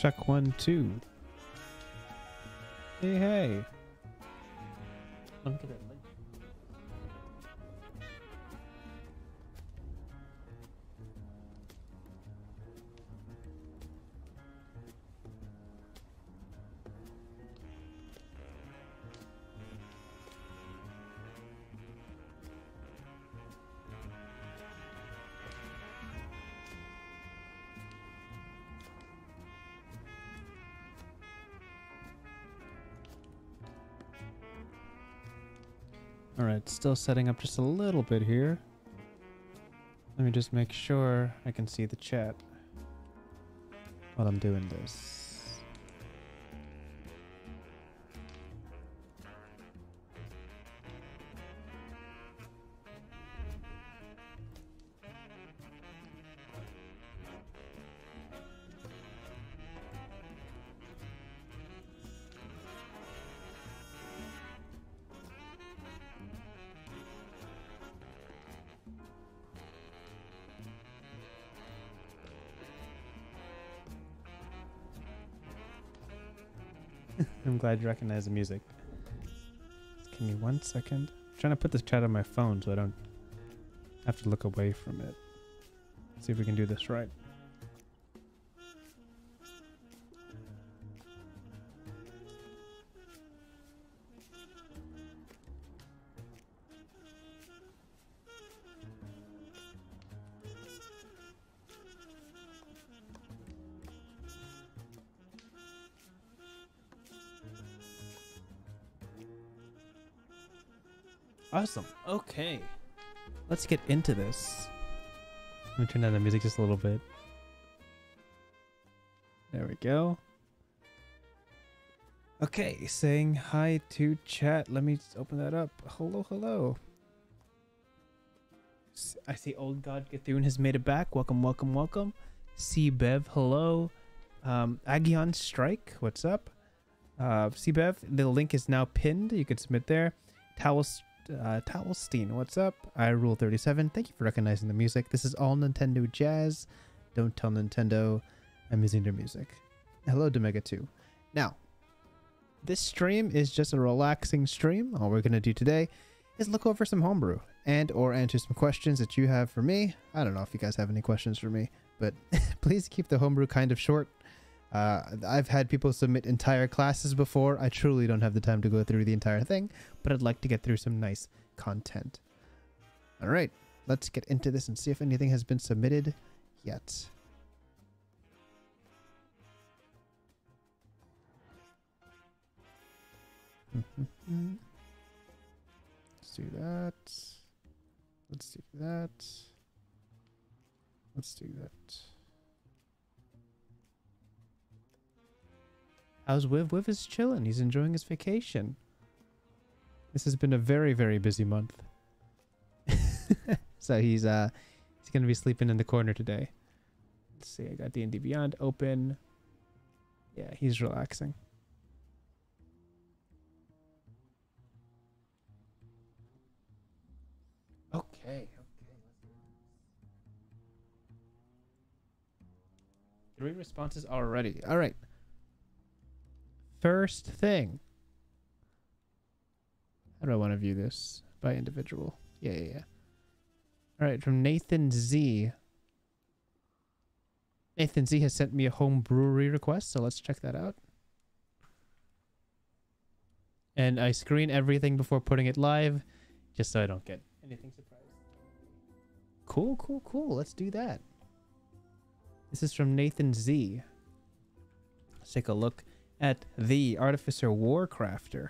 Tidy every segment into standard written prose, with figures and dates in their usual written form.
Check 1, 2. Hey, hey. Let me get that link. Alright, still setting up just a little bit here. Let me just make sure I can see the chat while I'm doing this. I'm glad you recognize the music. Just give me 1 second. I'm trying to put this chat on my phone so I don't have to look away from it. Let's see if we can do this right. Awesome. Okay. Let's get into this. Let me turn down the music just a little bit. There we go. Okay, saying hi to chat. Let me just open that up. Hello, hello. I see Old God Gethune has made it back. Welcome, welcome, welcome. C-Bev, hello. Agion Strike, what's up? C-Bev, the link is now pinned. You can submit there. Towelstein, what's up? I Rule 37, thank you for recognizing the music. This is all Nintendo jazz. Don't tell Nintendo I'm using their music. Hello, Demega2. Now, this stream is just a relaxing stream. All we're going to do today is look over some homebrew and or answer some questions that you have for me. I don't know if you guys have any questions for me, but please keep the homebrew kind of short. I've had people submit entire classes before. I truly don't have the time to go through the entire thing, but I'd like to get through some nice content. All right, let's get into this and see if anything has been submitted yet. Let's do that. Let's do that. Let's do that. How's Wiv? Wiv is chilling. He's enjoying his vacation. This has been a very, very busy month. So he's gonna be sleeping in the corner today. Let's see. I got D&D Beyond open. Yeah, he's relaxing. Okay. 3 responses already. All right. First thing. How do I want to view this? By individual. Yeah. All right, from Nathan Z. Nathan Z has sent me a home brewery request, so let's check that out. And I screen everything before putting it live, just so I don't get anything surprised. Cool. Let's do that. This is from Nathan Z. Let's take a look at the Artificer Warcrafter.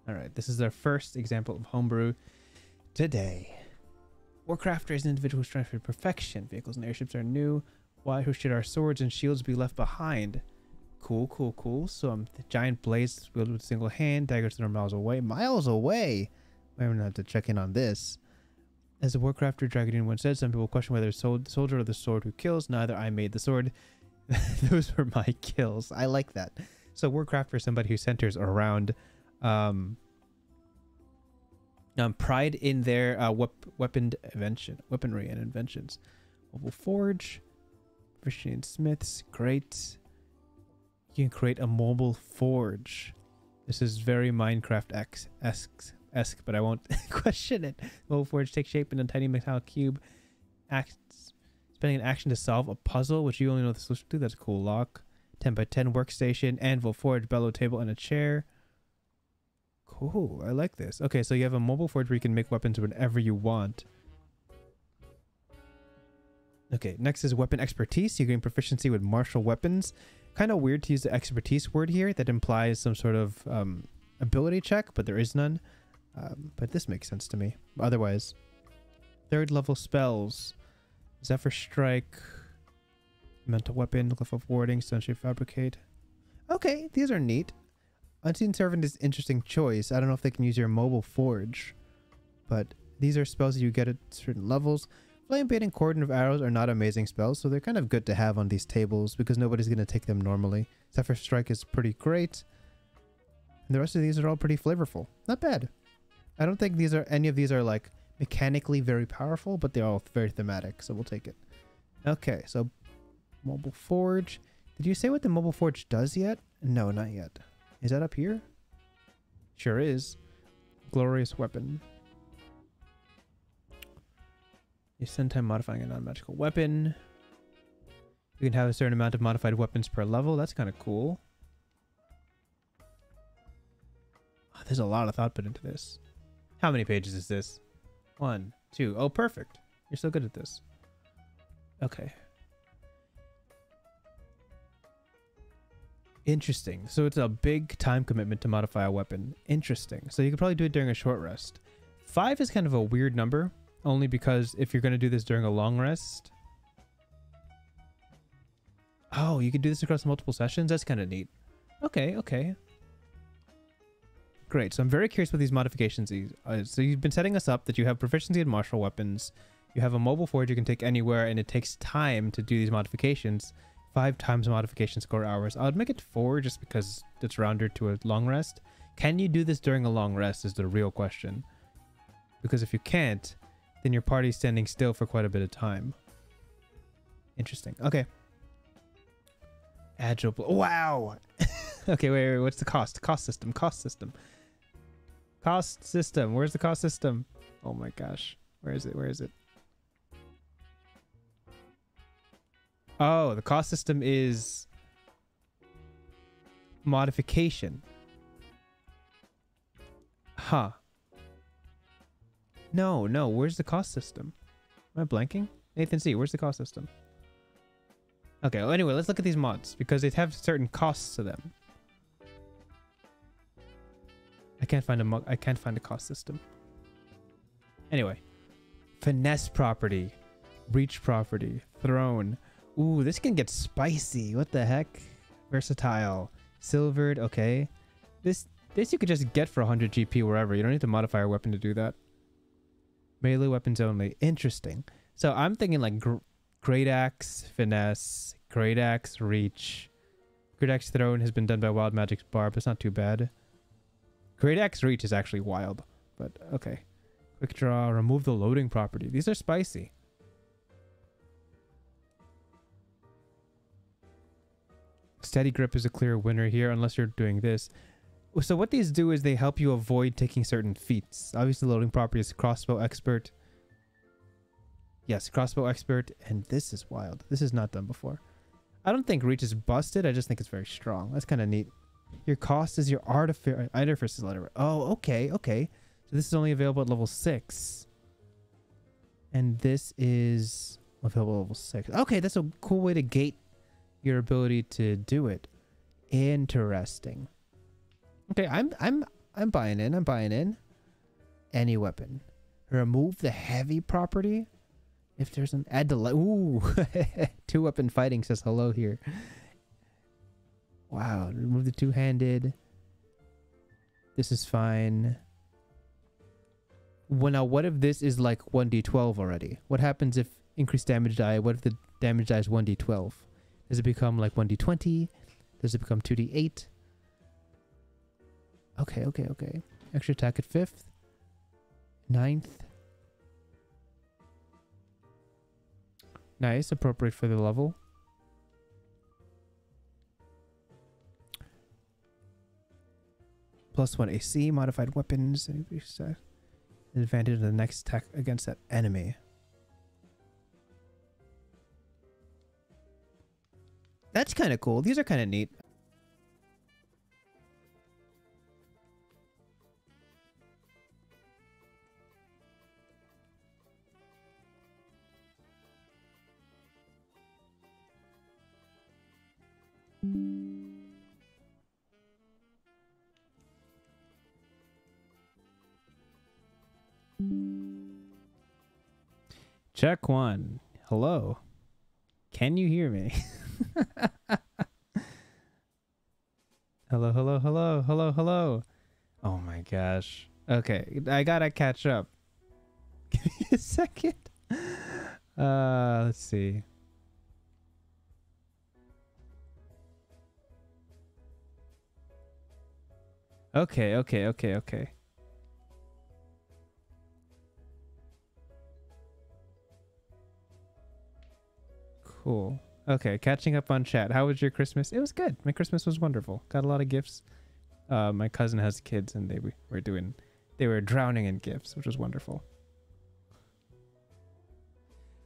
Alright, this is our first example of homebrew today. Warcrafter is an individual who's trying for perfection. Vehicles and airships are new. Why should our swords and shields be left behind? Cool. So the giant blades wielded with a single hand. Daggers that are miles away. Miles away? We're gonna have to check in on this. As the Warcrafter Dragon once said, some people question whether it's the soldier or the sword who kills. Neither. I made the sword. Those were my kills. I like that. So Warcrafter is somebody who centers around pride in their weaponry and inventions. Mobile Forge, Machine smiths, great. You can create a mobile forge. This is very Minecraft-esque, but I won't question it. Mobile forge takes shape in a tiny metallic cube. Spending an action to solve a puzzle, which you only know the solution to. That's a cool lock. 10 by 10 workstation, anvil, forge, bellow table, and a chair. Cool, I like this. Okay, so you have a mobile forge where you can make weapons whenever you want. Okay, next is weapon expertise. You gain proficiency with martial weapons. Kind of weird to use the expertise word here. That implies some sort of ability check, but there is none. But this makes sense to me. Otherwise, 3rd level spells. Zephyr Strike. Mental weapon, Glyph of Warding, Sunshade Fabricate. Okay, these are neat. Unseen Servant is an interesting choice. I don't know if they can use your mobile forge. But these are spells that you get at certain levels. Flame Bait and Cordon of Arrows are not amazing spells, so they're kind of good to have on these tables because nobody's going to take them normally. Zephyr Strike is pretty great. And the rest of these are all pretty flavorful. Not bad. I don't think any of these are like mechanically very powerful, but they're all very thematic, so we'll take it. Okay, so Mobile Forge. Did you say what the Mobile Forge does yet? No, not yet. Is that up here? Sure is. Glorious Weapon. You spend time modifying a non-magical weapon. You can have a certain amount of modified weapons per level. That's kind of cool. Oh, there's a lot of thought put into this. How many pages is this? 1, 2. Oh, perfect. You're so good at this. Okay. Interesting. So it's a big time commitment to modify a weapon. Interesting. So you could probably do it during a short rest. 5 is kind of a weird number. Only because if you're going to do this during a long rest... Oh, you can do this across multiple sessions? That's kind of neat. Okay, okay. Great. So I'm very curious what these modifications are. So you've been setting us up that you have proficiency in martial weapons. You have a mobile forge you can take anywhere, and it takes time to do these modifications. 5 times modification score hours. I'd make it 4 just because it's rounded to a long rest. Can you do this during a long rest is the real question. Because if you can't, then your party's standing still for quite a bit of time. Interesting. Okay. Agile. Wow. Okay, wait. What's the cost? Cost system. Cost system. Cost system. Where's the cost system? Oh my gosh. Where is it? Where is it? Oh, the cost system is modification. Huh. No, where's the cost system? Am I blanking? Nathan C, where's the cost system? Okay, well, anyway, let's look at these mods because they have certain costs to them. I can't find a cost system. Anyway. Finesse property. Reach property. Throne. Ooh, this can get spicy. What the heck? Versatile. Silvered, okay. This you could just get for 100 GP wherever. You don't need to modify your weapon to do that. Melee weapons only. Interesting. So I'm thinking like Great Axe, Finesse, Great Axe, Reach. Great Axe Throne has been done by Wild Magic's Barb. It's not too bad. Great Axe Reach is actually wild. But okay. Quick Draw. Remove the loading property. These are spicy. Steady Grip is a clear winner here unless you're doing this. So what these do is they help you avoid taking certain feats. Obviously, the loading property is Crossbow Expert. Yes, Crossbow Expert. And this is wild. This is not done before. I don't think Reach is busted. I just think it's very strong. That's kind of neat. Your cost is your Artificer's Letter. Oh, okay, okay. So this is only available at level 6. And this is available at level 6. Okay, that's a cool way to gate your ability to do it. Interesting. Okay, I'm buying in. I'm buying in. Any weapon. Remove the heavy property. If there's an add the ooh, 2-weapon fighting says hello here. Wow, remove the 2-handed. This is fine. Well, now what if this is like 1d12 already? What happens if increased damage die? What if the damage die is 1d12? Does it become like 1d20? Does it become 2d8? Okay, okay, okay. Extra attack at 5th. 9th. Nice, appropriate for the level. +1 AC, modified weapons, advantage of the next attack against that enemy. That's kind of cool. These are kind of neat. Check one. Hello. Can you hear me? Hello, hello, hello, hello, hello. Oh my gosh. Okay, I gotta catch up. Give me a second. Let's see. Okay. Cool. Okay, catching up on chat. How was your Christmas? It was good. My Christmas was wonderful. Got a lot of gifts. My cousin has kids, and they were drowning in gifts, which was wonderful.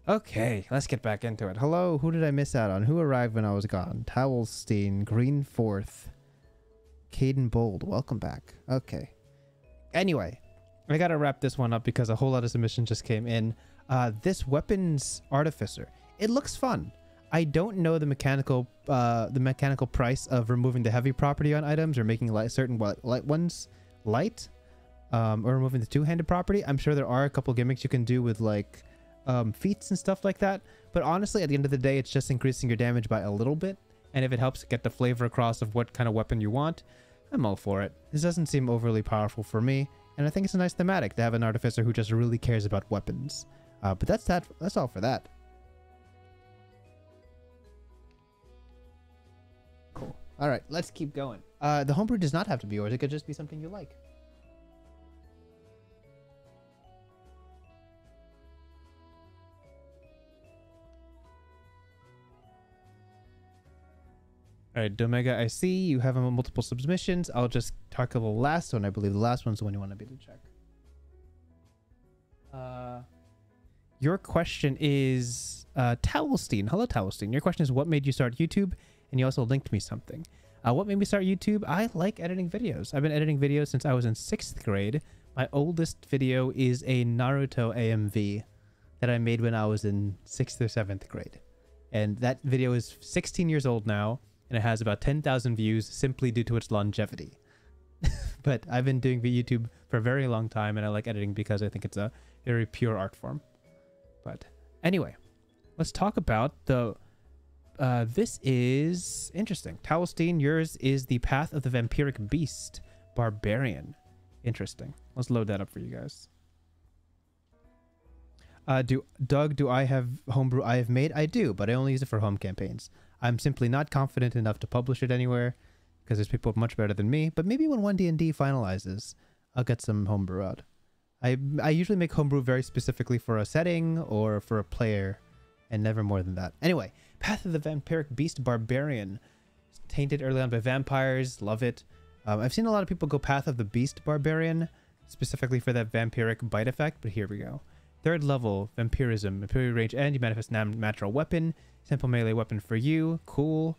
Okay, let's get back into it. Hello, who did I miss out on? Who arrived when I was gone? Towelstein, Green Fourth, Caden Bold. Welcome back. Okay. Anyway, I gotta wrap this one up because a whole lot of submissions just came in. This weapons artificer. It looks fun. I don't know the mechanical price of removing the heavy property on items or making certain light ones light, or removing the two-handed property. I'm sure there are a couple gimmicks you can do with like feats and stuff like that. But honestly, at the end of the day, it's just increasing your damage by a little bit. And if it helps get the flavor across of what kind of weapon you want, I'm all for it. This doesn't seem overly powerful for me, and I think it's a nice thematic to have an artificer who just really cares about weapons. But that's all for that. Cool. All right, let's keep going. The homebrew does not have to be yours. It could just be something you like. All right, Domega, I see you have multiple submissions. I'll just talk about the last one. I believe the last one's the one you wanted me to check. Your question is Towelstein. Hello, Towelstein. Your question is, what made you start YouTube? And you also linked me something. What made me start YouTube? I like editing videos. I've been editing videos since I was in 6th grade. My oldest video is a Naruto AMV that I made when I was in 6th or 7th grade. And that video is 16 years old now. And it has about 10,000 views simply due to its longevity. But I've been doing YouTube for a very long time, and I like editing because I think it's a very pure art form. But anyway, let's talk about the... this is interesting. Towelstein, yours is the Path of the Vampiric Beast Barbarian. Interesting. Let's load that up for you guys. Doug, do I have homebrew I have made? I do, but I only use it for home campaigns. I'm simply not confident enough to publish it anywhere because there's people much better than me. But maybe when oneD&D finalizes, I'll get some homebrew out. I usually make homebrew very specifically for a setting or for a player, and never more than that. Anyway, Path of the Vampiric Beast Barbarian. Tainted early on by vampires. Love it. I've seen a lot of people go Path of the Beast Barbarian, specifically for that vampiric bite effect, but here we go. 3rd level, Vampirism. Imperial range end, you manifest natural weapon. Simple melee weapon for you. Cool.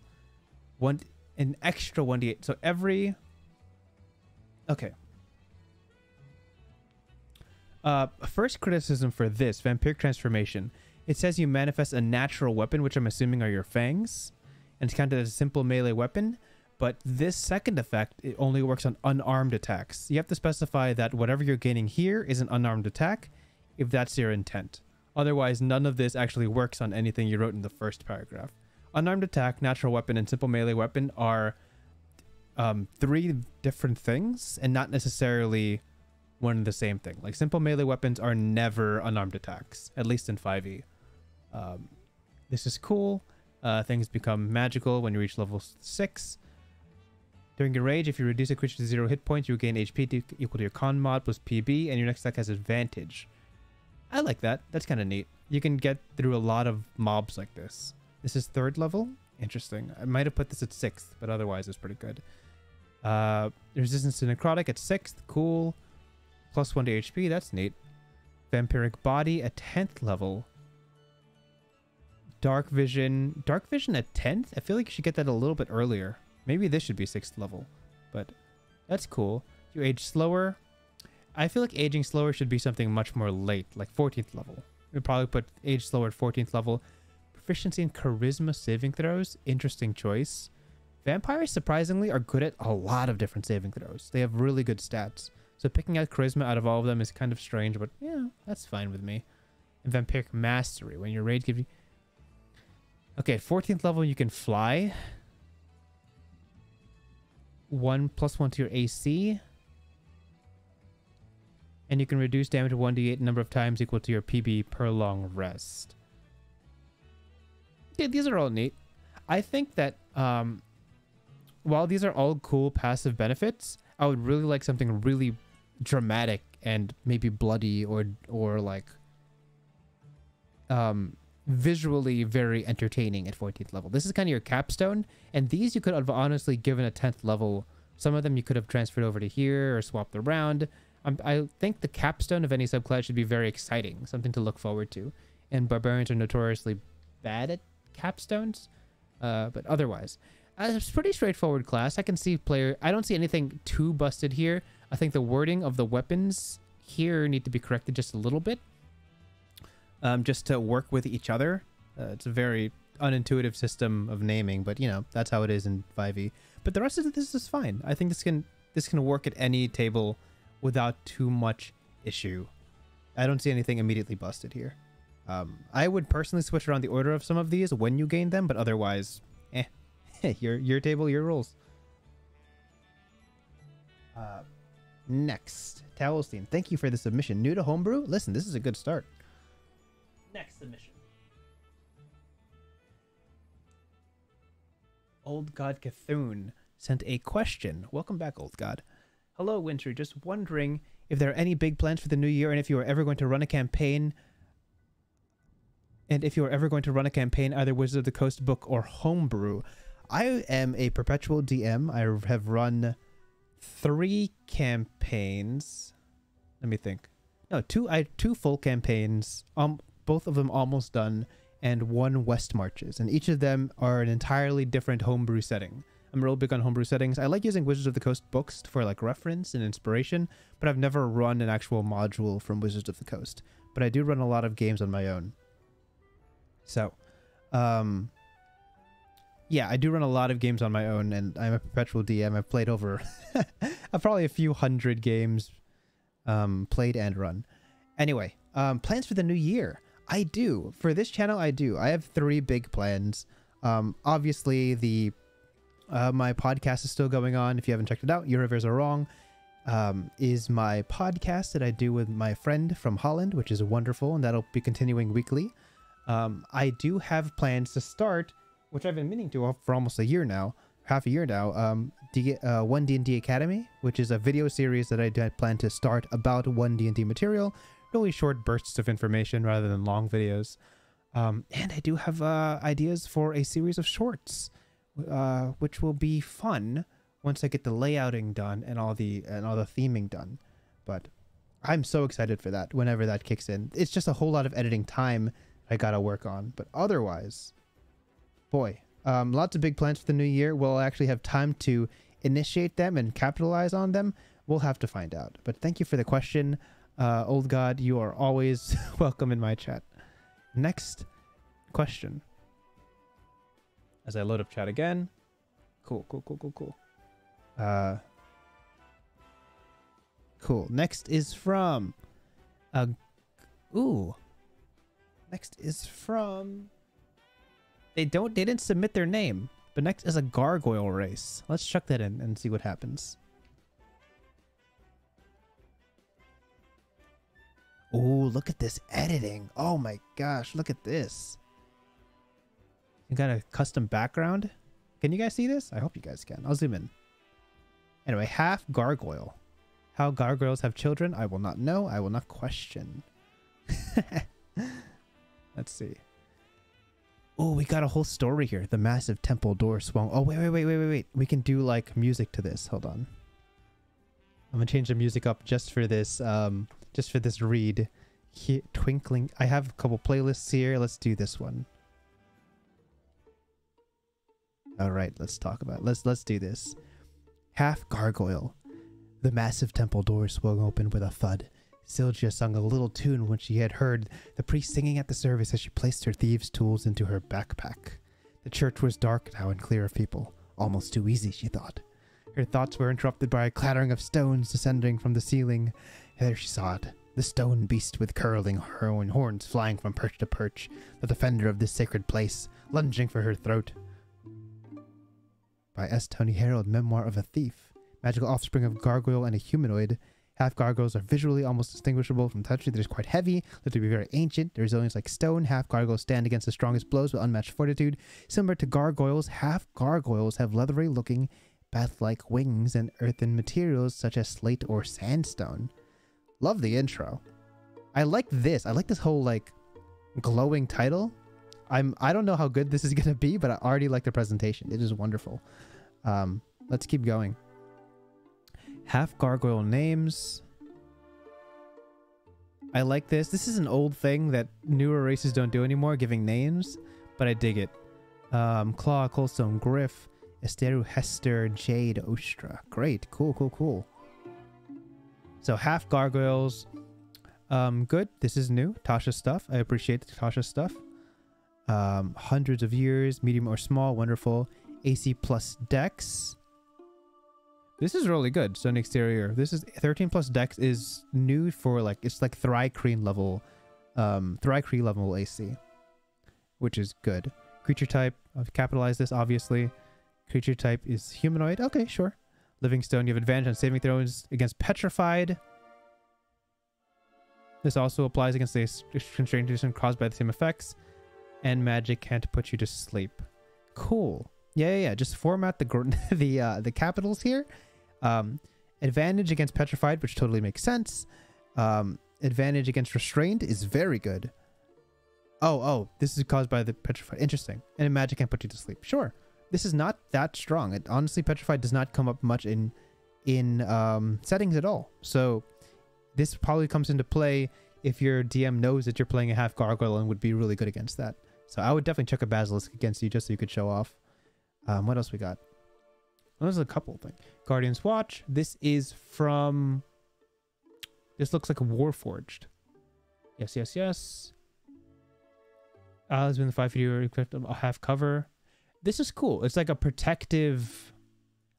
An extra 1d8. So every... Okay. First criticism for this, Vampiric Transformation. It says you manifest a natural weapon, which I'm assuming are your fangs. And it's counted as a simple melee weapon. But this second effect, it only works on unarmed attacks. You have to specify that whatever you're gaining here is an unarmed attack, if that's your intent. Otherwise, none of this actually works on anything you wrote in the first paragraph. Unarmed attack, natural weapon, and simple melee weapon are 3 different things and not necessarily one and the same thing. Like, simple melee weapons are never unarmed attacks, at least in 5e. This is cool. Things become magical when you reach level 6. During your rage, if you reduce a creature to 0 hit points, you gain HP equal to your con mod plus PB, and your next attack has advantage. I like that. That's kind of neat. You can get through a lot of mobs like this. This is 3rd level. Interesting. I might have put this at 6th, but otherwise it's pretty good. Resistance to necrotic at 6th. Cool. +1 to HP. That's neat. Vampiric body at 10th level. Dark vision. Dark vision at 10th? I feel like you should get that a little bit earlier. Maybe this should be 6th level. But that's cool. You age slower. I feel like aging slower should be something much more late, like 14th level. We'd probably put age slower at 14th level. Proficiency in charisma saving throws. Interesting choice. Vampires, surprisingly, are good at a lot of different saving throws. They have really good stats. So picking out charisma out of all of them is kind of strange, but yeah, that's fine with me. And vampiric mastery. When your rage gives you... Okay, 14th level, you can fly. +1 to your AC. And you can reduce damage to 1d8 number of times equal to your PB per long rest. Yeah, these are all neat. I think that while these are all cool passive benefits, I would really like something really dramatic and maybe bloody or like visually very entertaining at 14th level. This is kind of your capstone, and these you could have honestly given a 10th level. Some of them you could have transferred over to here or swapped around. I think the capstone of any subclass should be very exciting, something to look forward to. And barbarians are notoriously bad at capstones, but otherwise, it's a pretty straightforward class. I can see I don't see anything too busted here. I think the wording of the weapons here need to be corrected just a little bit, just to work with each other. It's a very unintuitive system of naming, but you know, that's how it is in 5e. But the rest of this is fine. I think this can work at any table without too much issue. I don't see anything immediately busted here. I would personally switch around the order of some of these when you gain them, but otherwise, your table, your rules. Next, Towelstein, thank you for the submission. New to Homebrew? Listen, this is a good start. Next submission. Old God Cthulhu sent a question. Welcome back, Old God. Hello, Winter. Just wondering if there are any big plans for the new year and if you are ever going to run a campaign. And if you are ever going to run a campaign, either Wizards of the Coast book or Homebrew. I am a perpetual DM. I have run 3 campaigns. Let me think. No, two full campaigns. Both of them almost done, and 1 West Marches. And each of them are an entirely different Homebrew setting. I'm real big on Homebrew settings. I like using Wizards of the Coast books for like reference and inspiration, but I've never run an actual module from Wizards of the Coast. But I do run a lot of games on my own. So, yeah, I do run a lot of games on my own, and I'm a perpetual DM. I've played over probably a few hundred games, played and run. Anyway, plans for the new year. I do. For this channel, I do. I have 3 big plans. Obviously, my podcast is still going on. If you haven't checked it out, Your Rivers Are Wrong is my podcast that I do with my friend from Holland, which is wonderful, and that'll be continuing weekly. I do have plans to start, which I've been meaning to for almost a year now, half a year now, oneD&D Academy, which is a video series that I plan to start about oneD&D material, really short bursts of information rather than long videos. And I do have ideas for a series of shorts, which will be fun once I get the layouting done and all the theming done. But I'm so excited for that whenever that kicks in. It's just a whole lot of editing time I gotta work on, but otherwise, boy, lots of big plans for the new year. Will I actually have time to initiate them and capitalize on them? We'll have to find out. But thank you for the question, Old God. You are always welcome in my chat. Next question. As I load up chat again. Cool. Cool. Next is from Next is from... They didn't submit their name, but next is a gargoyle race. Let's chuck that in and see what happens. Oh, look at this editing. Oh my gosh, look at this. You got a custom background? Can you guys see this? I hope you guys can. I'll zoom in. Anyway, half gargoyle. How gargoyles have children, I will not know. I will not question. Let's see. Oh, we got a whole story here. The massive temple door swung. Oh, wait. We can do like music to this. Hold on. I'm gonna change the music up just for this read. Here, twinkling. I have a couple playlists here. Let's do this one. All right, let's talk about it. Let's do this. Half gargoyle. The massive temple door swung open with a thud. Sylgia sung a little tune when she had heard the priest singing at the service as she placed her thieves' tools into her backpack. The church was dark now and clear of people. Almost too easy, she thought. Her thoughts were interrupted by a clattering of stones descending from the ceiling. There she saw it. The stone beast with curling horns flying from perch to perch. The defender of this sacred place, lunging for her throat. By S. Tony Harold, Memoir of a Thief. Magical offspring of gargoyle and a humanoid. Half gargoyles are visually almost distinguishable from touch. They're quite heavy, look to be very ancient. Their resilience like stone. Half gargoyles stand against the strongest blows with unmatched fortitude. Similar to gargoyles, half gargoyles have leathery looking bat-like wings and earthen materials such as slate or sandstone. Love the intro. I like this. I like this whole like glowing title. I don't know how good this is gonna be, but I already like the presentation. It is wonderful. Let's keep going. Half gargoyle names. I like this. This is an old thing that newer races don't do anymore, giving names, but I dig it. Claw, Coldstone, Griff, Esteru, Hester, Jade, Ostra. Great. Cool. So half gargoyles. Good. This is new. Tasha stuff. I appreciate the Tasha stuff. Hundreds of years, medium or small, wonderful. AC plus dex. This is really good. Stone exterior. This is 13 plus dex is new for like, it's like Thri-Kreen level, Thri-Kreen level AC, which is good. Creature type, I've capitalized this obviously. Creature type is humanoid. Okay, sure. Living stone, you have advantage on saving throws against petrified. This also applies against the constrained condition caused by the same effects. And magic can't put you to sleep. Cool. Yeah. Just format the capitals here. Advantage against petrified, which totally makes sense. Advantage against restrained is very good. Oh, this is caused by the petrified. Interesting. And magic can't put you to sleep. Sure. This is not that strong. Honestly, petrified does not come up much in settings at all. So this probably comes into play if your DM knows that you're playing a half gargoyle and would be really good against that. So I would definitely chuck a basilisk against you just so you could show off. What else we got? Well, there's a couple things. Guardian's Watch. This is from... This looks like a Warforged. Yes. Has been the 5 feet a half cover. This is cool. It's like a protective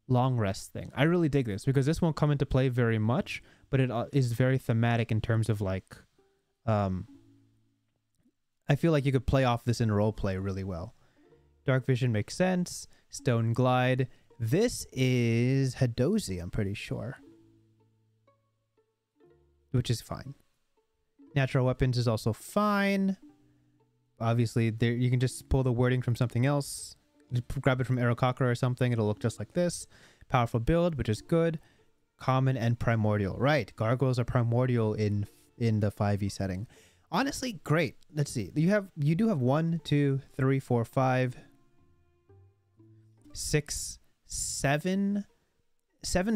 long rest thing. I really dig this because this won't come into play very much, but it is very thematic in terms of like... I feel like you could play off this in roleplay really well. Dark Vision makes sense. Stone Glide. This is Hadozi, I'm pretty sure. Which is fine. Natural Weapons is also fine. Obviously, there you can just pull the wording from something else. Just grab it from Aerokakra or something. It'll look just like this. Powerful build, which is good. Common and Primordial. Right. Gargoyles are primordial in the 5e setting. Honestly, great. Let's see. You do have 1, 2, 3, 4, 5, 6, 7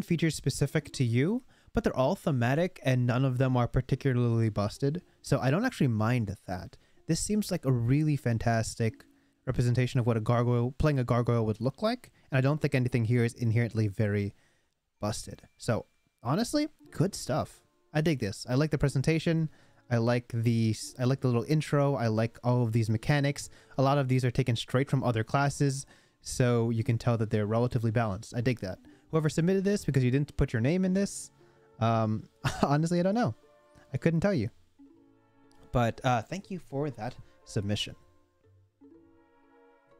features specific to you, but they're all thematic and none of them are particularly busted. So I don't actually mind that. This seems like a really fantastic representation of what playing a gargoyle would look like. And I don't think anything here is inherently very busted. So honestly, good stuff. I dig this. I like the presentation. I like the little intro. I like all of these mechanics. A lot of these are taken straight from other classes, so you can tell that they're relatively balanced. I dig that. Whoever submitted this, because you didn't put your name in this, honestly, I don't know. I couldn't tell you. But thank you for that submission.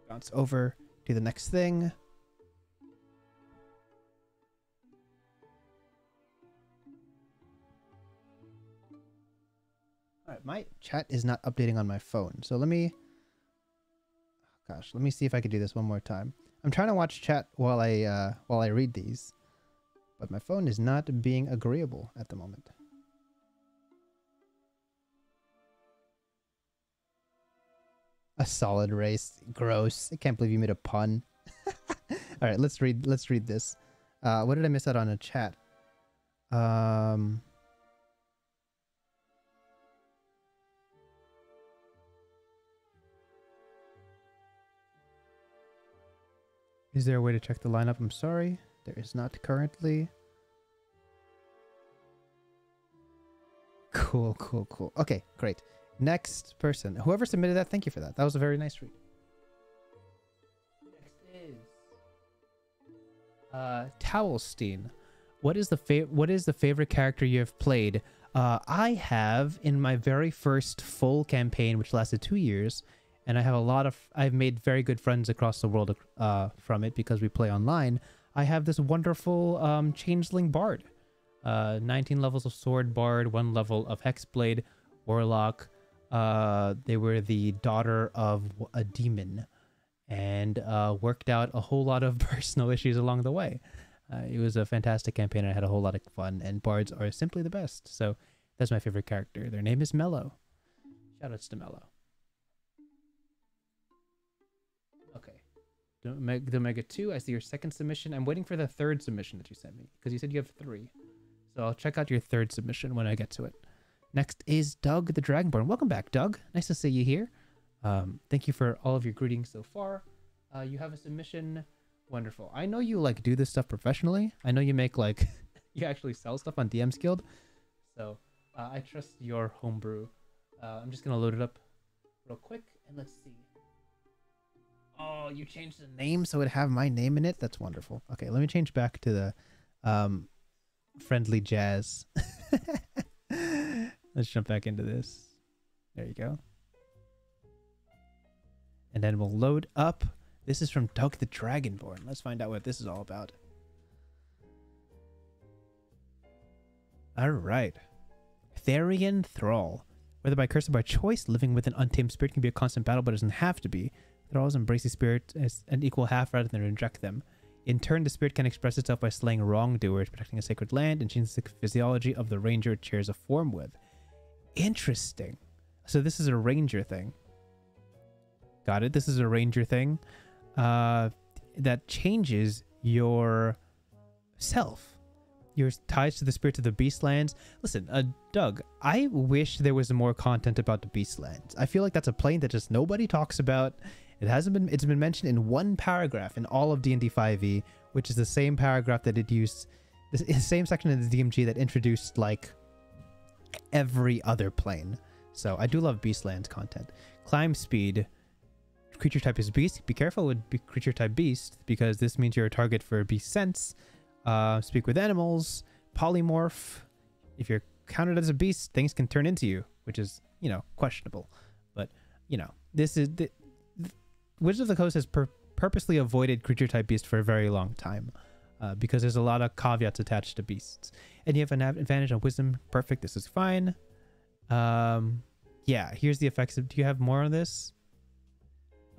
Bounce over to the next thing. All right, my chat is not updating on my phone. So let me see if I could do this one more time. I'm trying to watch chat while I read these, but my phone is not being agreeable at the moment. A solid race. Gross. I can't believe you made a pun. All right, let's read this. What did I miss out on a chat? Is there a way to check the lineup? I'm sorry. There is not currently. Cool. Okay, great. Next person. Whoever submitted that, thank you for that. That was a very nice read. Next is Towelstein. What is the favorite character you have played? I have, in my very first full campaign, which lasted 2 years, and I have I've made very good friends across the world from it because we play online. I have this wonderful changeling bard. 19 levels of sword bard, 1 level of hexblade warlock. They were the daughter of a demon, and worked out a whole lot of personal issues along the way. It was a fantastic campaign, and I had a whole lot of fun, and bards are simply the best. So that's my favorite character. Their name is Mello. Shoutouts to Mello. Okay. The Omega 2, I see your second submission. I'm waiting for the third submission that you sent me, because you said you have 3. So I'll check out your third submission when I get to it. Next is Doug the Dragonborn. Welcome back, Doug. Nice to see you here. Thank you for all of your greetings so far. You have a submission. Wonderful. I know you do this stuff professionally. I know you make you actually sell stuff on DM's Guild. So I trust your homebrew. I'm just gonna load it up real quick and let's see. Oh, you changed the name so it have my name in it. That's wonderful. Okay, let me change back to the friendly jazz. Let's jump back into this. There you go. And then we'll load up. This is from Doug the Dragonborn. Let's find out what this is all about. All right. Therian Thrall. Whether by curse or by choice, living with an untamed spirit can be a constant battle, but it doesn't have to be. Thralls embrace the spirit as an equal half rather than reject them. In turn, the spirit can express itself by slaying wrongdoers, protecting a sacred land, and changing the physiology of the ranger it shares a form with. Interesting. So this is a ranger thing. Got it. This is a ranger thing that changes your self. Your ties to the spirits of the Beastlands. Listen, Doug, I wish there was more content about the Beastlands. I feel like that's a plane that just nobody talks about. It's been mentioned in 1 paragraph in all of D&D 5e, which is the same paragraph that it used, the same section of the DMG that introduced every other plane. So I do love Beastlands content. Climb speed. Creature type is beast. Be careful with creature type beast, because this means you're a target for beast sense. Speak with animals. Polymorph. If you're counted as a beast, things can turn into you, which is, questionable. But, this is... Wizards of the Coast has purposely avoided creature type beast for a very long time, because there's a lot of caveats attached to beasts. And you have an advantage on wisdom. Perfect. This is fine. Yeah, here's the effects. Do you have more on this?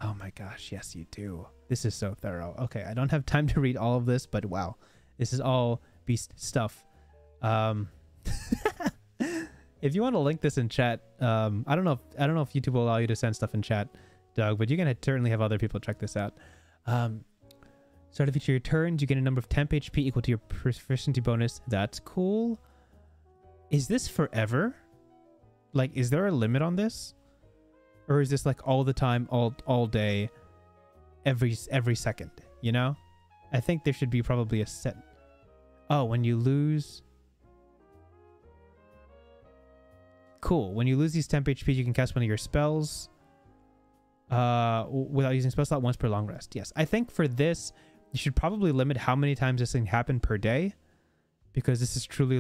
Oh my gosh, yes you do. This is so thorough. Okay, I don't have time to read all of this, but wow, this is all beast stuff. If you want to link this in chat, I don't know if YouTube will allow you to send stuff in chat, Doug, but you're gonna certainly have other people check this out. Start of each of your turns, you get a number of temp HP equal to your proficiency bonus. That's cool. Is this forever? Is there a limit on this? Or is this all the time, all day, every second, I think there should be probably a set. Oh, when you lose. Cool. When you lose these temp HP, you can cast one of your spells without using spell slot once per long rest. Yes, I think for this, you should probably limit how many times this thing happen per day, because this is truly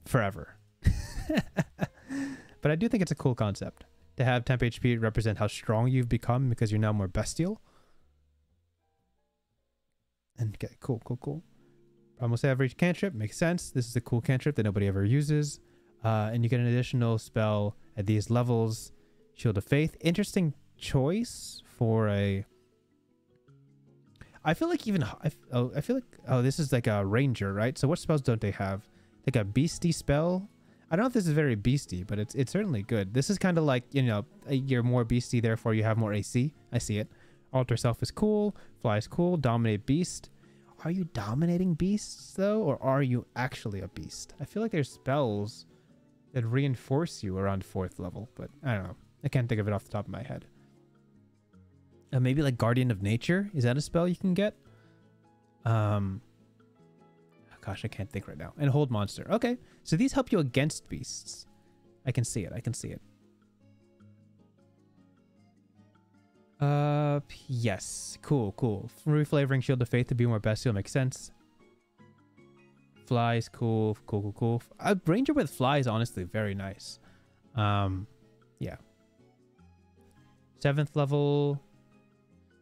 forever. But I do think it's a cool concept to have temp HP represent how strong you've become, because you're now more bestial. And okay, cool. Almost every cantrip makes sense. This is a cool cantrip that nobody ever uses. And you get an additional spell at these levels. Shield of Faith. Interesting choice for a... I feel like this is a ranger, right? So what spells don't they have? A beastie spell. I don't know if this is very beastie, but it's certainly good. This is kind of like, you know, you're more beastie, therefore you have more AC. I see it. Alter self is cool. Fly is cool. Dominate beast. Are you dominating beasts, though? Or are you actually a beast? I feel like there's spells that reinforce you around 4th level, but I don't know. I can't think of it off the top of my head. Maybe like Guardian of Nature. Is that a spell you can get? Gosh, I can't think right now. And Hold Monster. Okay, so these help you against beasts. I can see it. I can see it. Yes. Cool, cool. Reflavoring Shield of Faith to be more bestial makes sense. Flies, cool, cool, cool, cool. Ranger with fly is honestly very nice. Yeah. 7th level.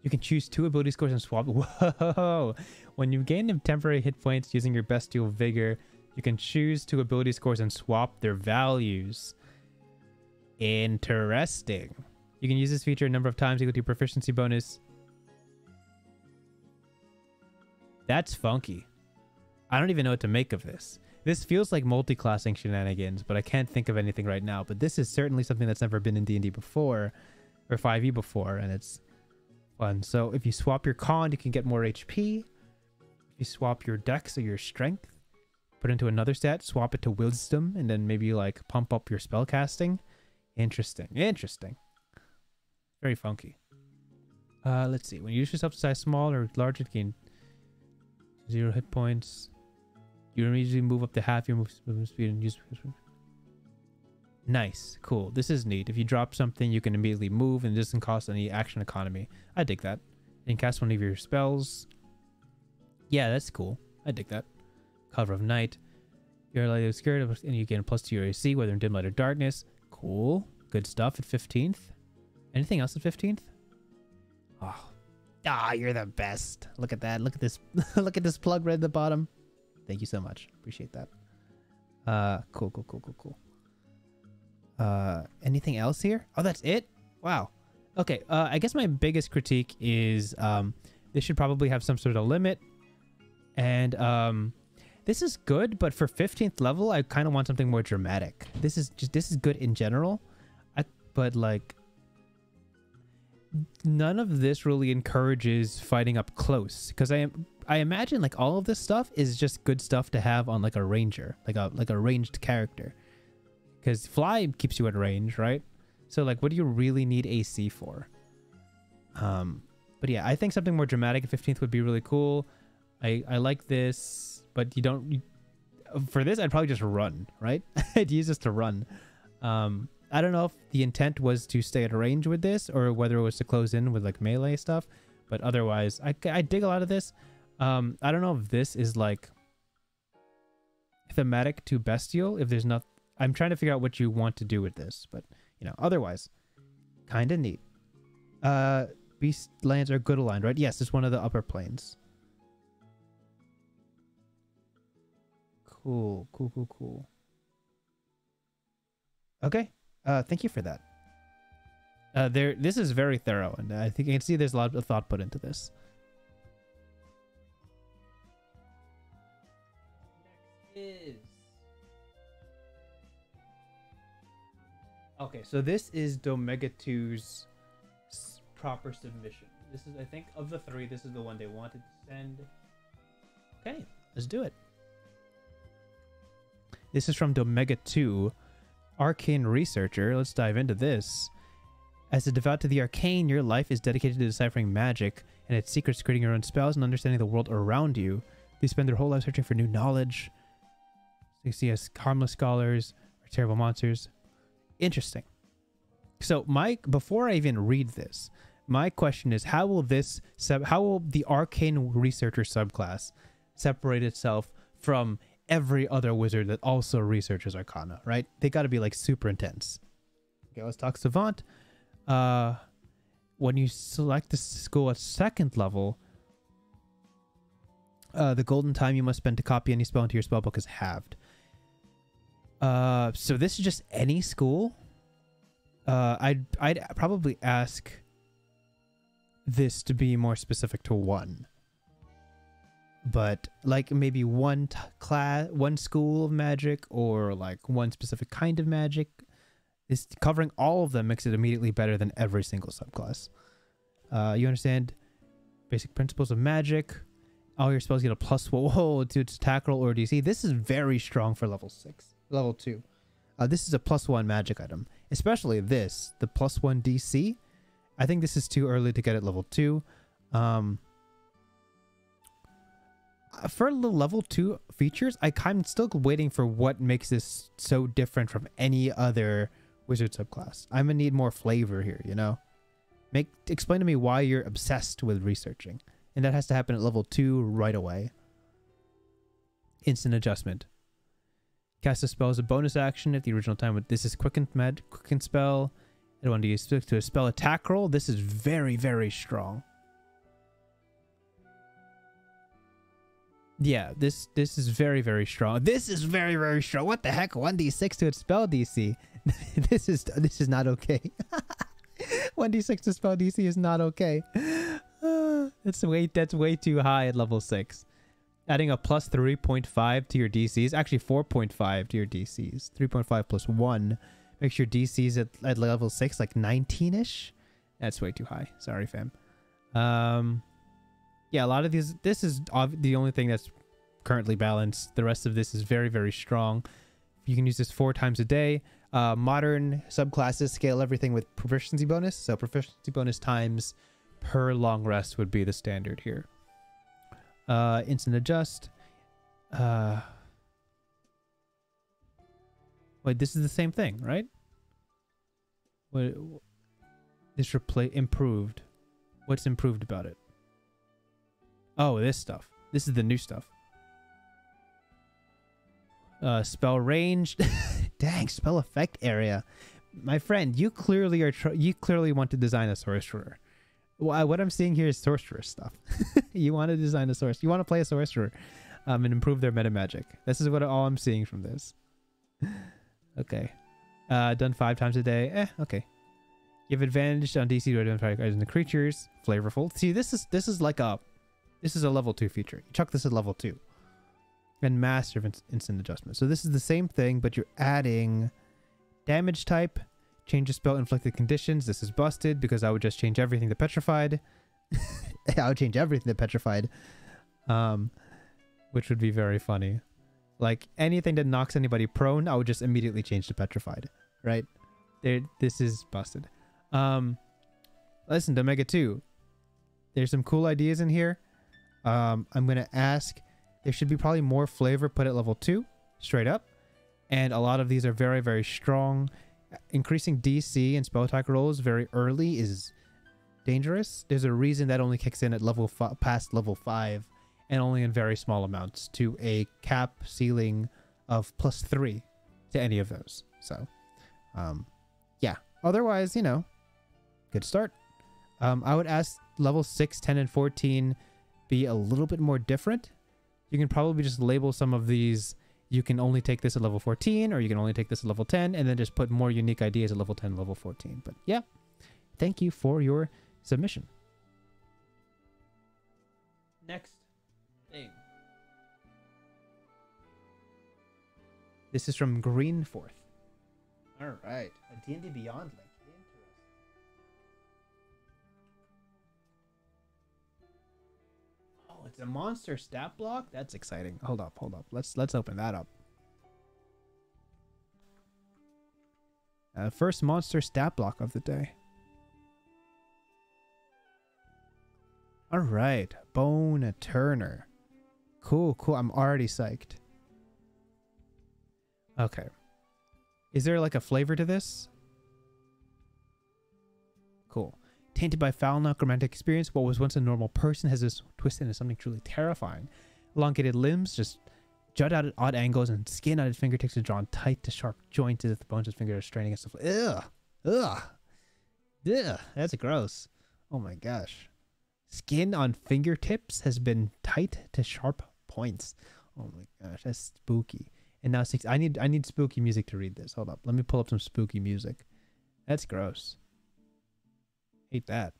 You can choose 2 ability scores and swap. Whoa! When you gain temporary hit points using your bestial vigor, you can choose 2 ability scores and swap their values. Interesting. You can use this feature a number of times equal to your proficiency bonus. That's funky. I don't even know what to make of this. This feels like multi-classing shenanigans, but I can't think of anything right now. But this is certainly something that's never been in D&D before, or 5e before, and it's fun. So if you swap your con, you can get more HP. If you swap your dex or your strength, put into another stat, swap it to wisdom, and then maybe like pump up your spell casting. Interesting. Interesting. Very funky. Let's see. When you use yourself to size small or large, it gain 0 hit points. You immediately move up to half your movement speed and use. Nice. Cool. This is neat. If you drop something, you can immediately move and it doesn't cost any action economy. I dig that. You can cast one of your spells. Yeah, that's cool. I dig that. Cover of Night. You're lightly obscured and you gain a +2 your AC, whether in dim light or darkness. Cool. Good stuff at 15th. Anything else at 15th? Oh. Ah, you're the best. Look at that. Look at this. Look at this plug right at the bottom. Thank you so much. Appreciate that. Cool. Anything else here? Oh, that's it? Wow. Okay, I guess my biggest critique is this should probably have some sort of limit. And this is good, but for 15th level, I kind of want something more dramatic. This is good in general. But like none of this really encourages fighting up close, because I imagine like all of this stuff is just good stuff to have on like a ranger, like a ranged character, because fly keeps you at range, right? So like what do you really need AC for? But yeah, I think something more dramatic at 15th would be really cool. I like this, but for this I'd probably just run, right? I'd use this to run. I don't know if the intent was to stay at range with this or whether it was to close in with like melee stuff, but otherwise I dig a lot of this. I don't know if this is like thematic to bestial, if there's not. I'm trying to figure out what you want to do with this, but you know, otherwise kind of neat. Beast lands are good aligned, right? Yes, it's one of the upper planes. Cool. Okay. Thank you for that. This is very thorough, and I think you can see there's a lot of thought put into this. Okay, so this is Domega 2's proper submission. This is, I think, of the 3, this is the one they wanted to send. Okay, let's do it. This is from Domega 2. Arcane researcher. Let's dive into this. As a devout to the arcane, your life is dedicated to deciphering magic and its secrets, creating your own spells and understanding the world around you. They spend their whole life searching for new knowledge. So you see as harmless scholars or terrible monsters. Interesting. So before I even read this, my question is, how will the arcane researcher subclass separate itself from every other wizard that also researches arcana, right? They got to be like super intense. Okay, let's talk savant. When you select the school at 2nd level, the golden time you must spend to copy any spell into your spellbook is halved. So this is just any school. I'd probably ask this to be more specific to 1. but like maybe one class, one school of magic, or like one specific kind of magic, is covering all of them makes it immediately better than every single subclass. You understand basic principles of magic. All your spells get a +1 to its attack roll or DC. This is very strong for level 6, level 2. This is a +1 magic item, especially this, the +1 DC. I think this is too early to get at level 2. For the level 2 features, I'm still waiting for what makes this so different from any other wizard subclass. I'm gonna need more flavor here, you know? Explain to me why you're obsessed with researching. And that has to happen at level 2 right away. Instant adjustment. Cast a spell as a bonus action at the original time. This is quicken spell. I don't want to use to a spell attack roll. This is very, very strong. Yeah, this is very, very strong. This is very, very strong. What the heck? 1d6 to its spell DC. This is not okay. 1d6 to spell DC is not okay. That's way too high at level 6. Adding a +3.5 to your DCs, actually 4.5 to your DCs. 3.5 plus 1 makes your DCs at level 6 like 19-ish. That's way too high. Sorry, fam. Yeah, a lot of these. This is the only thing that's currently balanced. The rest of this is very, very strong. You can use this 4 times a day. Modern subclasses scale everything with proficiency bonus. So proficiency bonus times per long rest would be the standard here. Instant adjust. Wait, this is the same thing, right? What? This improved. What's improved about it? Oh, this stuff. This is the new stuff. Spell range. Dang, spell effect area. My friend, you clearly want to design a sorcerer. What I'm seeing here is sorcerer stuff. You want to design a sorcerer. You want to play a sorcerer and improve their meta magic. This is all I'm seeing from this. Okay. Done 5 times a day. Okay. You have advantage on DC to identify items and creatures. Flavorful. See, this is a level 2 feature. You chuck this at level 2. And master of instant adjustment. So this is the same thing, but you're adding damage type. Change a spell inflicted conditions. This is busted because I would just change everything to petrified. I would change everything to petrified. Which would be very funny. Like anything that knocks anybody prone, I would just immediately change to petrified. Right? This is busted. Listen, to Omega 2. There's some cool ideas in here. I'm gonna ask. There should be probably more flavor put at level 2, straight up. And a lot of these are very, very strong. Increasing DC and spell attack rolls very early is dangerous. There's a reason that only kicks in at past level 5 and only in very small amounts to a cap ceiling of +3 to any of those. So, yeah. Otherwise, good start. I would ask level 6, 10, and 14 be a little bit more different. You can probably just label some of these. You can only take this at level 14, or you can only take this at level 10, and then just put more unique ideas at level 10, level 14. But yeah, thank you for your submission. Next thing. This is from Greenforth. All right, a D&D Beyond link. It's a monster stat block? That's exciting. Hold up. Let's open that up. First monster stat block of the day. All right. Bone Turner. Cool. I'm already psyched. Okay. Is there like a flavor to this? Cool. Tainted by foul necromantic experience, what was once a normal person has this twisted into something truly terrifying. Elongated limbs just jut out at odd angles, and skin on his fingertips is drawn tight to sharp joints as if the bones of his fingers are straining against the floor. Ugh, that's gross. Oh my gosh. Skin on fingertips has been tight to sharp points. Oh my gosh, that's spooky. And now I need spooky music to read this. Hold up, let me pull up some spooky music. That's gross. Hate that.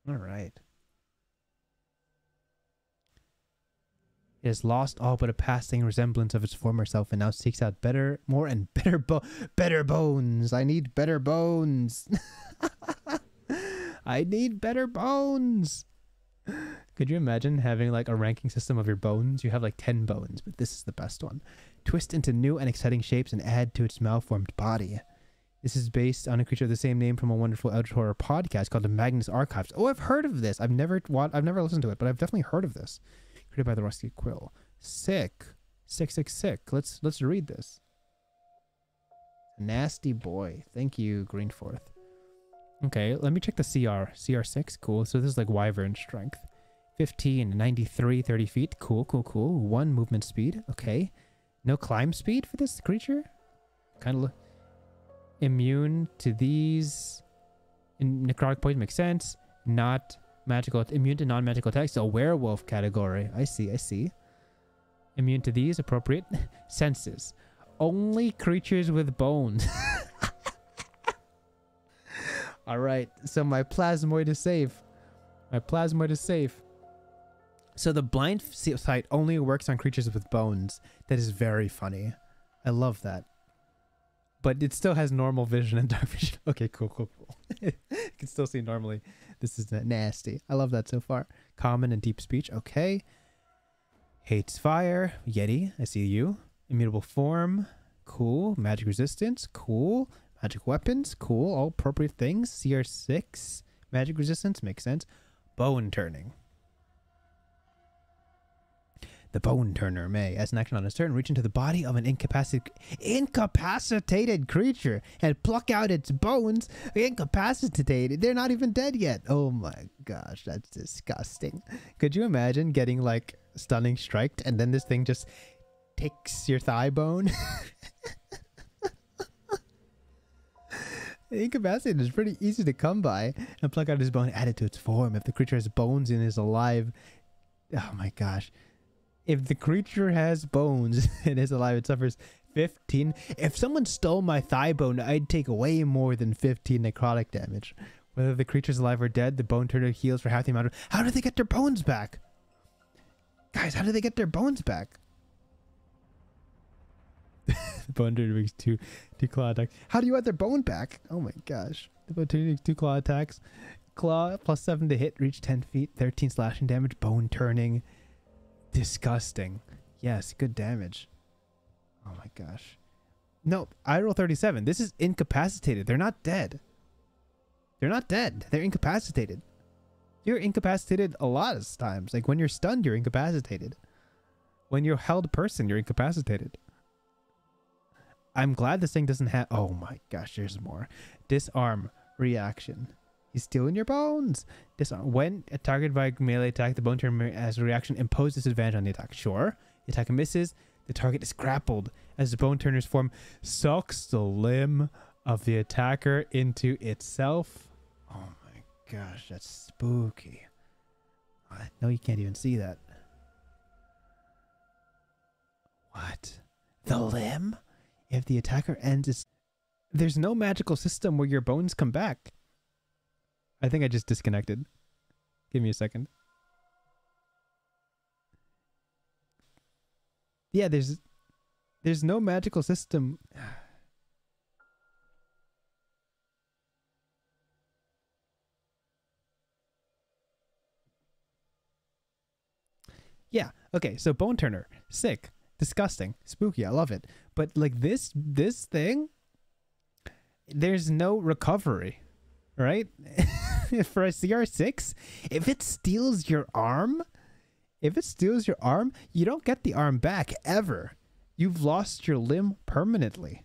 All right. It has lost all but a passing resemblance of its former self and now seeks out better, more and better bones. I need better bones. I need better bones. Could you imagine having like a ranking system of your bones? You have like 10 bones, but this is the best one. Twist into new and exciting shapes and add to its malformed body. This is based on a creature of the same name from a wonderful Eldritch Horror podcast called the Magnus Archives. Oh, I've heard of this. I've never listened to it, but I've definitely heard of this. Created by the Rusty Quill. Sick. Sick. Let's read this. Nasty boy. Thank you, Greenforth. Okay, let me check the CR. CR6, cool. So this is like Wyvern strength. 15, 93, 30 feet. Cool. 1 movement speed. Okay. No climb speed for this creature? Kind of immune to these. Necrotic poison makes sense. Not magical. Immune to non-magical attacks. So a werewolf category. I see. Immune to these. Appropriate. Senses. Only creatures with bones. All right. So my plasmoid is safe. So the blind sight only works on creatures with bones. That is very funny. I love that. But it still has normal vision and dark vision. Okay, cool. You can still see normally. This is nasty. I love that so far. Common and deep speech. Okay. Hates fire. Yeti. I see you. Immutable form. Cool. Magic resistance. Cool. Magic weapons. Cool. All appropriate things. CR6. Magic resistance. Makes sense. Bone turning. The Bone Turner may, as an action on his turn, reach into the body of an incapacitated creature and pluck out its bones. Incapacitated. They're not even dead yet. Oh my gosh, that's disgusting. Could you imagine getting like stunning striked and then this thing just takes your thigh bone? Incapacitated is pretty easy to come by and pluck out his bone, add it to its form. If the creature has bones and is alive, oh my gosh. If the creature has bones and is alive, it suffers 15. If someone stole my thigh bone, I'd take way more than 15 necrotic damage. Whether the creature's alive or dead, the Bone Turner heals for half the amount of... How do they get their bones back? Guys, how do they get their bones back? The Bone Turner makes two claw attacks. How do you get their bone back? Oh my gosh. The Bone Turner makes 2 claw attacks. Claw plus 7 to hit, reach 10 feet, 13 slashing damage, bone turning. Disgusting. Yes, good damage. Oh my gosh. No, I roll 37. This is incapacitated. They're not dead. They're incapacitated. You're incapacitated a lot of times. Like when you're stunned, you're incapacitated. When you're held person, you're incapacitated. I'm glad this thing doesn't have... Oh my gosh, there's more. Disarm reaction. He's stealing your bones. Disarm. When targeted by a melee attack, the Bone Turner as a reaction impose disadvantage on the attack. Sure. The attack misses. The target is grappled as the Bone Turner's form sucks the limb of the attacker into itself. Oh my gosh, that's spooky. No, you can't even see that. What? The limb? If the attacker ends its... There's no magical system where your bones come back. I think I just disconnected. Give me a second. Yeah, there's no magical system. Yeah, okay, so Bone Turner, sick, disgusting, spooky, I love it. But like this thing, there's no recovery, right? For a CR6, if it steals your arm, you don't get the arm back ever. You've lost your limb permanently.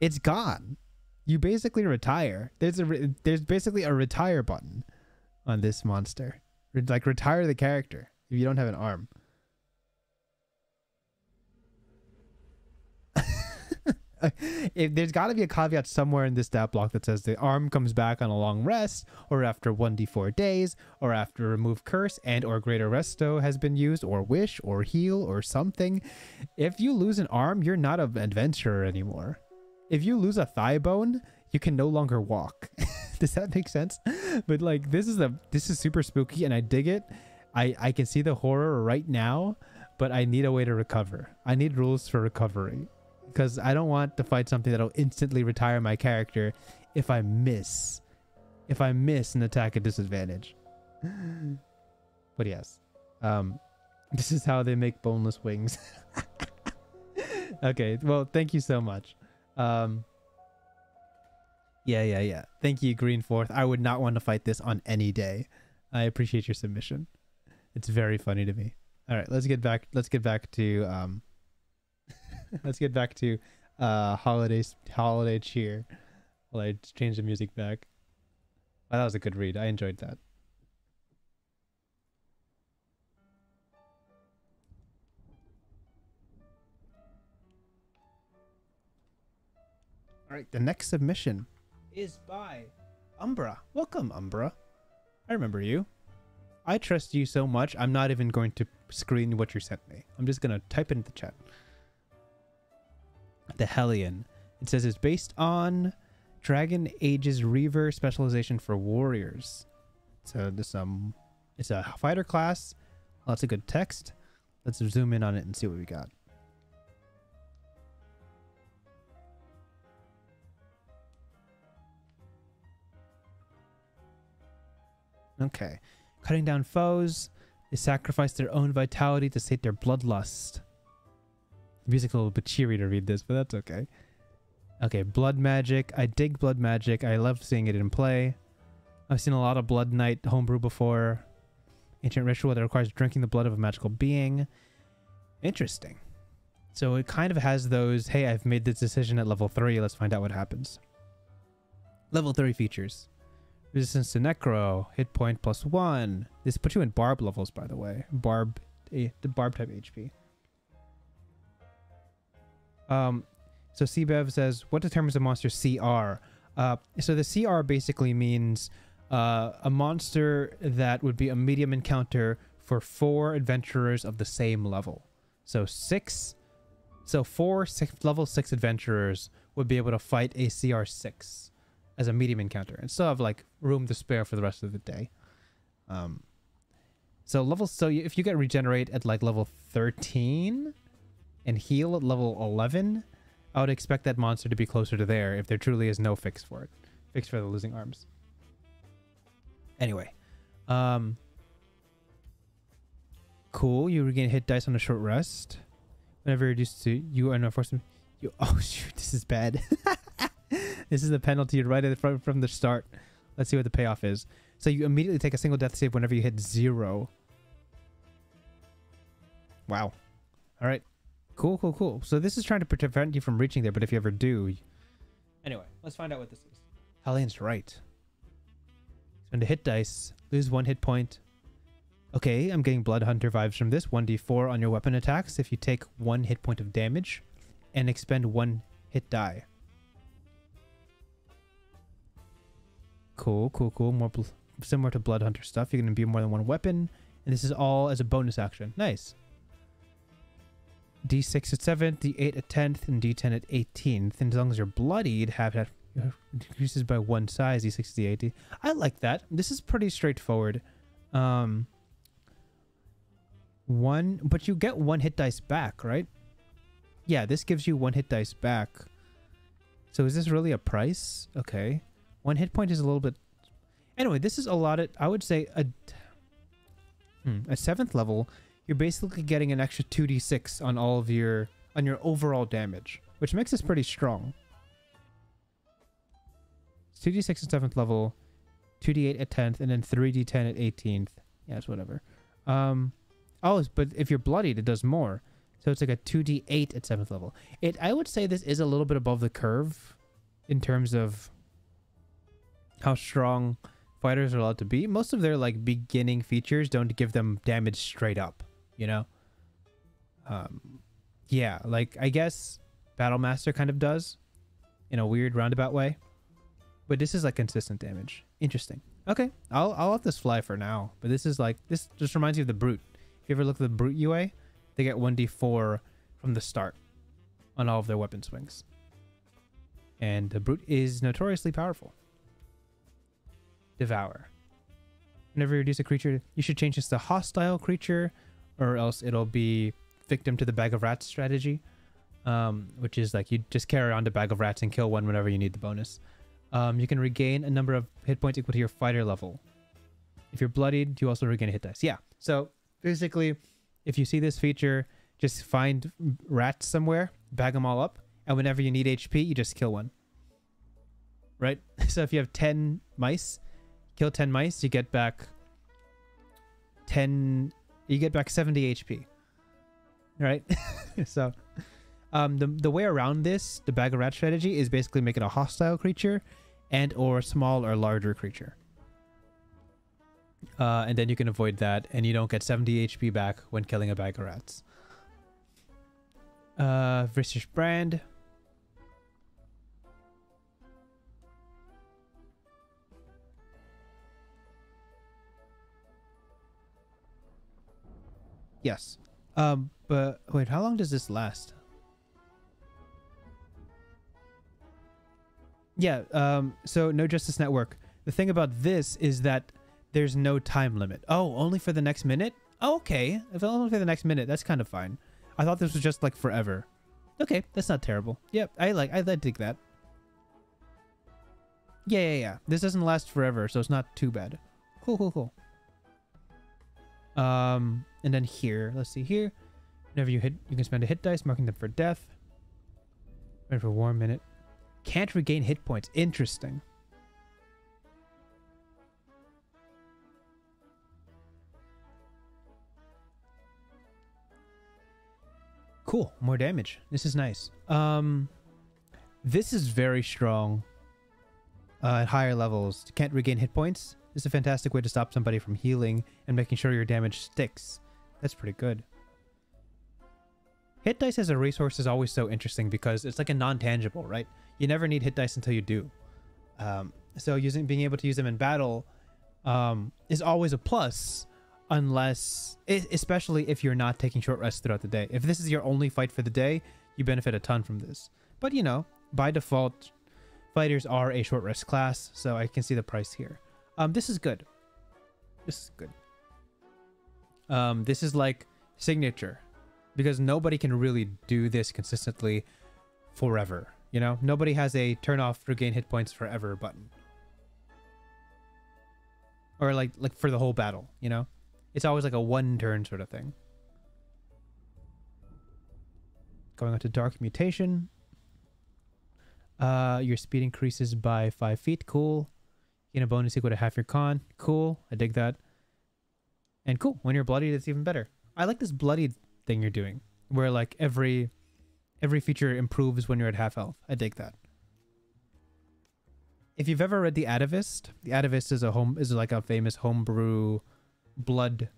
It's gone. You basically retire. There's basically a retire button on this monster. Like retire the character if you don't have an arm. If there's got to be a caveat somewhere in this stat block that says the arm comes back on a long rest, or after 1d4 days, or after remove curse and or greater resto has been used, or wish, or heal, or something. If you lose an arm, you're not an adventurer anymore. If you lose a thigh bone, you can no longer walk. Does that make sense? But like this is super spooky and I dig it. I can see the horror right now, but I need a way to recover. I need rules for recovery because I don't want to fight something that'll instantly retire my character if I miss. If I miss an attack at disadvantage. But yes. This is how they make boneless wings. Okay, well, thank you so much. Yeah. Thank you, Greenforth. I would not want to fight this on any day. I appreciate your submission. It's very funny to me. All right, let's get back to let's get back to holiday cheer. Well, I changed the music back. Wow, that was a good read. I enjoyed that. All right, the next submission is by Umbra. Welcome, Umbra. I remember you. I trust you so much, I'm not even going to screen what you sent me. I'm just going to type it in the chat. The Hellion. It says it's based on Dragon Age's Reaver specialization for warriors. So this it's a fighter class. Lots of good text. Let's zoom in on it and see what we got. Okay. Cutting down foes. They sacrifice their own vitality to sate their bloodlust. The music's a little bit cheery to read this, but that's okay. Okay, blood magic. I dig blood magic. I love seeing it in play. I've seen a lot of Blood Knight homebrew before. Ancient ritual that requires drinking the blood of a magical being. Interesting. So it kind of has those, hey, I've made this decision at level 3. Let's find out what happens. Level 3 features. Resistance to Necro, hit point +1. This puts you in Barb levels, by the way. The Barb type HP. So CBev says, what determines a monster's CR? So the CR basically means a monster that would be a medium encounter for 4 adventurers of the same level. So level 6 adventurers would be able to fight a CR 6 as a medium encounter and still have like room to spare for the rest of the day. So if you get regenerate at like level 13 and heal at level 11, I would expect that monster to be closer to there if there truly is no fix for it. Fix for the losing arms. Anyway. Cool. You regain hit dice on a short rest. Whenever you're reduced to you are no force. Oh shoot, this is bad. This is the penalty right from the start. Let's see what the payoff is. So you immediately take a single death save whenever you hit 0. Wow. All right. Cool. So this is trying to prevent you from reaching there, but if you ever do... Anyway, let's find out what this is. Hellion's right. Spend a hit dice. Lose 1 hit point. Okay, I'm getting Blood Hunter vibes from this. 1d4 on your weapon attacks if you take 1 hit point of damage and expend 1 hit die. Cool. More similar to Blood Hunter stuff. You're going to imbue more than 1 weapon. And this is all as a bonus action. Nice. D6 at 7th, D8 at 10th, and D10 at 18th. And as long as you're bloodied, it increases by 1 size, D6 to D8. I like that. This is pretty straightforward. But you get 1 hit dice back, right? Yeah, this gives you 1 hit dice back. So is this really a price? Okay. 1 hit point is a little bit... Anyway, this is allotted, I would say, a 7th level, you're basically getting an extra 2d6 on all of your overall damage, which makes this pretty strong. It's 2d6 at 7th level, 2d8 at 10th, and then 3d10 at 18th. Yeah, it's whatever. But if you're bloodied, it does more. So it's like a 2d8 at 7th level. I would say this is a little bit above the curve in terms of how strong fighters are allowed to be. Most of their like beginning features don't give them damage straight up, you know? Yeah, like I guess Battlemaster kind of does in a weird roundabout way. But this is like consistent damage. Interesting. Okay, I'll let this fly for now. But this just reminds you of the Brute. If you ever look at the Brute UA, they get 1d4 from the start on all of their weapon swings. And the Brute is notoriously powerful. Devour. Whenever you reduce a creature, you should change this to hostile creature, or else it'll be victim to the bag of rats strategy, which is like you just carry on the bag of rats and kill one whenever you need the bonus. You can regain a number of hit points equal to your fighter level. If you're bloodied, you also regain a hit dice. Yeah, so basically, if you see this feature, just find rats somewhere, bag them all up, and whenever you need HP, you just kill one. Right? So if you have 10 mice, kill 10 mice, you get back 70 HP. Right? So the way around this, the bag of rat strategy, is basically make it a hostile creature and or small or larger creature. And then you can avoid that, and you don't get 70 HP back when killing a bag of rats. British brand. Yes. But wait, how long does this last? Yeah, so No Justice Network. The thing about this is that there's no time limit. Oh, only for the next minute? Oh, okay. If only for the next minute, that's kind of fine. I thought this was just like forever. Okay, that's not terrible. Yep, I dig that. Yeah. This doesn't last forever, so it's not too bad. Cool. And then here, let's see here. Whenever you hit, you can spend a hit dice, marking them for death. Wait for 1 minute. Can't regain hit points. Interesting. Cool. More damage. This is nice. This is very strong. At higher levels. Can't regain hit points. This is a fantastic way to stop somebody from healing and making sure your damage sticks. That's pretty good. Hit dice as a resource is always so interesting because it's like a non-tangible, right? You never need hit dice until you do. So being able to use them in battle is always a plus, unless, especially if you're not taking short rests throughout the day. If this is your only fight for the day, you benefit a ton from this. But you know, by default, fighters are a short rest class, so I can see the price here. This is good. This is like signature, because nobody can really do this consistently forever. You know, nobody has a turn off regain hit points forever button, or like for the whole battle. You know, it's always like a one turn sort of thing. Going on to Dark Mutation. Your speed increases by 5 feet. Cool. You get a bonus equal to half your con. Cool. I dig that. And cool. When you're bloodied, it's even better. I like this bloodied thing you're doing, where like every feature improves when you're at half health. I dig that. If you've ever read the Atavist is like a famous homebrew blood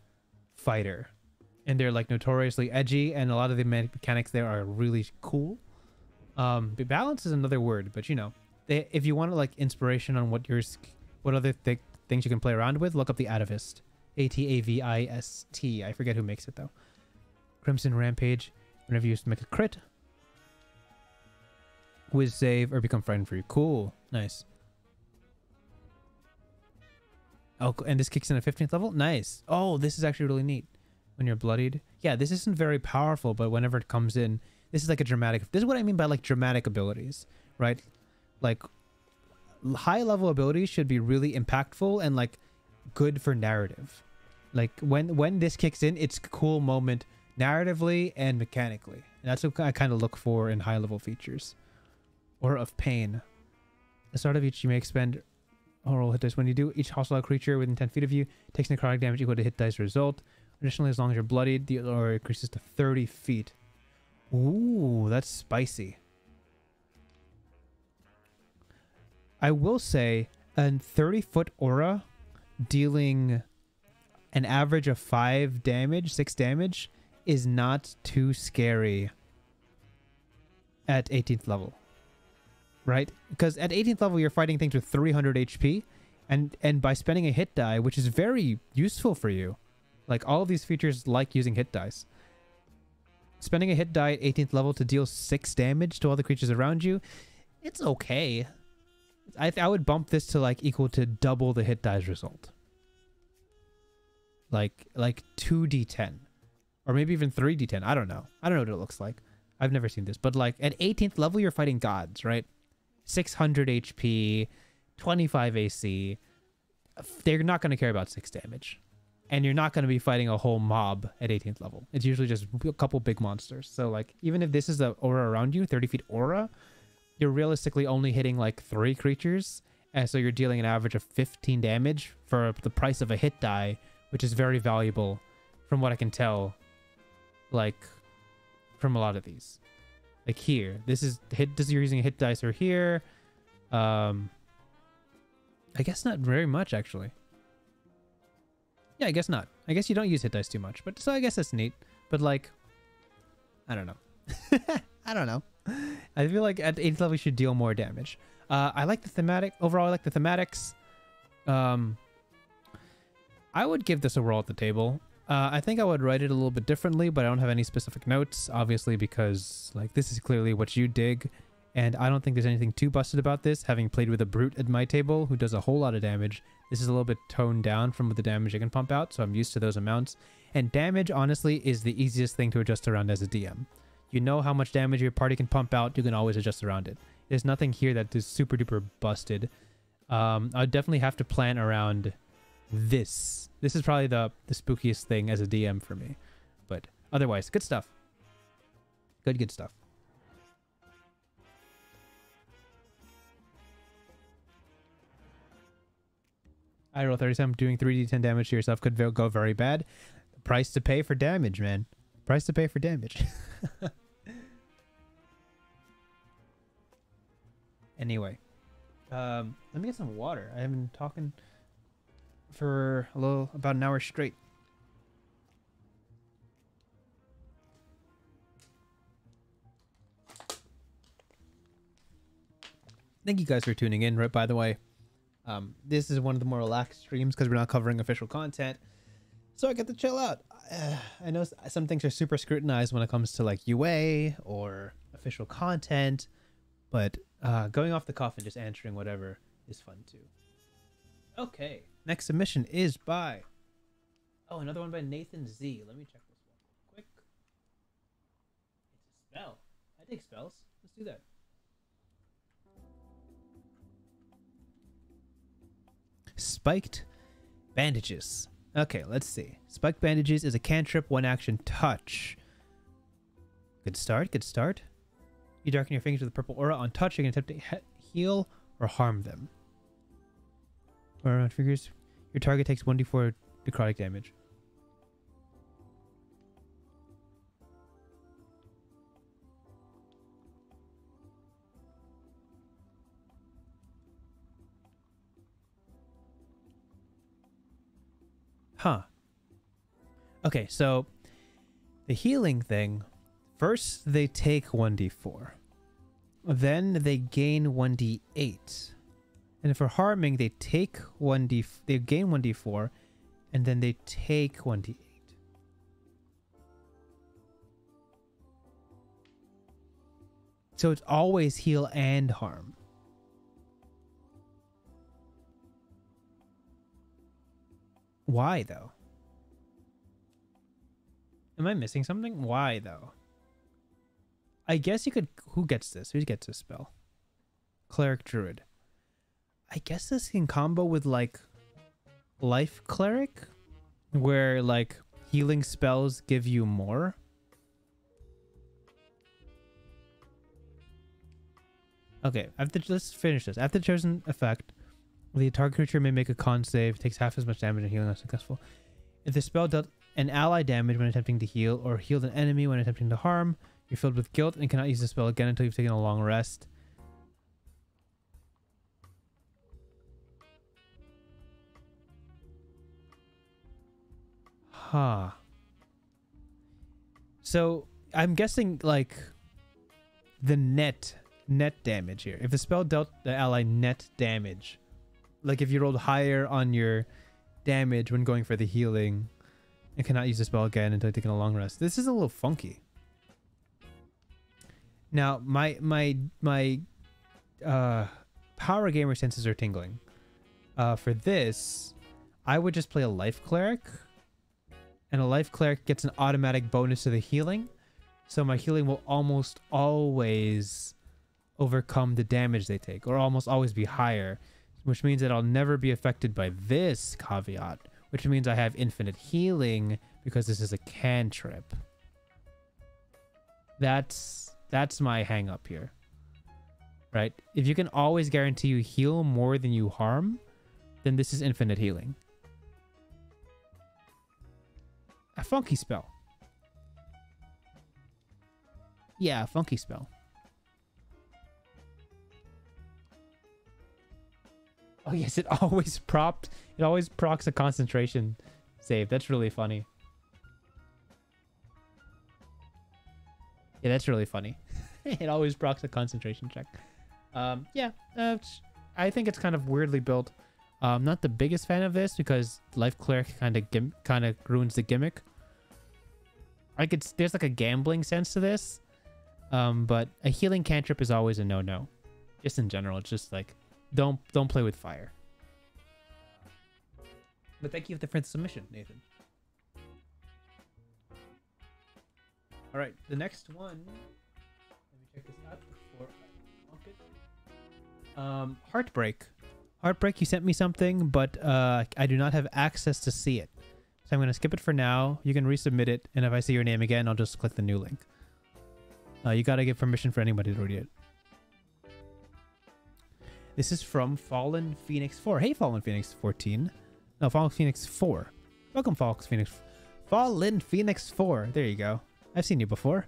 fighter, and they're like notoriously edgy, and a lot of the mechanics there are really cool. Balance is another word, but you know, if you want like inspiration on what other things you can play around with, look up the Atavist. Atavist. I forget who makes it though. Crimson Rampage. Whenever you make a crit, whiz save, or become frightened for you. Cool. Nice. Oh, and this kicks in at 15th level? Nice. Oh, this is actually really neat. When you're bloodied. Yeah, this isn't very powerful, but whenever it comes in, this is like a dramatic... This is what I mean by like dramatic abilities, right? Like high level abilities should be really impactful and like good for narrative. Like when this kicks in, it's a cool moment narratively and mechanically. And that's what I kind of look for in high level features. Aura of Pain. At the start of each, you may expend oral hit dice. When you do, each hostile creature within 10 feet of you takes necrotic damage equal to hit dice result. Additionally, as long as you're bloodied, the aura increases to 30 feet. Ooh, that's spicy. I will say, a 30-foot aura dealing an average of 6 damage, is not too scary at 18th level. Right? Because at 18th level, you're fighting things with 300 HP, and by spending a hit die, which is very useful for you, like all of these features like using hit dice. Spending a hit die at 18th level to deal 6 damage to all the creatures around you, it's okay. I would bump this to like equal to double the hit dice result. Like 2d10. Or maybe even 3d10. I don't know. I don't know what it looks like. I've never seen this. But like at 18th level, you're fighting gods, right? 600 HP, 25 AC. They're not going to care about 6 damage. And you're not going to be fighting a whole mob at 18th level. It's usually just a couple big monsters. So like, even if this is the aura around you, 30 feet aura, you're realistically only hitting like 3 creatures. And so you're dealing an average of 15 damage for the price of a hit die, which is very valuable from what I can tell, like, from a lot of these. Like here, this is you're using a hit dice or here. I guess not very much, actually. Yeah, I guess not. I guess you don't use hit dice too much, but so I guess that's neat. But like, I don't know. I don't know. I feel like at 8th level you should deal more damage. I like the thematic. Overall, I like the thematics. I would give this a roll at the table. I think I would write it a little bit differently, but I don't have any specific notes, obviously, because like this is clearly what you dig. And I don't think there's anything too busted about this. Having played with a brute at my table who does a whole lot of damage, this is a little bit toned down from the damage I can pump out, so I'm used to those amounts. And damage, honestly, is the easiest thing to adjust around as a DM. You know how much damage your party can pump out, you can always adjust around it. There's nothing here that is super duper busted. I'd definitely have to plan around this. This is probably the spookiest thing as a DM for me. But otherwise, good stuff. Good stuff. I roll 37, doing 3d10 damage to yourself could go very bad. Price to pay for damage, man. Price to pay for damage. Anyway. Let me get some water. I have been talking for about an hour straight. Thank you guys for tuning in, right, by the way. This is one of the more relaxed streams because we're not covering official content. So I get to chill out. I know some things are super scrutinized when it comes to like UA or official content, but going off the cuff and just answering whatever is fun too. Okay, next submission is by... Oh, another one by Nathan Z. Let me check this one real quick. It's a spell. I dig spells. Let's do that. Spiked bandages. Okay, let's see. Spiked bandages is a cantrip, 1 action touch. Good start, good start. You darken your fingers with a purple aura. On touch, you can attempt to heal or harm them. Or on fingers, your target takes 1d4 necrotic damage. Huh. Okay, so the healing thing, first they take 1d4. Then they gain 1d8. And for harming, they take they gain 1d4, and then they take 1d8. So it's always heal and harm. Why, though? Am I missing something? Why, though? I guess you could... Who gets this? Who gets this spell? Cleric Druid. I guess this can combo with, like, Life Cleric? Where, like, healing spells give you more? Okay, let's finish this. After the chosen effect... The target creature may make a con save, takes half as much damage and healing is successful. If the spell dealt an ally damage when attempting to heal, or healed an enemy when attempting to harm, you're filled with guilt and cannot use the spell again until you've taken a long rest. Huh. So, I'm guessing, like, the net damage here. If the spell dealt the ally net damage... Like if you rolled higher on your damage when going for the healing, you cannot use the spell again until taking a long rest. This is a little funky. Now, my power gamer senses are tingling. For this, I would just play a life cleric, and a life cleric gets an automatic bonus to the healing, so my healing will almost always overcome the damage they take, or almost always be higher, which means that I'll never be affected by this caveat, which means I have infinite healing because this is a cantrip. That's my hang up here, right? If you can always guarantee you heal more than you harm, then this is infinite healing. A funky spell. Yeah, a funky spell. Oh yes, it always procs a concentration save. That's really funny. Yeah, that's really funny. It always procs a concentration check. Yeah, I think it's kind of weirdly built. Not the biggest fan of this because Life Cleric kind of ruins the gimmick. There's like a gambling sense to this, but a healing cantrip is always a no-no. Just in general, it's just like don't play with fire. But thank you for the submission, Nathan. All right, the next one. Let me check this out before I bump it. Heartbreak. Heartbreak, you sent me something, but I do not have access to see it. So I'm going to skip it for now. You can resubmit it, and if I see your name again, I'll just click the new link. You got to give permission for anybody to read it. This is from Fallen Phoenix 4. Hey, Fallen Phoenix 14. No, Fallen Phoenix 4. Welcome, Fallen Phoenix 4. There you go. I've seen you before.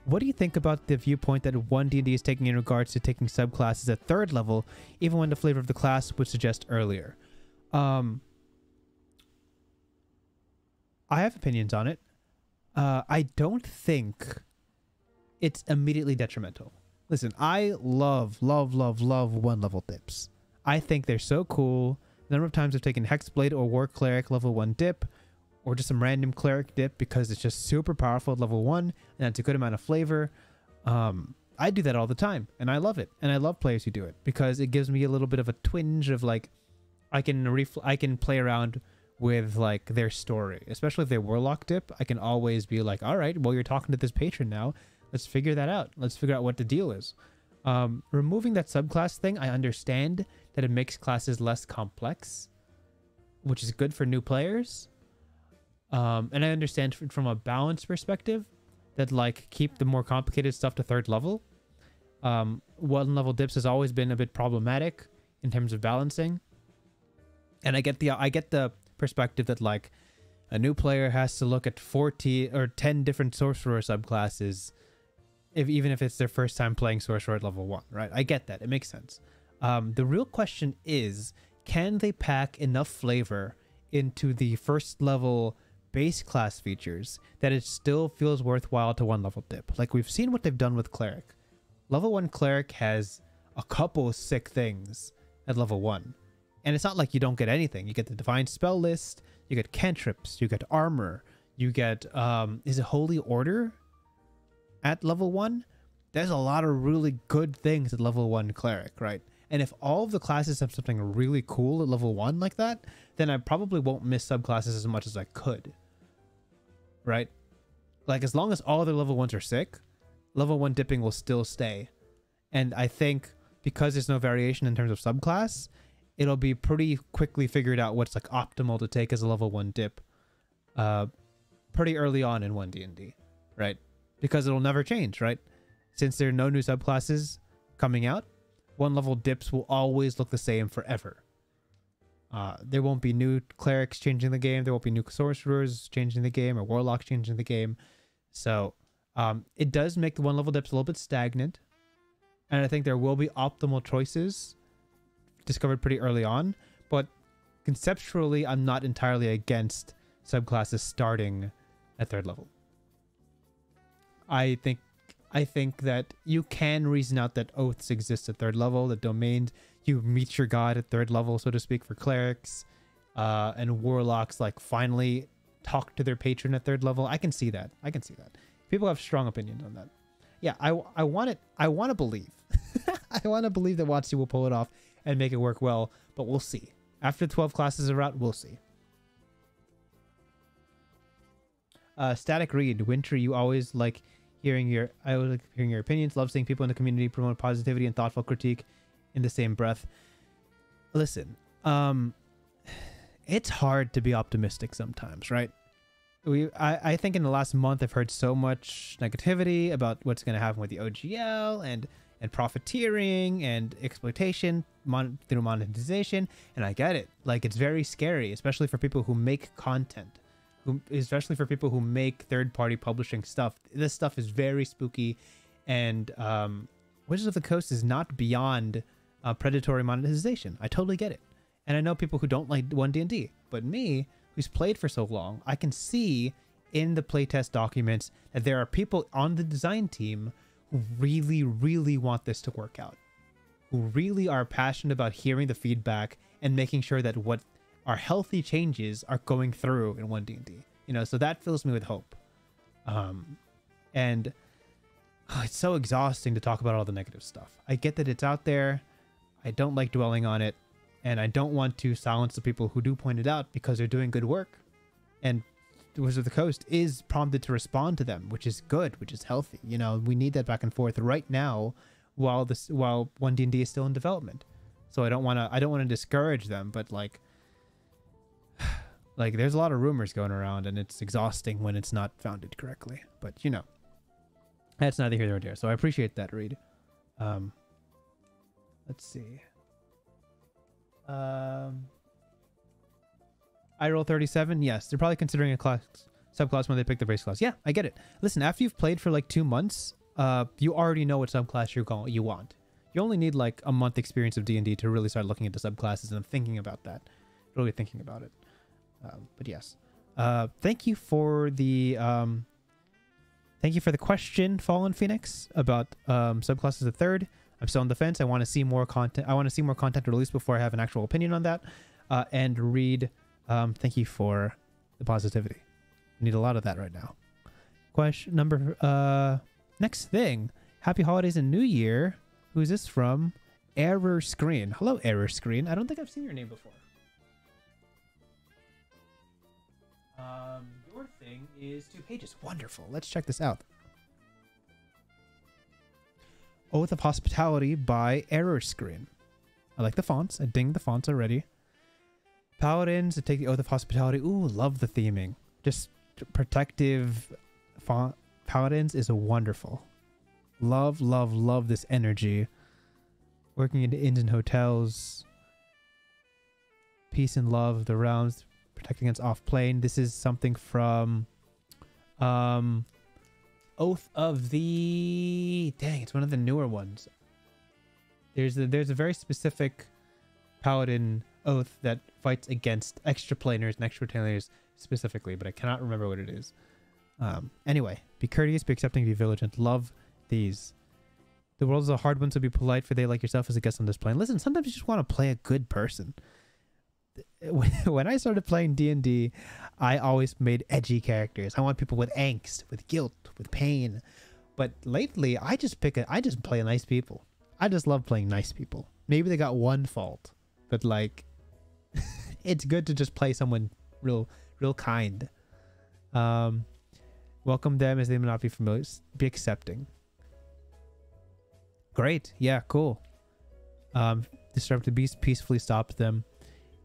What do you think about the viewpoint that oneD&D is taking in regards to taking subclasses at 3rd level, even when the flavor of the class would suggest earlier? I have opinions on it. I don't think it's immediately detrimental. Listen, I love 1-level dips. I think they're so cool. The number of times I've taken Hexblade or War Cleric level 1 dip, or just some random cleric dip because it's just super powerful at level 1 and that's a good amount of flavor. I do that all the time and I love it. And I love players who do it because it gives me a little bit of a twinge of like, I can play around with like their story, especially if they Warlock dip. I can always be like, all right, well, you're talking to this patron now. Let's figure that out. Let's figure out what the deal is. Removing that subclass thing, I understand that it makes classes less complex, which is good for new players. And I understand from a balance perspective that like keep the more complicated stuff to 3rd level. 1-level dips has always been a bit problematic in terms of balancing. And I get the perspective that like a new player has to look at 40 or 10 different sorcerer subclasses even if it's their first time playing sorcerer at level 1, right? I get that. It makes sense. The real question is, can they pack enough flavor into the 1st level base class features that it still feels worthwhile to 1-level dip? Like we've seen what they've done with Cleric. Level 1 Cleric has a couple sick things at level 1. And it's not like you don't get anything. You get the Divine Spell list, you get cantrips, you get armor, you get, is it Holy Order at level 1? There's a lot of really good things at level 1 Cleric, right? And if all of the classes have something really cool at level 1 like that, then I probably won't miss subclasses as much as I could. Right? Like as long as all other level 1s are sick, level 1 dipping will still stay. And I think because there's no variation in terms of subclass, it'll be pretty quickly figured out what's like optimal to take as a level 1 dip pretty early on in oneD&D, right? Because it'll never change, right? Since there are no new subclasses coming out, 1-level dips will always look the same forever. There won't be new clerics changing the game. There won't be new sorcerers changing the game or warlocks changing the game. So it does make the 1-level dips a little bit stagnant. And I think there will be optimal choices discovered pretty early on. But conceptually, I'm not entirely against subclasses starting at 3rd level. I think that you can reason out that oaths exist at 3rd level, that domains, you meet your god at 3rd level, so to speak, for clerics, and warlocks like finally talk to their patron at 3rd level. I can see that. People have strong opinions on that. Yeah, I want to believe. I want to believe that WotC will pull it off and make it work well, but we'll see. After 12 classes are out, we'll see. Static Read, Winter, you always like hearing your opinions. Love seeing people in the community promote positivity and thoughtful critique in the same breath. Listen, it's hard to be optimistic sometimes, right? I think in the last month I've heard so much negativity about what's going to happen with the OGL and profiteering and exploitation through monetization, and I get it. Like, it's very scary, especially for people who make content, especially for people who make third-party publishing stuff. This stuff is very spooky, and Wizards of the Coast is not beyond predatory monetization. I totally get it, and I know people who don't like oneD&D, but me, who's played for so long, I can see in the playtest documents that there are people on the design team who really, really want this to work out, who really are passionate about hearing the feedback and making sure that what are healthy changes are going through in oneD&D. You know, so that fills me with hope. And it's so exhausting to talk about all the negative stuff. I get that it's out there. I don't like dwelling on it. And I don't want to silence the people who do point it out because they're doing good work. And Wizards of the Coast is prompted to respond to them, which is good, which is healthy. You know, we need that back and forth right now while oneD&D is still in development. So I don't want to discourage them, but like there's a lot of rumors going around, and it's exhausting when it's not founded correctly. But you know, that's neither here nor there. So I appreciate that, Reed. Let's see. I roll 37. Yes, they're probably considering a subclass when they pick the base class. Yeah, I get it. Listen, after you've played for like 2 months, you already know what subclass you want. You only need like a month experience of D&D to really start looking at the subclasses, and I'm thinking about that. Really thinking about it. But yes. Thank you for the question, Fallen Phoenix, about subclasses of third. I'm still on the fence. I want to see more content. I want to see more content released before I have an actual opinion on that. And Reed, thank you for the positivity. We need a lot of that right now. Question number, next thing. Happy holidays and New Year. Who's this from? Error Screen. Hello, Error Screen. I don't think I've seen your name before. Your thing is 2 pages. Wonderful. Let's check this out. Oath of Hospitality by Error Screen. I like the fonts. I dinged the fonts already. Paladins to take the Oath of Hospitality. Ooh, love the theming. Just protective font. Paladins is wonderful. Love, love, love this energy. Working in inns and hotels. Peace and love of the realms. Protecting against off-plane. This is something from Oath of the... Dang, it's one of the newer ones. There's a very specific paladin oath that fights against extraplaners and extraterritorials specifically, but I cannot remember what it is. Anyway, be courteous, be accepting, be vigilant. Love these. The world is a hard one, so be polite, for they like yourself as a guest on this plane. Listen, sometimes you just want to play a good person. When I started playing D&D, I always made edgy characters. I want people with angst, with guilt, with pain. But lately, I just play nice people. I just love playing nice people. Maybe they got one fault, but like, it's good to just play someone real kind. Welcome them as they may not be familiar. Be accepting. Great. Yeah, cool. Disrupt the beast, peacefully stop them.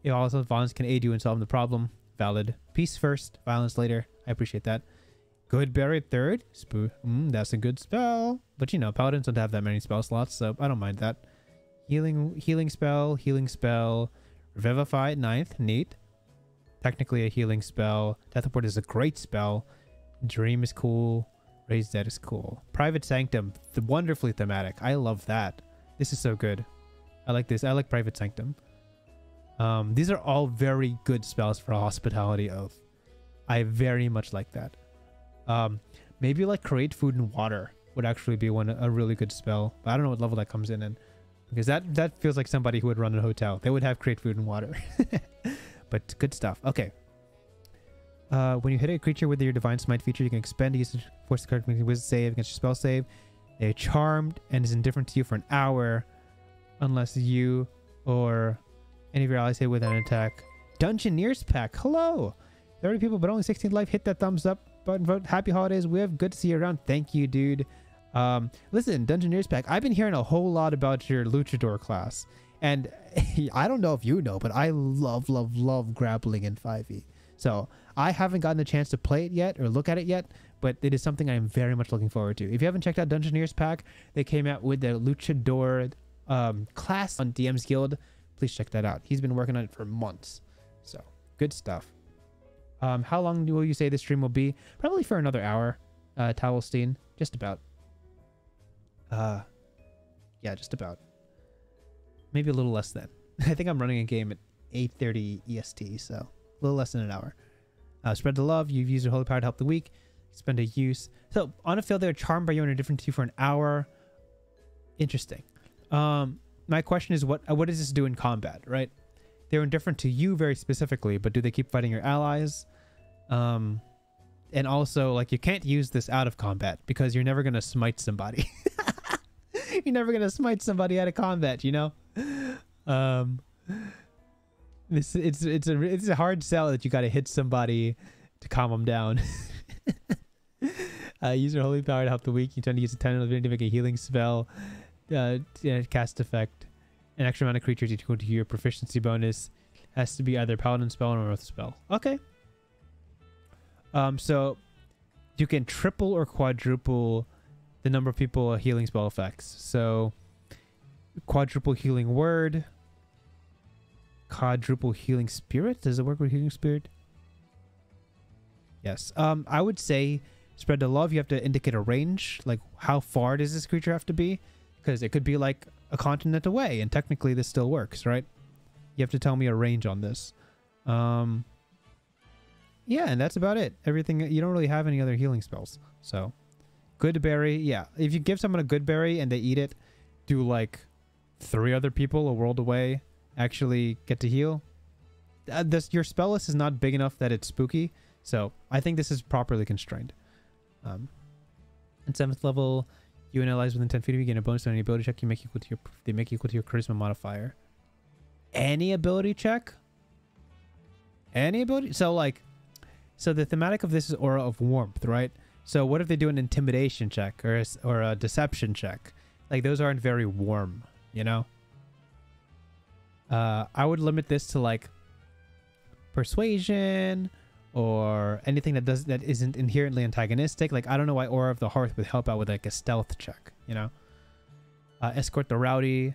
If also violence can aid you in solving the problem. Valid. Peace first, violence later. I appreciate that. Good buried third. That's a good spell. But you know, paladins don't have that many spell slots, so I don't mind that. Healing spell. Revivify at 9th. Neat. Technically a healing spell. Death Report is a great spell. Dream is cool. Raise Dead is cool. Private Sanctum. Wonderfully thematic. I love that. This is so good. I like this. I like Private Sanctum. These are all very good spells for a Hospitality Oath. I very much like that. Maybe like Create Food and Water would actually be a really good spell. But I don't know what level that comes in because that feels like somebody who would run a hotel. They would have Create Food and Water. But good stuff. Okay. When you hit a creature with your Divine Smite feature, you can expend a force the card to make a Wisdom save against your spell save. They're charmed and is indifferent to you for an hour. unless you or any of your allies hit with an attack. Dungeoneers pack. Hello. 30 people, but only 16 life. Hit that thumbs up button. Vote. Happy holidays. We have good to see you around. Thank you, dude. Listen, Dungeoneers pack. I've been hearing a whole lot about your luchador class, and I don't know if you know, but I love grappling in 5e. So I haven't gotten the chance to play it yet or look at it yet, but it is something I am very much looking forward to. If you haven't checked out Dungeoneers pack, they came out with the luchador class on DM's Guild. Please check that out. He's been working on it for months. So good stuff. How long will you say this stream will be? Probably for another hour. Towelstein, just about. Yeah, just about. Maybe a little less than. I think I'm running a game at 8:30 EST, so a little less than an hour. Spread the love. You've used your holy power to help the weak. Spend a use. So on a field, they're charmed by you and are different to you for an hour. Interesting. My question is, what does this do in combat, right? They're indifferent to you very specifically, but do they keep fighting your allies? And also, like, you can't use this out of combat because you're never gonna smite somebody. You're never gonna smite somebody out of combat, you know. It's a hard sell that you gotta hit somebody to calm them down. Use your holy power to help the weak. You tend to use a 10 of to make a healing spell. Cast effect. An extra amount of creatures equal to your proficiency bonus. Has to be either paladin spell or oath spell. Okay. So you can triple or quadruple the number of people a healing spell affects. So quadruple healing word, quadruple healing spirit. Does it work with healing spirit? Yes. I would say spread the love. You have to indicate a range. Like, how far does this creature have to be? Because it could be like a continent away, and technically this still works, right? You have to tell me a range on this. Yeah, and that's about it. Everything, you don't really have any other healing spells. So, good berry, yeah. If you give someone a good berry and they eat it, do like 3 other people a world away actually get to heal? Your spell list is not big enough that it's spooky, so I think this is properly constrained. And 7th level, you and allies within 10 feet of you gain a bonus on any ability check they make equal to your charisma modifier. Any ability check? Any ability? So the thematic of this is aura of warmth, right? So what if they do an intimidation check or a deception check? Like, those aren't very warm, you know? I would limit this to like persuasion or anything that isn't inherently antagonistic. Like, I don't know why Aura of the Hearth would help out with like a stealth check, you know? Escort the Rowdy.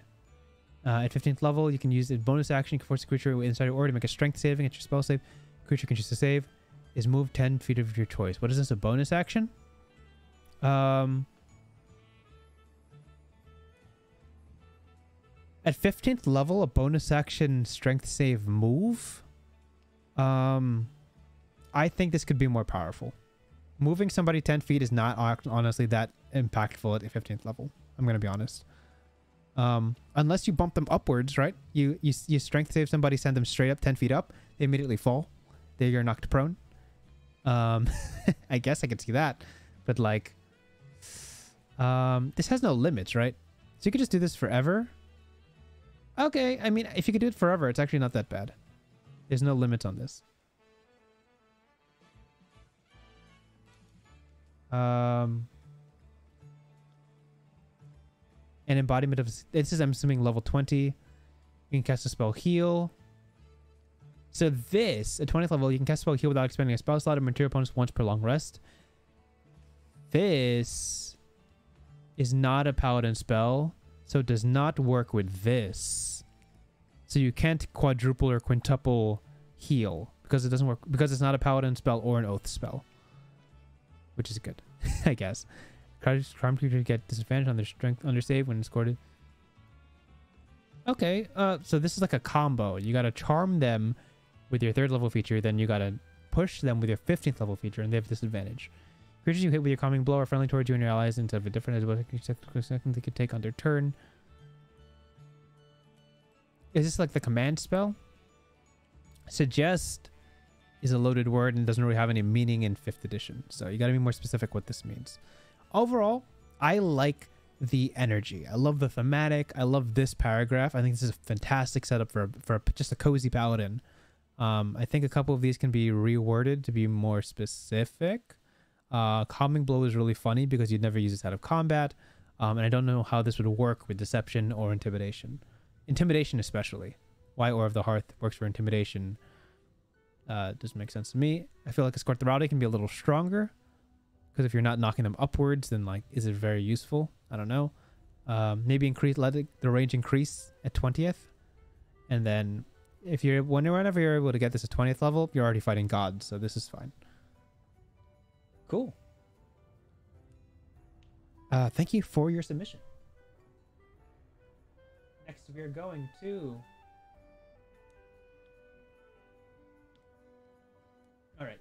At 15th level, you can use a bonus action. You can force a creature inside your aura to make a strength saving at your spell save. Creature can choose to save. Is moved 10 feet of your choice. What is this, a bonus action? At 15th level, a bonus action strength save move. I think this could be more powerful. Moving somebody 10 feet is not honestly that impactful at the 15th level. I'm going to be honest. Unless you bump them upwards, right? You strength save somebody, send them straight up 10 feet up. They immediately fall. You're knocked prone. I guess I could see that. But like, this has no limits, right? So you could just do this forever. Okay, I mean, if you could do it forever, it's actually not that bad. There's no limits on this. An embodiment of this is, I'm assuming, level 20. You can cast a spell heal. So this, at 20th level, you can cast a spell heal without expending a spell slot of material opponents once per long rest. This is not a paladin spell, so it does not work with this. So you can't quadruple or quintuple heal because it doesn't work, because it's not a paladin spell or an oath spell, which is good, I guess. Charm creatures get disadvantage on their strength under save when escorted. Okay, so this is like a combo. You gotta charm them with your 3rd level feature, then you gotta push them with your 15th level feature, and they have disadvantage. Creatures you hit with your calming blow are friendly towards you and your allies instead of a different second they could take on their turn. Is this like the command spell? Suggest is a loaded word and doesn't really have any meaning in 5th edition, so you gotta be more specific what this means. Overall, I like the energy. I love the thematic. I love this paragraph. I think this is a fantastic setup for just a cozy paladin. I think a couple of these can be reworded to be more specific. Calming blow is really funny because you'd never use this out of combat. And I don't know how this would work with deception or intimidation. Intimidation especially. Why Ore of the Hearth works for intimidation doesn't make sense to me. I feel like Escort the Rowdy can be a little stronger. Because if you're not knocking them upwards, then like, is it very useful? I don't know. Maybe let the range increase at 20th. And then whenever you're able to get this at 20th level, you're already fighting gods. So this is fine. Cool. Thank you for your submission. Next, we are going to... All right.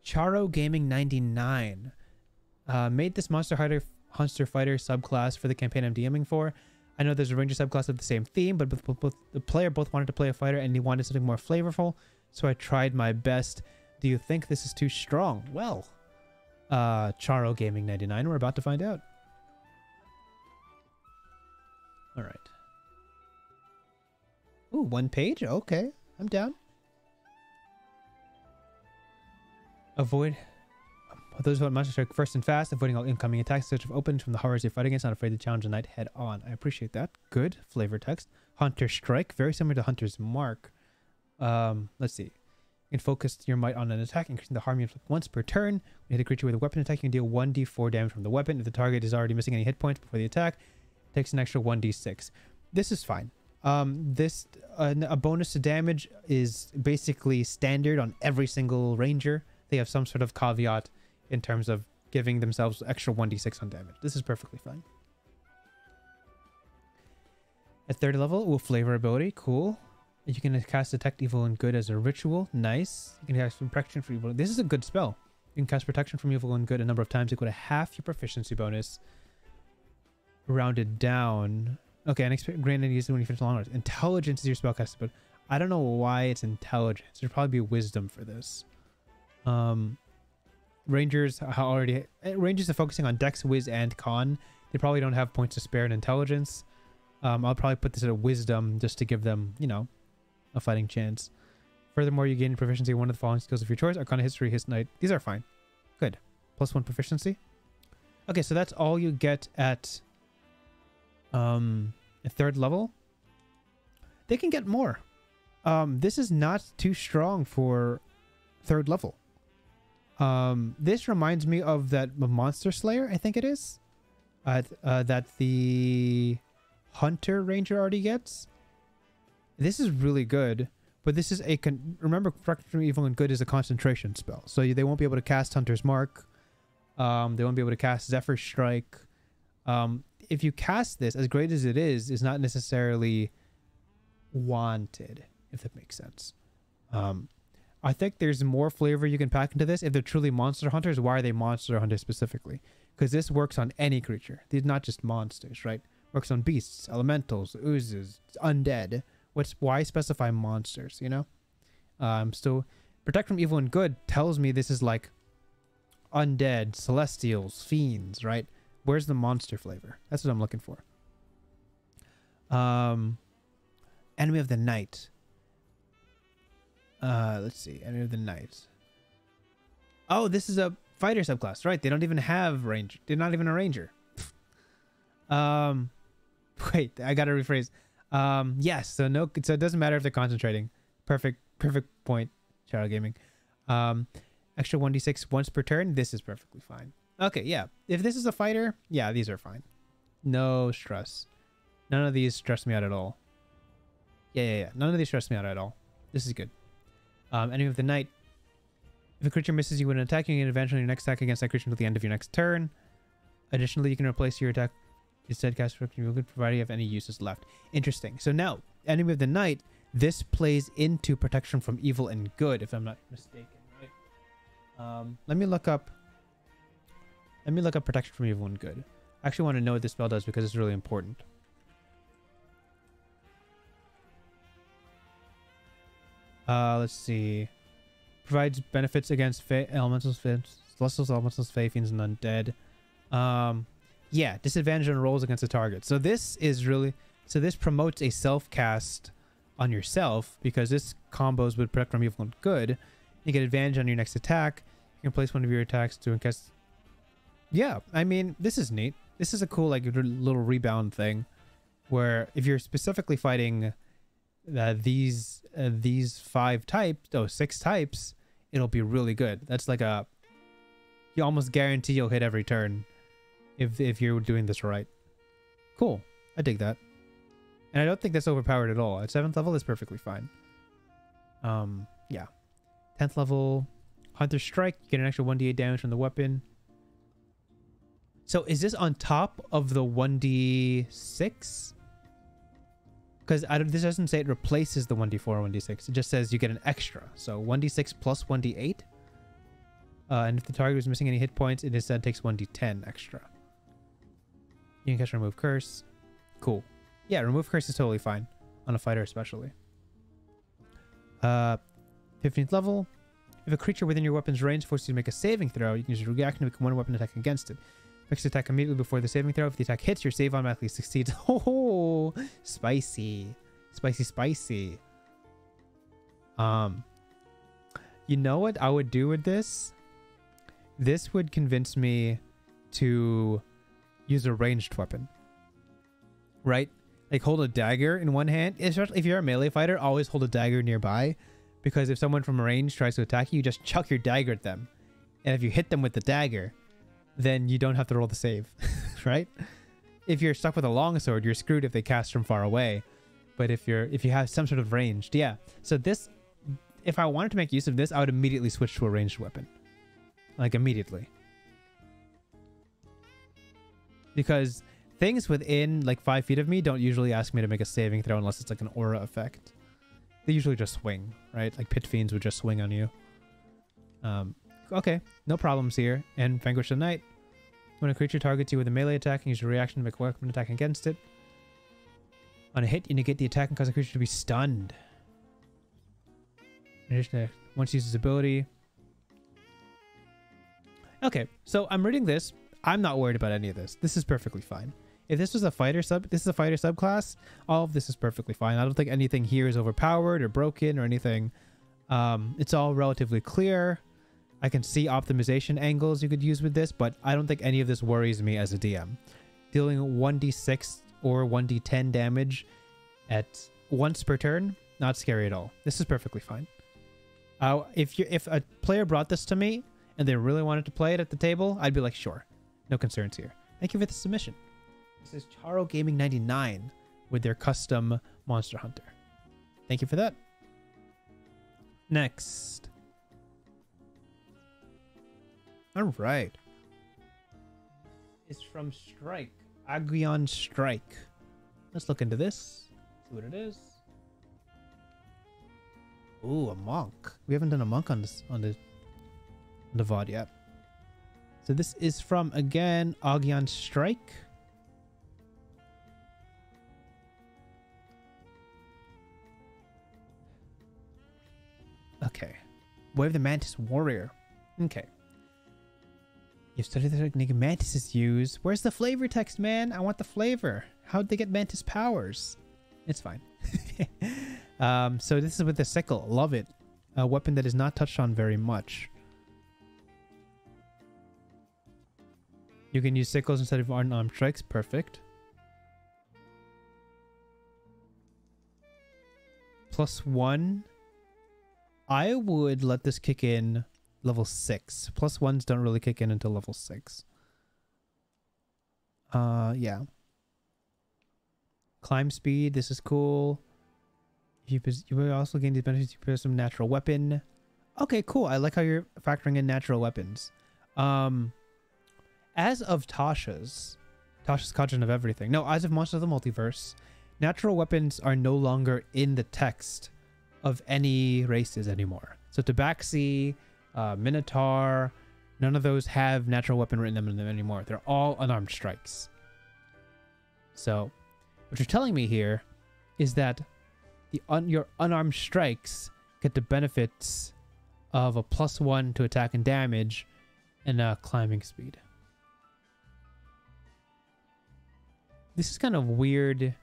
Charo Gaming 99 made this Monster Fighter subclass for the campaign I'm DMing for. I know there's a Ranger subclass of the same theme, but the player both wanted to play a fighter and he wanted something more flavorful, so I tried my best. Do you think this is too strong? Well, Charo Gaming 99, we're about to find out. All right. Ooh, 1 page? Okay, I'm down. Avoid those who want Monster Strike first and fast, avoiding all incoming attacks, search of opens from the horrors they fight against, not afraid to challenge the knight head on. I appreciate that. Good flavor text. Hunter Strike, very similar to Hunter's Mark. Let's see. You can focus your might on an attack, increasing the harm you inflict once per turn. When you hit a creature with a weapon attack, you can deal 1d4 damage from the weapon. If the target is already missing any hit points before the attack, it takes an extra 1d6. This is fine. A bonus to damage is basically standard on every single ranger. They have some sort of caveat in terms of giving themselves extra 1d6 on damage. This is perfectly fine. At 3rd level, will flavor ability. Cool. You can cast Detect Evil and Good as a ritual. Nice. You can cast Protection from Evil. This is a good spell. You can cast Protection from Evil and Good a number of times equal to half your proficiency bonus. Rounded down. Okay, and granted use it when you finish long rest. Intelligence is your spellcasting, but I don't know why it's intelligence. There'd probably be wisdom for this. Rangers are focusing on Dex, Wiz, and Con. They probably don't have points to spare in intelligence. I'll probably put this at a wisdom just to give them, you know, a fighting chance. Furthermore, you gain proficiency in one of the following skills of your choice: Arcana, History, His Knight. These are fine. Good. +1 proficiency. Okay, so that's all you get at a 3rd level. They can get more. This is not too strong for 3rd level. This reminds me of that Monster Slayer, I think it is, that the Hunter Ranger already gets. This is really good, but this is remember, Protection from Evil and Good is a concentration spell, so they won't be able to cast Hunter's Mark. They won't be able to cast Zephyr Strike. If you cast this, as great as it is not necessarily wanted, if that makes sense. I think there's more flavor you can pack into this. If they're truly monster hunters, why are they monster hunters specifically? Because this works on any creature. These are not just monsters, right? Works on beasts, elementals, oozes, undead. Why specify monsters, you know? Still, Protect from Evil and Good tells me this is like undead, celestials, fiends, right? Where's the monster flavor? That's what I'm looking for. Enemy of the Night. Let's see. Enemy of the Night. Oh, this is a fighter subclass, right? They don't even have range. They're not even a ranger. Wait, I gotta rephrase. Yes, so it doesn't matter if they're concentrating. Perfect point, Charo Gaming. Extra 1d6 once per turn. This is perfectly fine. Okay, yeah. If this is a fighter, yeah, these are fine. No stress. None of these stress me out at all. Yeah. None of these stress me out at all. This is good. Enemy of the Night. If a creature misses you when attacking, you can advance on your next attack against that creature until the end of your next turn. Additionally, you can replace your attack instead cast protection from evil provided you have any uses left. Interesting. So now, Enemy of the Night, this plays into Protection from Evil and Good, if I'm not mistaken, right? Let me look up Protection from Evil and Good. I actually want to know what this spell does because it's really important. Let's see. Provides benefits against elementals, celestials, elementals, fae, fiends, and undead. Yeah, disadvantage on rolls against the target. So this is really... So this promotes a self-cast on yourself because this combos with protect from evil and good. You get advantage on your next attack. You can place one of your attacks to cast... Yeah, I mean, this is neat. This is a cool, like, little rebound thing where if you're specifically fighting these 5 types, oh, 6 types, it'll be really good. That's like a... You almost guarantee you'll hit every turn if you're doing this right. Cool. I dig that. And I don't think that's overpowered at all. At 7th level, it's perfectly fine. Yeah. 10th level, Hunter Strike. You get an extra 1d8 damage from the weapon. So is this on top of the 1d6? Because this doesn't say it replaces the 1d4 or 1d6. It just says you get an extra. So 1d6 plus 1d8. And if the target is missing any hit points, it instead takes 1d10 extra. You can cast Remove Curse. Cool. Yeah, Remove Curse is totally fine. On a fighter especially. 15th level. If a creature within your weapon's range forces you to make a saving throw, you can use your reaction to make one weapon attack against it. Fix the attack immediately before the saving throw. If the attack hits, your save automatically succeeds. Oh, spicy. Spicy, spicy. You know what I would do with this? This would convince me to use a ranged weapon. Right? Like hold a dagger in one hand. Especially if you're a melee fighter, always hold a dagger nearby. Because if someone from range tries to attack you, you just chuck your dagger at them. And if you hit them with the dagger, then you don't have to roll the save. Right? If you're stuck with a longsword, you're screwed if they cast from far away. But if you have some sort of ranged, yeah. So this, if I wanted to make use of this, I would immediately switch to a ranged weapon. Like immediately. Because things within like 5 feet of me don't usually ask me to make a saving throw unless it's like an aura effect. They usually just swing, right? Like Pit Fiends would just swing on you. Okay, no problems here. And Vanquish the Knight. When a creature targets you with a melee attack, use a reaction to make a weapon attack against it. On a hit, you negate the attack and cause the creature to be stunned. In addition to once uses ability. Okay, so I'm reading this. I'm not worried about any of this. This is perfectly fine. If this was a fighter this is a fighter subclass, all of this is perfectly fine. I don't think anything here is overpowered or broken or anything. It's all relatively clear. I can see optimization angles you could use with this, but I don't think any of this worries me as a DM. Dealing 1d6 or 1d10 damage at once per turn, not scary at all. This is perfectly fine. If a player brought this to me and they really wanted to play it at the table, I'd be like, sure. No concerns here. Thank you for the submission. This is Charo Gaming 99 with their custom Monster Hunter. Thank you for that. Next. All right. It's from Strike. Aguion Strike. Let's look into this. See what it is. Ooh, a monk. We haven't done a monk on the VOD yet. So this is from, again, Aguion Strike. Okay. Way of the Mantis Warrior. Okay. You've studied the technique mantises use. Where's the flavor text, man? I want the flavor. How'd they get mantis powers? It's fine. So this is with the sickle. Love it. A weapon that is not touched on very much. You can use sickles instead of unarmed strikes. Perfect. +1. I would let this kick in level 6. +1s don't really kick in until level 6. Yeah. Climb speed. This is cool. You will also gain these benefits. You possess some natural weapon. Okay, cool. I like how you're factoring in natural weapons. As of Tasha's Cauldron of Everything. No, as of Monsters of the Multiverse, natural weapons are no longer in the text of any races anymore. So Tabaxi, Minotaur, none of those have natural weapon written in them anymore. They're all unarmed strikes. So what you're telling me here is that your unarmed strikes get the benefits of a +1 to attack and damage and climbing speed. This is kind of weird.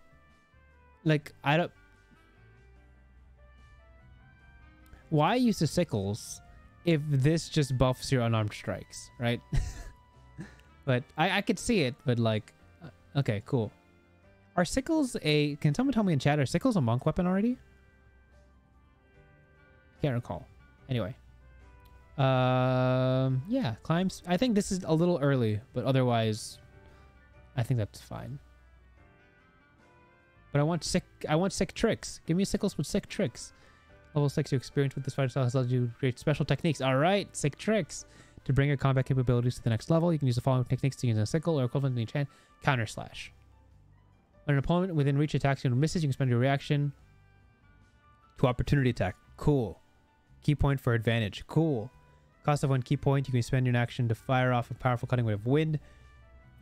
Like, I don't... Why use the sickles if this just buffs your unarmed strikes, right? But I could see it, but like... okay, cool. Are sickles a... Can someone tell me in chat, are sickles a monk weapon already? Can't recall. Anyway. Yeah, climbs. I think this is a little early, but otherwise, I think that's fine. But I want sick tricks. Give me sickles with sick tricks. Level 6, your experience with this fighter style has allowed you to create special techniques. All right, sick tricks. To bring your combat capabilities to the next level, you can use the following techniques to use a sickle or equivalent to enchant. Counter slash. When an opponent within reach attacks you and misses, you can spend your reaction to opportunity attack. Cool. Key point for advantage. Cool. Cost of 1 key point, you can spend your action to fire off a powerful cutting wave of wind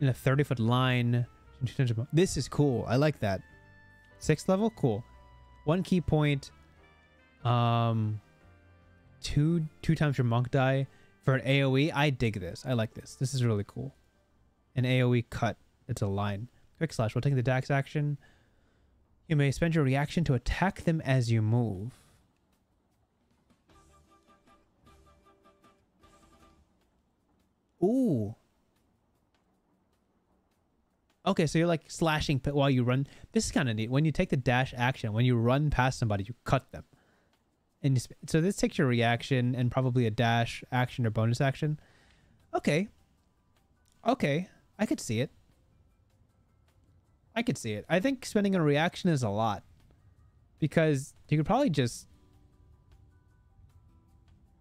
in a 30-foot line. This is cool. I like that. 6th level? Cool. 1 key point. Two times your monk die for an AoE. I dig this. I like this. This is really cool. An AoE cut. It's a line. Quick slash. We'll take the dax action. You may spend your reaction to attack them as you move. Ooh. Okay, so you're like slashing while you run. This is kind of neat. When you take the dash action, when you run past somebody, you cut them. And so this takes your reaction and probably a dash action or bonus action. Okay. Okay. I could see it. I could see it. I think spending a reaction is a lot. Because you could probably just...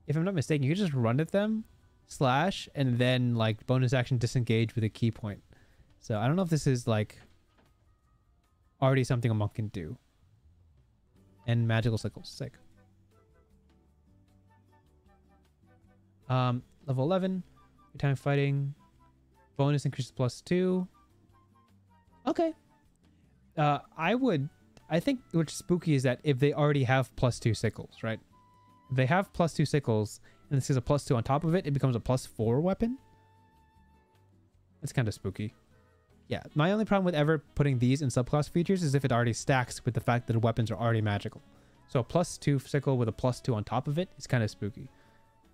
If I'm not mistaken, you could just run at them, slash, and then like bonus action disengage with a key point. So I don't know if this is like already something a monk can do. And magical sickles. Sick. Level 11. Your time fighting. Bonus increases +2. Okay. I think what's spooky is that if they already have +2 sickles, right? If they have +2 sickles and this is a +2 on top of it, it becomes a +4 weapon. That's kind of spooky. Yeah, my only problem with ever putting these in subclass features is if it already stacks with the fact that the weapons are already magical. So a +2 sickle with a +2 on top of it is kind of spooky.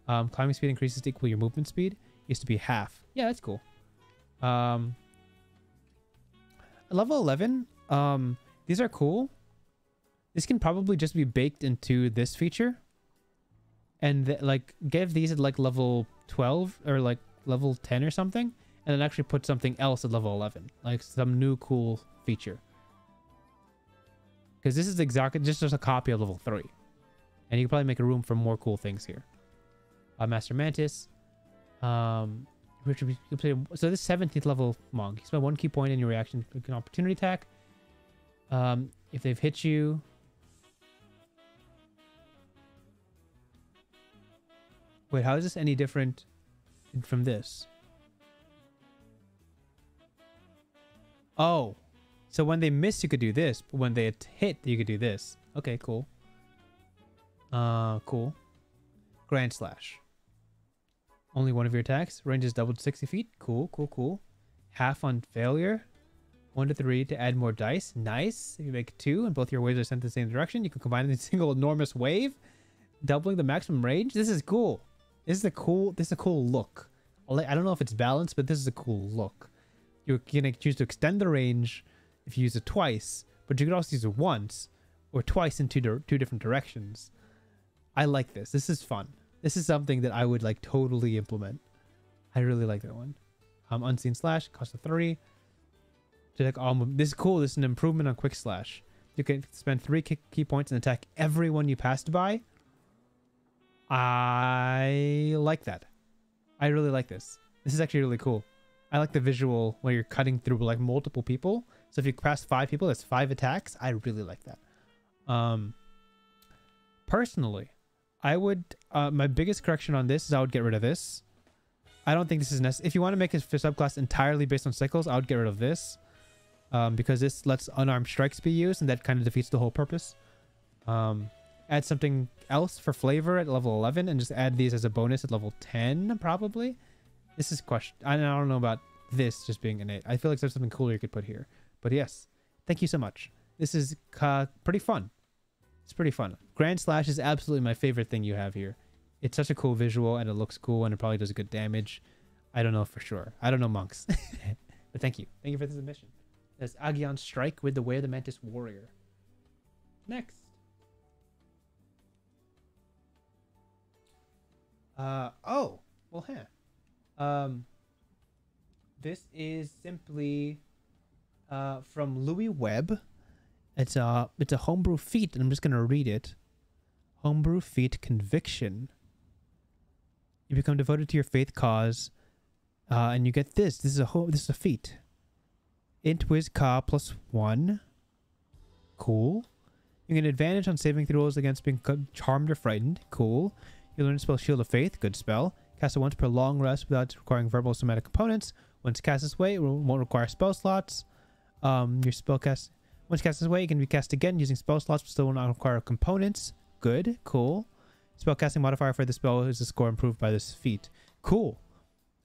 Climbing speed increases to equal your movement speed. Used to be half. Yeah, that's cool. Level 11. These are cool. This can probably just be baked into this feature. And like give these at like level 12 or like level 10 or something. And then actually put something else at level 11. Like some new cool feature. Because this is exactly just a copy of level 3. And you can probably make a room for more cool things here. Master Mantis. So this 17th level monk. You spend 1 key point in your reaction to an opportunity attack. If they've hit you... Wait, how is this any different from this? Oh. So when they miss, you could do this. But when they hit, you could do this. Okay, cool. Cool. Grand Slash. Only one of your attacks. Range is doubled to 60 feet. Cool, cool, cool. Half on failure. 1 to 3 to add more dice. Nice. If you make 2 and both your waves are sent in the same direction, you can combine in a single enormous wave, doubling the maximum range. This is cool. This is a cool look. I don't know if it's balanced, but this is a cool look. You're gonna choose to extend the range if you use it twice, but you could also use it once or twice in two different directions. I like this. This is fun. This is something that I would like totally implement. I really like that one. Unseen Slash, cost of 3. This is cool. This is an improvement on Quick Slash. You can spend 3 key points and attack everyone you passed by. I like that. I really like this. This is actually really cool. I like the visual where you're cutting through like multiple people. So if you pass 5 people, that's 5 attacks. I really like that. Personally, I would... my biggest correction on this is I would get rid of this. I don't think this is necessary. If you want to make a subclass entirely based on sickles, I would get rid of this. Because this lets unarmed strikes be used, and that kind of defeats the whole purpose. Add something else for flavor at level 11, and just add these as a bonus at level 10, probably. This is question. I don't know about this just being innate. I feel like there's something cooler you could put here. But yes, thank you so much. This is pretty fun. It's pretty fun. Grand Slash is absolutely my favorite thing you have here. It's such a cool visual, and it looks cool, and it probably does good damage. I don't know for sure. I don't know monks. But thank you. Thank you for the submission. There's Agion Strike with the Wear the Mantis Warrior. Next. Oh. Well, this is simply from Louis Webb. It's a homebrew feat, and I'm just gonna read it. Homebrew feat conviction. You become devoted to your faith cause, and you get this. This is a feat. Int Wiz Ka +1. Cool. You get an advantage on saving throws against being charmed or frightened. Cool. You learn to spell Shield of Faith. Good spell. Cast it once per long rest without requiring verbal somatic components. Once cast this way, it won't require spell slots. Your spell cast once cast this way, it can be cast again using spell slots, but still will not require components. Good, cool. Spell casting modifier for the spell is a score improved by this feat. Cool.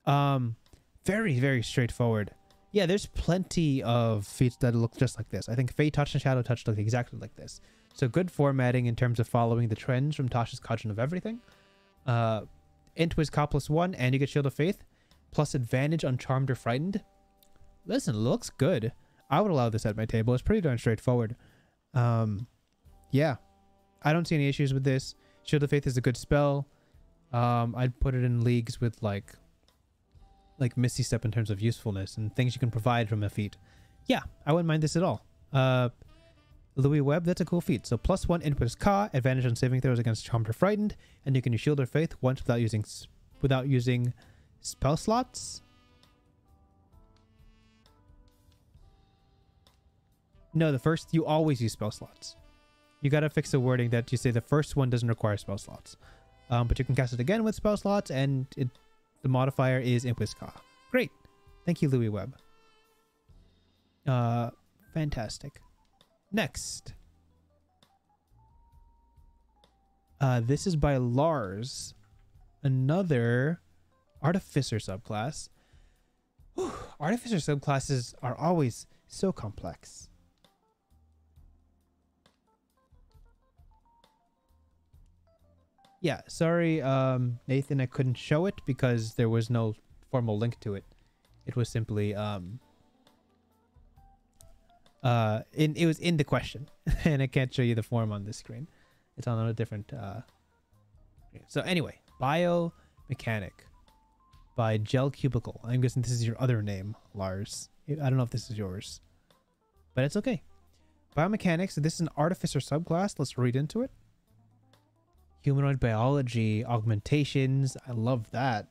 Very, very straightforward. Yeah, there's plenty of feats that look just like this. I think Fey Touch and Shadow Touch look exactly like this. So good formatting in terms of following the trends from Tasha's Caution of Everything. Int Wiz Ka +1, and you get Shield of Faith, plus advantage on Charmed or Frightened. Listen, looks good. I would allow this at my table. It's pretty darn straightforward. Yeah. I don't see any issues with this. Shield of Faith is a good spell. I'd put it in leagues with like Misty Step in terms of usefulness and things you can provide from a feat. Yeah, I wouldn't mind this at all. Louis Webb, that's a cool feat. So +1 Int Wiz Ka, advantage on saving throws against Charmed or Frightened, and you can use Shield of Faith once without using spell slots. No, you always use spell slots. You gotta fix the wording that you say the first one doesn't require spell slots. But you can cast it again with spell slots, and the modifier is Int Wiz Ka. Great. Thank you, Louis Webb. Fantastic. Next. This is by Lars. Another Artificer subclass. Whew, Artificer subclasses are always so complex. Yeah, sorry, Nathan, I couldn't show it because there was no formal link to it. It was simply, it was in the question, and I can't show you the form on this screen. It's on a different, So anyway, Biomechanic by Gel Cubicle. I'm guessing this is your other name, Lars. I don't know if this is yours, but it's okay. Biomechanics, so this is an Artificer subclass. Let's read into it. Humanoid biology, augmentations. I love that.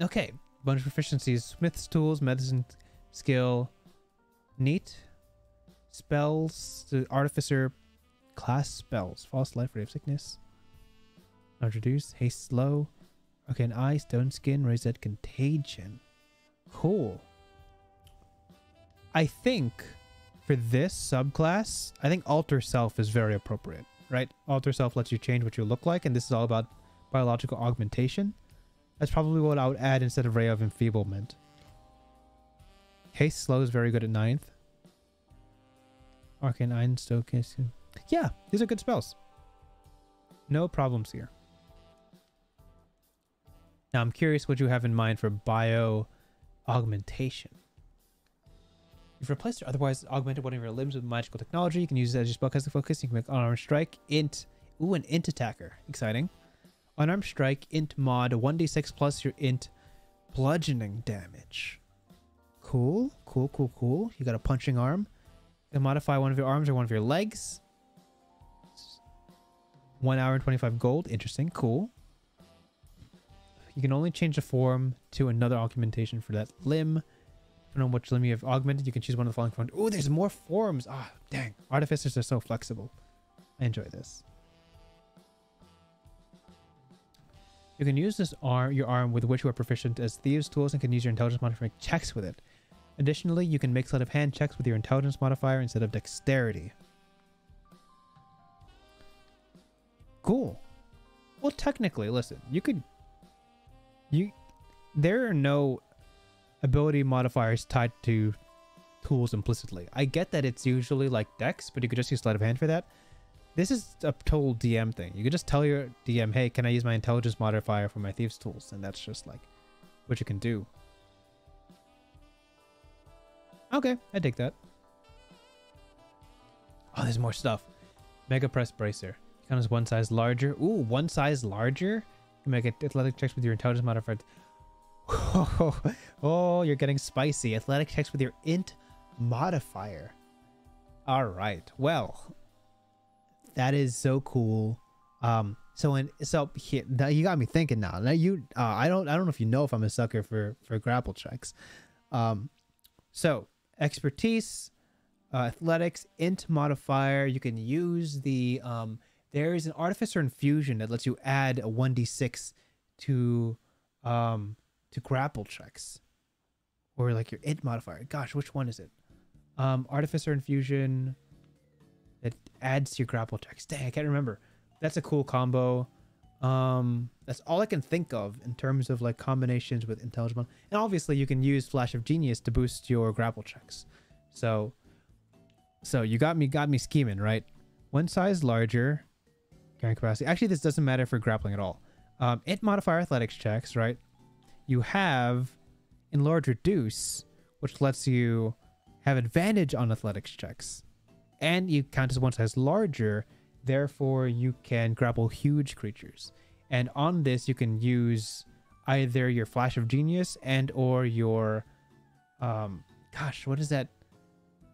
Okay. Bunch of proficiencies. Smith's tools, medicine skill. Neat. Spells. The Artificer class spells. False life, ray of sickness. Not reduce. Haste slow. Arcane eye, stone skin, reset contagion. Cool. I think for this subclass, I think Alter Self is very appropriate, right? Alter Self lets you change what you look like, and this is all about biological augmentation. That's probably what I would add instead of Ray of Enfeeblement. Haste Slow is very good at 9th. Arcane Eye, Stone Skin. Yeah, these are good spells. No problems here. Now, I'm curious what you have in mind for bio augmentation. You've replaced or otherwise augmented one of your limbs with magical technology. You can use it as your spellcasting focus. You can make unarmed strike, int. Ooh, an int attacker. Exciting. Unarmed strike, int mod, 1d6 plus your int bludgeoning damage. Cool, cool, cool, cool. You got a punching arm. You can modify one of your arms or one of your legs. 1 hour and 25 gold. Interesting, cool. You can only change the form to another augmentation for that limb. Depending on which limb you have augmented, you can choose one of the following forms. Oh, there's more forms. Ah, dang. Artificers are so flexible. I enjoy this. You can use your arm with which you are proficient as thieves' tools and can use your intelligence modifier to make checks with it. Additionally, you can make sleight of hand checks with your intelligence modifier instead of dexterity. Cool. Well, technically, listen, there are no ability modifiers tied to tools implicitly. I get that it's usually like Dex, but you could just use sleight of hand for that. This is a total DM thing. You could just tell your DM, hey, can I use my intelligence modifier for my thieves tools? And that's just like what you can do. Okay, I dig that. Oh, there's more stuff. Mega press bracer. Count as one size larger. Ooh, one size larger? You make athletic checks with your intelligence modifier. Oh, you're getting spicy. Athletic checks with your int modifier. All right. Well, that is so cool. So here, now you got me thinking now. Now I don't know if you know if I'm a sucker for grapple checks. So expertise, athletics, int modifier. You can use the there is an artificer infusion that lets you add a 1d6 to grapple checks, or like your int modifier. Gosh, which one is it? Artificer infusion that adds to your grapple checks. Dang, I can't remember. That's a cool combo. That's all I can think of in terms of like combinations with intelligence. And obviously you can use Flash of Genius to boost your grapple checks. So you got me scheming, right? One size larger carrying capacity. Actually, this doesn't matter for grappling at all. Int modifier athletics checks, right? You have enlarge reduce, which lets you have advantage on athletics checks, and you count as one size larger. Therefore, you can grapple huge creatures. And on this, you can use either your Flash of Genius and or your gosh, what is that?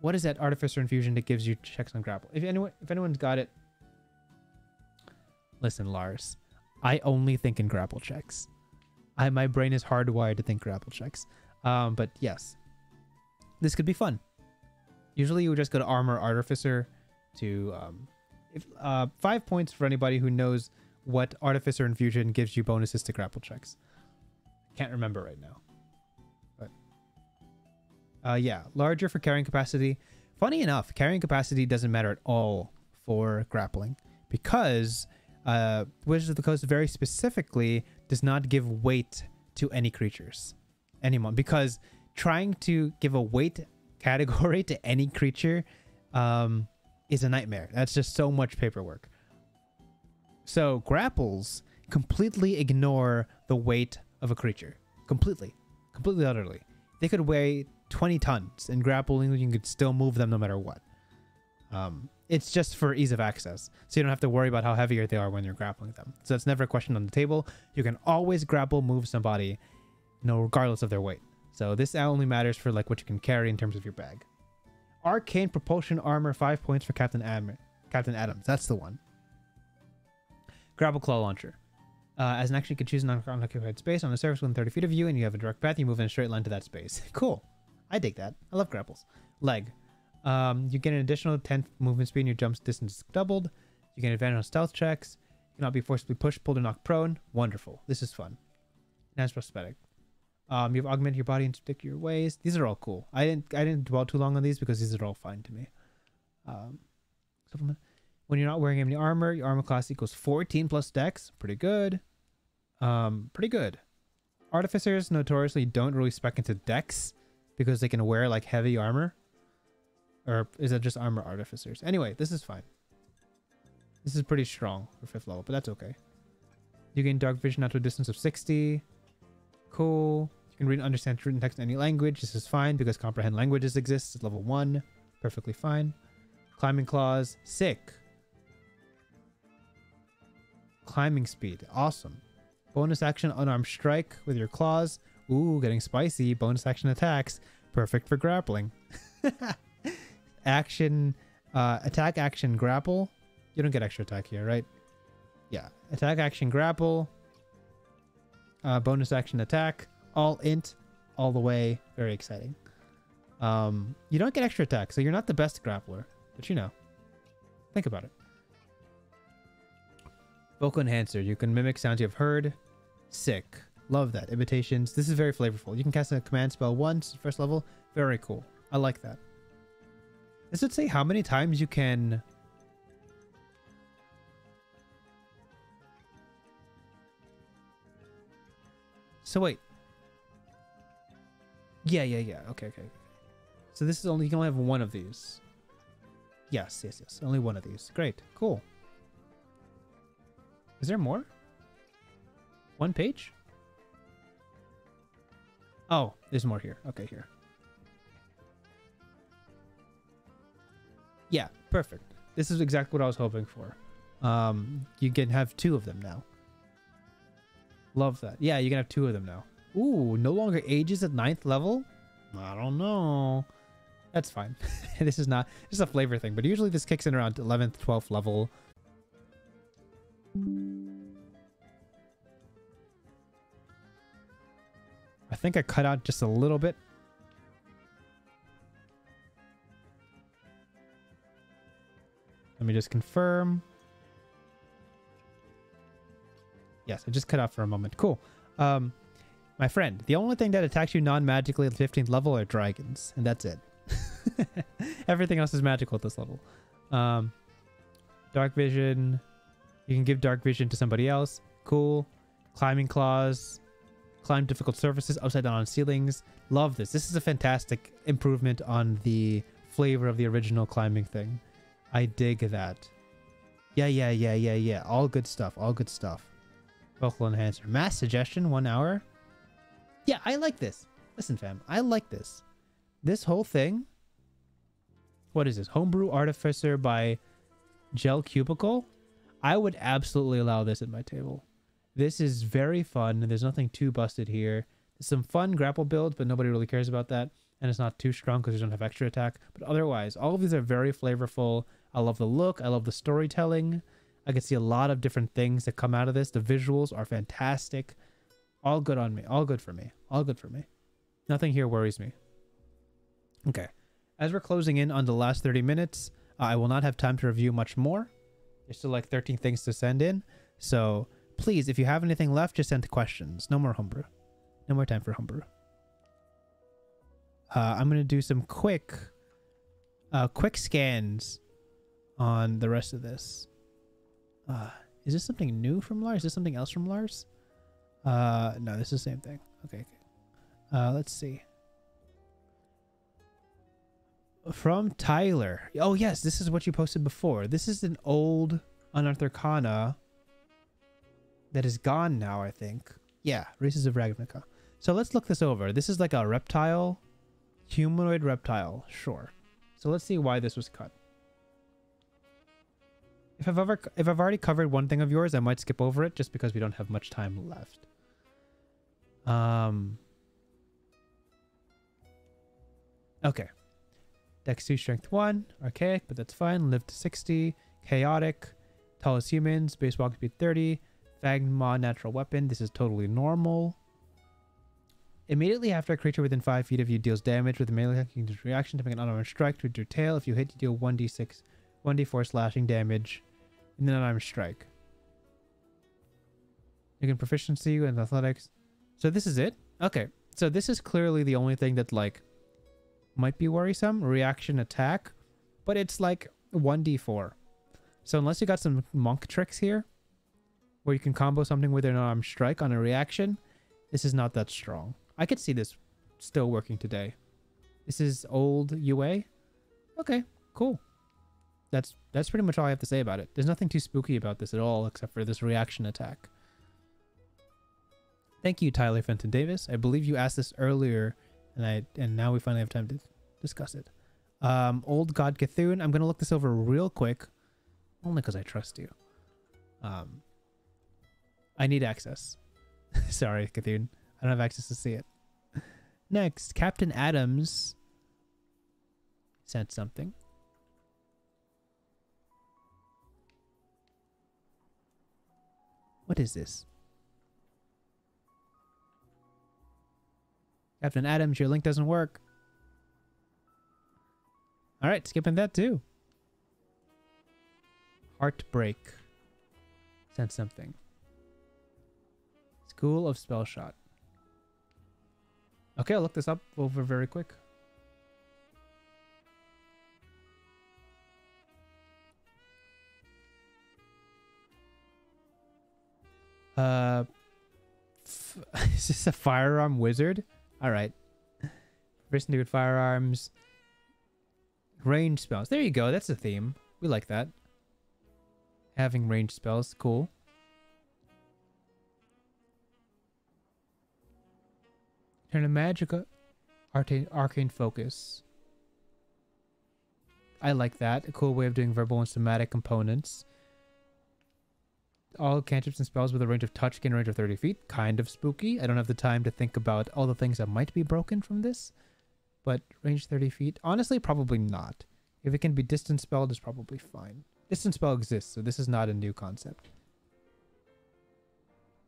What is that artificer infusion that gives you checks on grapple? If anyone's got it, listen, Lars. I only think in grapple checks. My brain is hardwired to think grapple checks. But yes, this could be fun. Usually you would just go to armor artificer to 5 points for anybody who knows what artificer infusion gives you bonuses to grapple checks. Can't remember right now. But yeah, larger for carrying capacity. Funny enough, carrying capacity doesn't matter at all for grappling because Wizards of the Coast very specifically does not give weight to any creatures anymore, because trying to give a weight category to any creature is a nightmare. That's just so much paperwork. So grapples completely ignore the weight of a creature. Completely utterly. They could weigh 20 tons, and grappling you could still move them no matter what. It's just for ease of access, so you don't have to worry about how heavy they are when you're grappling them. So that's never a question on the table. You can always grapple move somebody, regardless of their weight. So this only matters for like what you can carry in terms of your bag. Arcane propulsion armor, 5 points for Captain Adams. That's the one. Grapple claw launcher. As an action, you can choose an unoccupied space on the surface within 30 feet of you, and you have a direct path. You move in a straight line to that space. Cool. I dig that. I love grapples. Leg. You get an additional 10 movement speed and your jump distance is doubled. You get an advantage on stealth checks. You cannot be forcibly pushed, pulled, or knocked prone. Wonderful. This is fun. Enhanced prosthetic. You've augmented your body in particular ways. These are all cool. I didn't dwell too long on these because these are all fine to me. Supplement. When you're not wearing any armor, your armor class equals 14 plus dex. Pretty good. Pretty good. Artificers notoriously don't really spec into dex because they can wear like heavy armor. Or is that just armor artificers? Anyway, this is fine. This is pretty strong for 5th level, but that's okay. You gain dark vision out to a distance of 60. Cool. You can read and understand written text in any language. This is fine because comprehend languages exists at level 1. Perfectly fine. Climbing claws. Sick. Climbing speed. Awesome. Bonus action unarmed strike with your claws. Ooh, getting spicy. Bonus action attacks. Perfect for grappling. Action, attack, action, grapple. You don't get extra attack here, right? Yeah. Attack, action, grapple. Bonus action, attack. All int, all the way. Very exciting. You don't get extra attack, so you're not the best grappler. But think about it. Vocal enhancer. You can mimic sounds you've heard. Sick. Love that. Imitations. This is very flavorful. You can cast a command spell once, 1st level. Very cool. I like that. Does it say how many times you can... So wait. Yeah. Okay. So this is only, you can only have one of these. Yes. Only one of these. Great. Cool. Is there more? One page? Oh, there's more here. Okay, here. Yeah, perfect. This is exactly what I was hoping for. You can have 2 of them now. Love that. Yeah, you can have 2 of them now. Ooh, no longer ages at 9th level? I don't know. That's fine. This is a flavor thing, but usually this kicks in around 11th, 12th level. I think I cut out just a little bit. Let me just confirm. Yes, I just cut out for a moment. Cool. My friend, the only thing that attacks you non-magically at the 15th level are dragons, and that's it. Everything else is magical at this level. Dark vision. You can give dark vision to somebody else. Cool. Climbing claws. Climb difficult surfaces upside down on ceilings. Love this. This is a fantastic improvement on the flavor of the original climbing thing. I dig that. Yeah. All good stuff. Vocal enhancer. Mass suggestion, 1 hour. Yeah, I like this. Listen, fam. I like this. This whole thing. What is this? Homebrew Artificer by Gel Cubicle. I would absolutely allow this at my table. This is very fun. There's nothing too busted here. There's some fun grapple builds, but nobody really cares about that. And it's not too strong because you don't have extra attack. But otherwise, all of these are very flavorful. I love the look. I love the storytelling. I can see a lot of different things that come out of this. The visuals are fantastic. All good on me. All good for me. Nothing here worries me. Okay. As we're closing in on the last 30 minutes, I will not have time to review much more. There's still like 13 things to send in. So please, if you have anything left, just send questions. No more homebrew. No more time for homebrew. I'm going to do some quick scans on the rest of this. Is this something new from Lars? Is this something else from Lars? No, this is the same thing. Okay. Let's see. From Tyler. Oh, yes, this is what you posted before. This is an old Unearthed Arcana that is gone now, I think. Yeah, Races of Ravnica. So let's look this over. This is like a reptile, humanoid reptile. Sure. So let's see why this was cut. If I've already covered one thing of yours, I might skip over it just because we don't have much time left. Okay. Dex 2, Strength 1, Archaic, but that's fine. Live to 60, Chaotic, Tallest Humans, Base Walk Speed 30, Phagma Natural Weapon. This is totally normal. Immediately after a creature within 5 feet of you deals damage with a melee attack, you can use reaction to make an unarmed strike with your tail. If you hit, you deal 1d6, 1d4 slashing damage, and then unarmed strike. You can proficiency in athletics. So this is it? Okay. So this is clearly the only thing that like might be worrisome. Reaction attack, but it's like 1d4. So unless you got some monk tricks here where you can combo something with an unarmed strike on a reaction, this is not that strong. I could see this still working today. This is old UA. Okay, cool. That's pretty much all I have to say about it. There's nothing too spooky about this at all except for this reaction attack. Thank you, Tyler Fenton Davis. I believe you asked this earlier, and now we finally have time to discuss it. Old God Cthulhu. I'm gonna look this over real quick, only because I trust you. I need access. Sorry, Cthulhu. I don't have access to see it. Next, Captain Adams sent something. What is this? Captain Adams, your link doesn't work. All right, skipping that too. Heartbreak sent something. School of Spellshot. Okay, I'll look this up over very quick. Is this a firearm wizard? All right. Piercing with firearms. Range spells. There you go. That's a theme. We like that. Having range spells. Cool. Turn a magical arcane focus. I like that. A cool way of doing verbal and somatic components. All cantrips and spells with a range of touch gain a range of 30 feet. Kind of spooky. I don't have the time to think about all the things that might be broken from this. But range 30 feet? Honestly, probably not. If it can be distance spelled, it's probably fine. Distance spell exists, so this is not a new concept.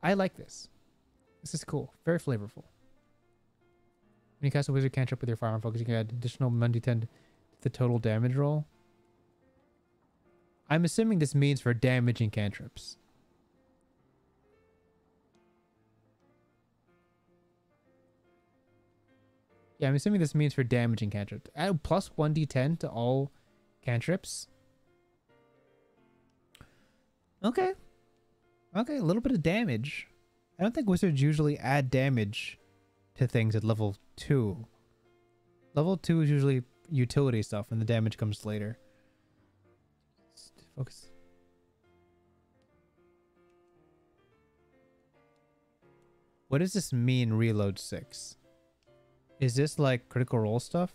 I like this. This is cool. Very flavorful. When you cast a wizard cantrip with your firearm focus, you can add additional 1d10 to the total damage roll. I'm assuming this means for damaging cantrips. Yeah, I'm assuming this means for damaging cantrips. Add plus 1d10 to all cantrips. Okay. Okay, a little bit of damage. I don't think wizards usually add damage to things at level 2. Level 2 is usually utility stuff, and the damage comes later. Focus. What does this mean, reload 6? Is this like critical role stuff?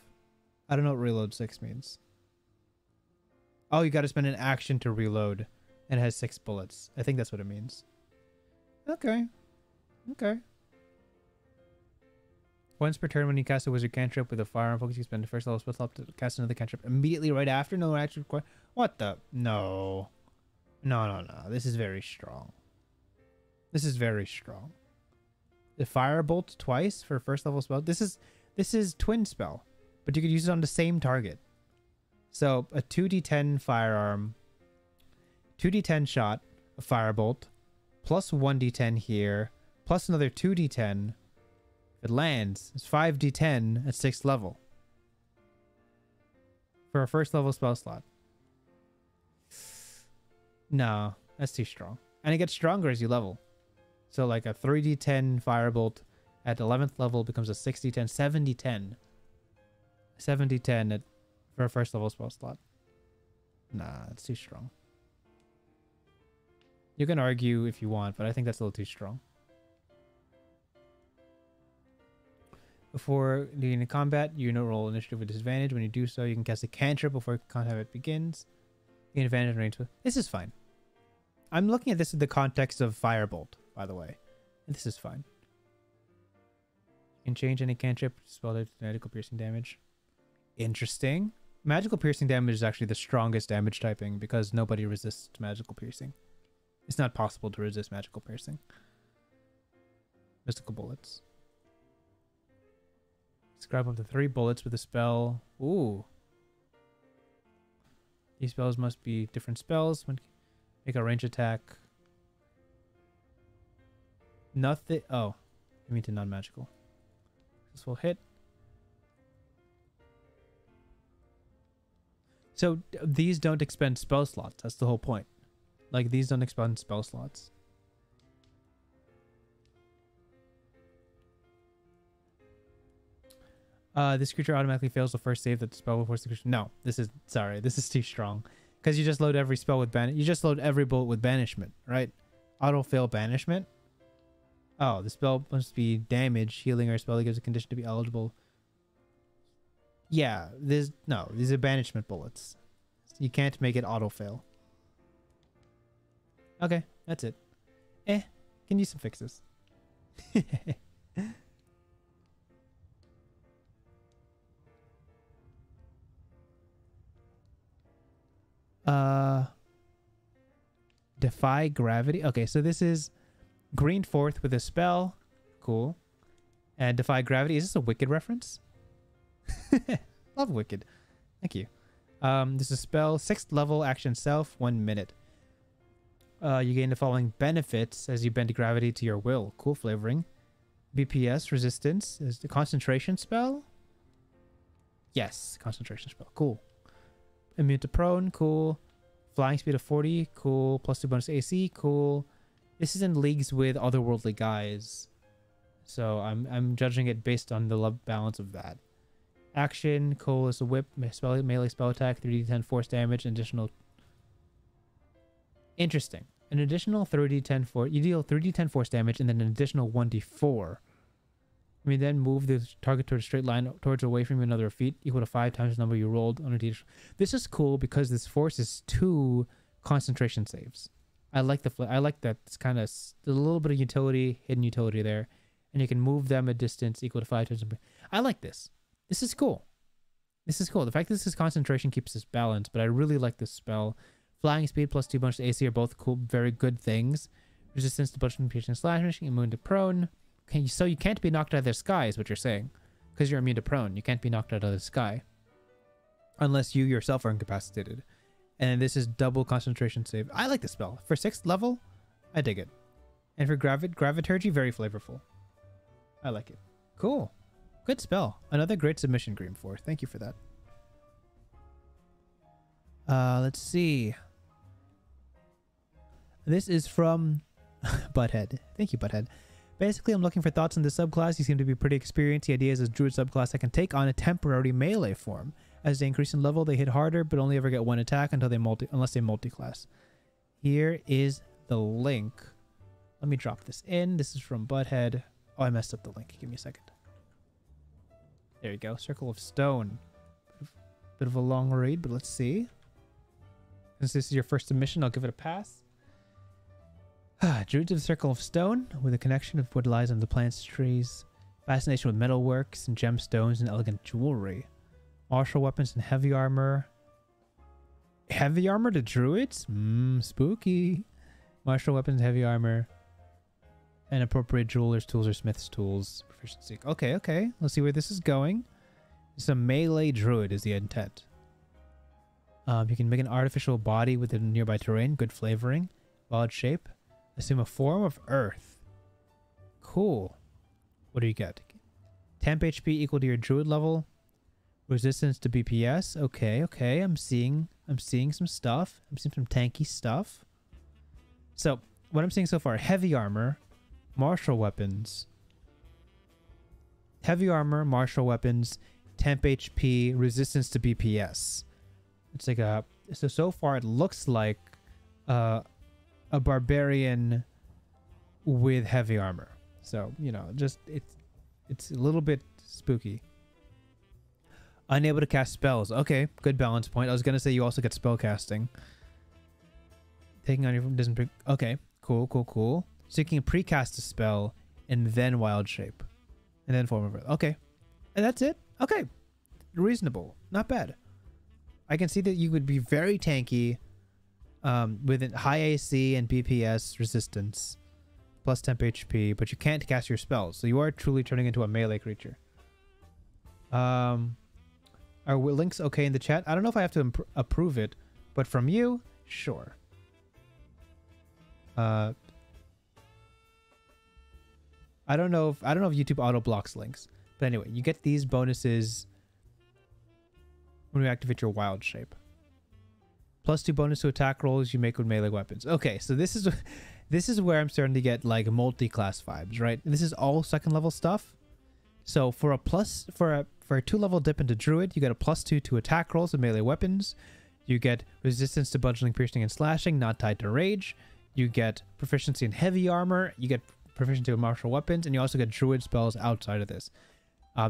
I don't know what reload 6 means. Oh, you got to spend an action to reload, and it has 6 bullets. I think that's what it means. Okay. Okay. Once per turn, when you cast a wizard cantrip with a firearm focus, you spend the first level spell slot to cast another cantrip immediately right after. No action required. What the? No. No. This is very strong. This is very strong. The firebolt twice for first level spell. This is twin spell, but you could use it on the same target. So a 2d10 firearm, 2d10 shot, a firebolt, plus 1d10 here, plus another 2d10. If it lands, it's 5d10 at 6th level for a first level spell slot. No, that's too strong. And it gets stronger as you level. So like a 3d10 firebolt at 11th level becomes a 6d10, 7d10. 7d10 for a first level spell slot. Nah, it's too strong. You can argue if you want, but I think that's a little too strong. Before leading combat, you know roll initiative with disadvantage. When you do so, you can cast a cantrip before combat begins. Gain advantage range. This is fine. I'm looking at this in the context of firebolt, by the way. And this is fine. You can change any cantrip spell to magical piercing damage. Interesting. Magical piercing damage is actually the strongest damage typing because nobody resists magical piercing. It's not possible to resist magical piercing. Mystical bullets. Grab up to 3 bullets with a spell. Ooh. These spells must be different spells. Make a range attack. Nothing. Oh. I mean to non-magical. This will hit. So these don't expend spell slots. That's the whole point. Like these don't expend spell slots. This creature automatically fails the first save that the spell will force the creature. No, this is too strong. Because you just load every spell with you just load every bullet with banishment, right? Auto fail banishment. Oh, the spell must be damage, healing, or a spell that gives a condition to be eligible. Yeah, these are banishment bullets. You can't make it auto fail. Okay, that's it. Can use some fixes. Defy gravity. Okay, so this is green fourth with a spell. Cool. And defy gravity. Is this a Wicked reference? Love Wicked. Thank you. This is a spell. 6th level action self. 1 minute. You gain the following benefits as you bend gravity to your will. Cool flavoring. BPS resistance. Is the concentration spell? Yes, concentration spell. Cool. Immune to prone. Cool. Flying speed of 40. Cool. Plus 2 bonus AC. Cool. This is in leagues with otherworldly guys. So I'm judging it based on the love balance of that. Action, Cole is a whip, melee spell attack, 3d10 force damage, and additional. Interesting. An additional 3d10 force. You deal 3d10 force damage and then an additional 1d4. I mean, then move the target towards a straight line towards away from you another feet equal to 5 times the number you rolled on a d. This is cool because this forces 2 concentration saves. I like that. It's kind of a little bit of utility, hidden utility there, and you can move them a distance equal to 5 times. I like this. This is cool. This is cool. The fact that this is concentration keeps this balanced, but I really like this spell. Flying speed plus 2 bonus to AC are both cool, very good things. Resistance to bludgeoning, piercing, slashing, immune to prone. Okay, so you can't be knocked out of the sky, is what you're saying, because you're immune to prone. You can't be knocked out of the sky unless you yourself are incapacitated. And this is double concentration save. I like this spell for 6th level. I dig it. And for graviturgy, very flavorful. I like it. Cool. Good spell. Another great submission, Greenforce. Thank you for that. Let's see. This is from Butthead. Thank you, Butthead. Basically, I'm looking for thoughts on this subclass. You seem to be pretty experienced. The idea is a druid subclass that can take on a temporary melee form. As they increase in level, they hit harder, but only ever get 1 attack until unless they multi-class. Here is the link. Let me drop this in. This is from Butthead. Oh, I messed up the link. Give me a second. There you go. Circle of Stone. Bit of a long read, but let's see. Since this is your first submission, I'll give it a pass. Druids of the Circle of Stone, with a connection of what lies on the plants, trees, fascination with metalworks and gemstones and elegant jewelry, martial weapons and heavy armor. Heavy armor to druids? Spooky. Martial weapons, heavy armor, and appropriate jeweler's tools or smith's tools. Proficiency. Okay. Let's see where this is going. It's a melee druid is the intent. You can make an artificial body within nearby terrain. Good flavoring. Wild shape. Assume a form of earth. Cool. What do you get? Temp HP equal to your druid level. Resistance to BPS. Okay. I'm seeing some stuff. I'm seeing some tanky stuff. So, what I'm seeing so far, heavy armor, martial weapons. Heavy armor, martial weapons, temp HP, resistance to BPS. It's like so far it looks like a barbarian with heavy armor. So, you know, just it's a little bit spooky. Unable to cast spells. Okay, good balance point. I was gonna say you also get spell casting. Taking on your doesn't. Okay, cool. So you can precast a spell and then wild shape, and then form of earth. Okay, and that's it. Okay, reasonable, not bad. I can see that you would be very tanky, with high AC and BPS resistance, plus temp HP, but you can't cast your spells, so you are truly turning into a melee creature. Are links okay in the chat? I don't know if I have to approve it, but from you, sure. I don't know if YouTube auto blocks links, but anyway, you get these bonuses when you activate your wild shape. Plus 2 bonus to attack rolls you make with melee weapons. Okay, so this is where I'm starting to get like multi-class vibes, right? And this is all 2nd level stuff. So for a 2-level dip into druid, you get a +2 to attack rolls with melee weapons. You get resistance to bludgeoning, piercing, and slashing, not tied to rage. You get proficiency in heavy armor. You get proficiency in martial weapons, and you also get druid spells outside of this.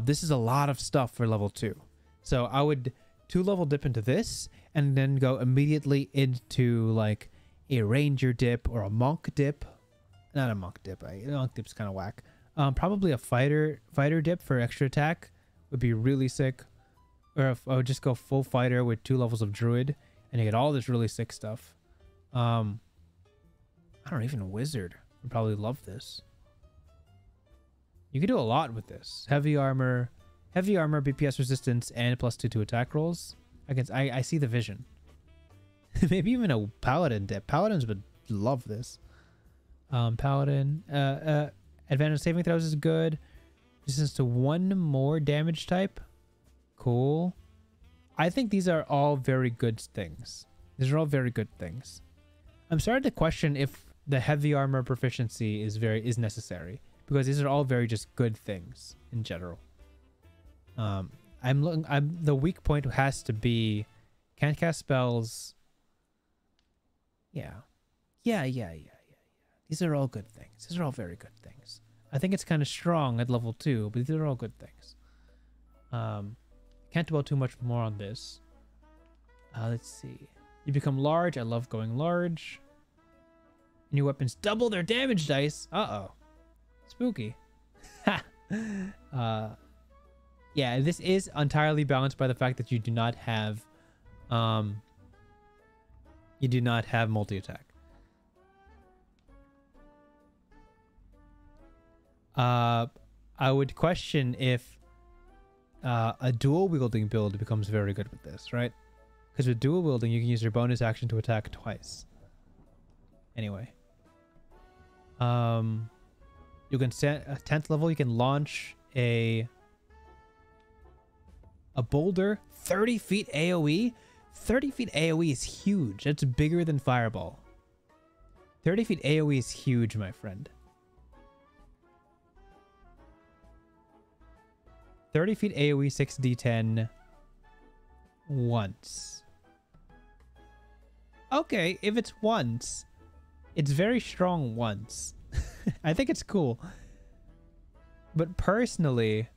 This is a lot of stuff for level 2. So I would 2-level dip into this, and then go immediately into like a ranger dip or a monk dip. Not a monk dip. A monk dip's kind of whack. Probably a fighter dip for extra attack would be really sick. Or if I would just go full fighter with 2 levels of druid, and you get all this really sick stuff. I don't even wizard would probably love this. You could do a lot with this. Heavy armor, BPS resistance, and +2 to attack rolls. I see the vision. Maybe even a paladin dip. Paladins would love this. Paladin. Advantage saving throws is good. Resistance to 1 more damage type. Cool. I think these are all very good things. These are all very good things. I'm starting to question if the heavy armor proficiency is necessary, because these are all very just good things in general. I'm looking. The weak point has to be can't cast spells. Yeah. Yeah. These are all good things. These are all very good things. I think it's kind of strong at level 2, but these are all good things. Can't dwell too much more on this. Let's see. You become large. I love going large. New weapons double their damage dice. Uh-oh. Spooky. Yeah, this is entirely balanced by the fact that you do not have multi-attack. I would question if a dual wielding build becomes very good with this, right? Because with dual wielding, you can use your bonus action to attack twice. Anyway. You can set a 10th level, you can launch a boulder, 30 feet AoE. 30 feet AoE is huge. That's bigger than Fireball. 30 feet AoE is huge, my friend. 30 feet AoE 6d10 once. Okay, if it's once, it's very strong once. I think it's cool. But personally...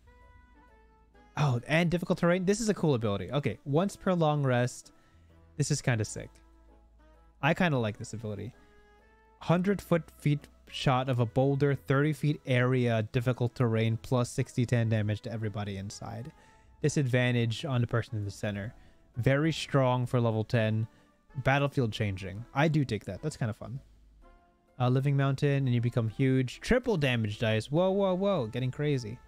Oh, and difficult terrain. This is a cool ability. Okay, once per long rest. This is kind of sick. I kind of like this ability. 100 feet shot of a boulder, 30 feet area, difficult terrain, plus 60-10 damage to everybody inside. Disadvantage on the person in the center. Very strong for level 10. Battlefield changing. I do take that. That's kind of fun. Living mountain, and you become huge. Triple damage dice. Whoa. Getting crazy.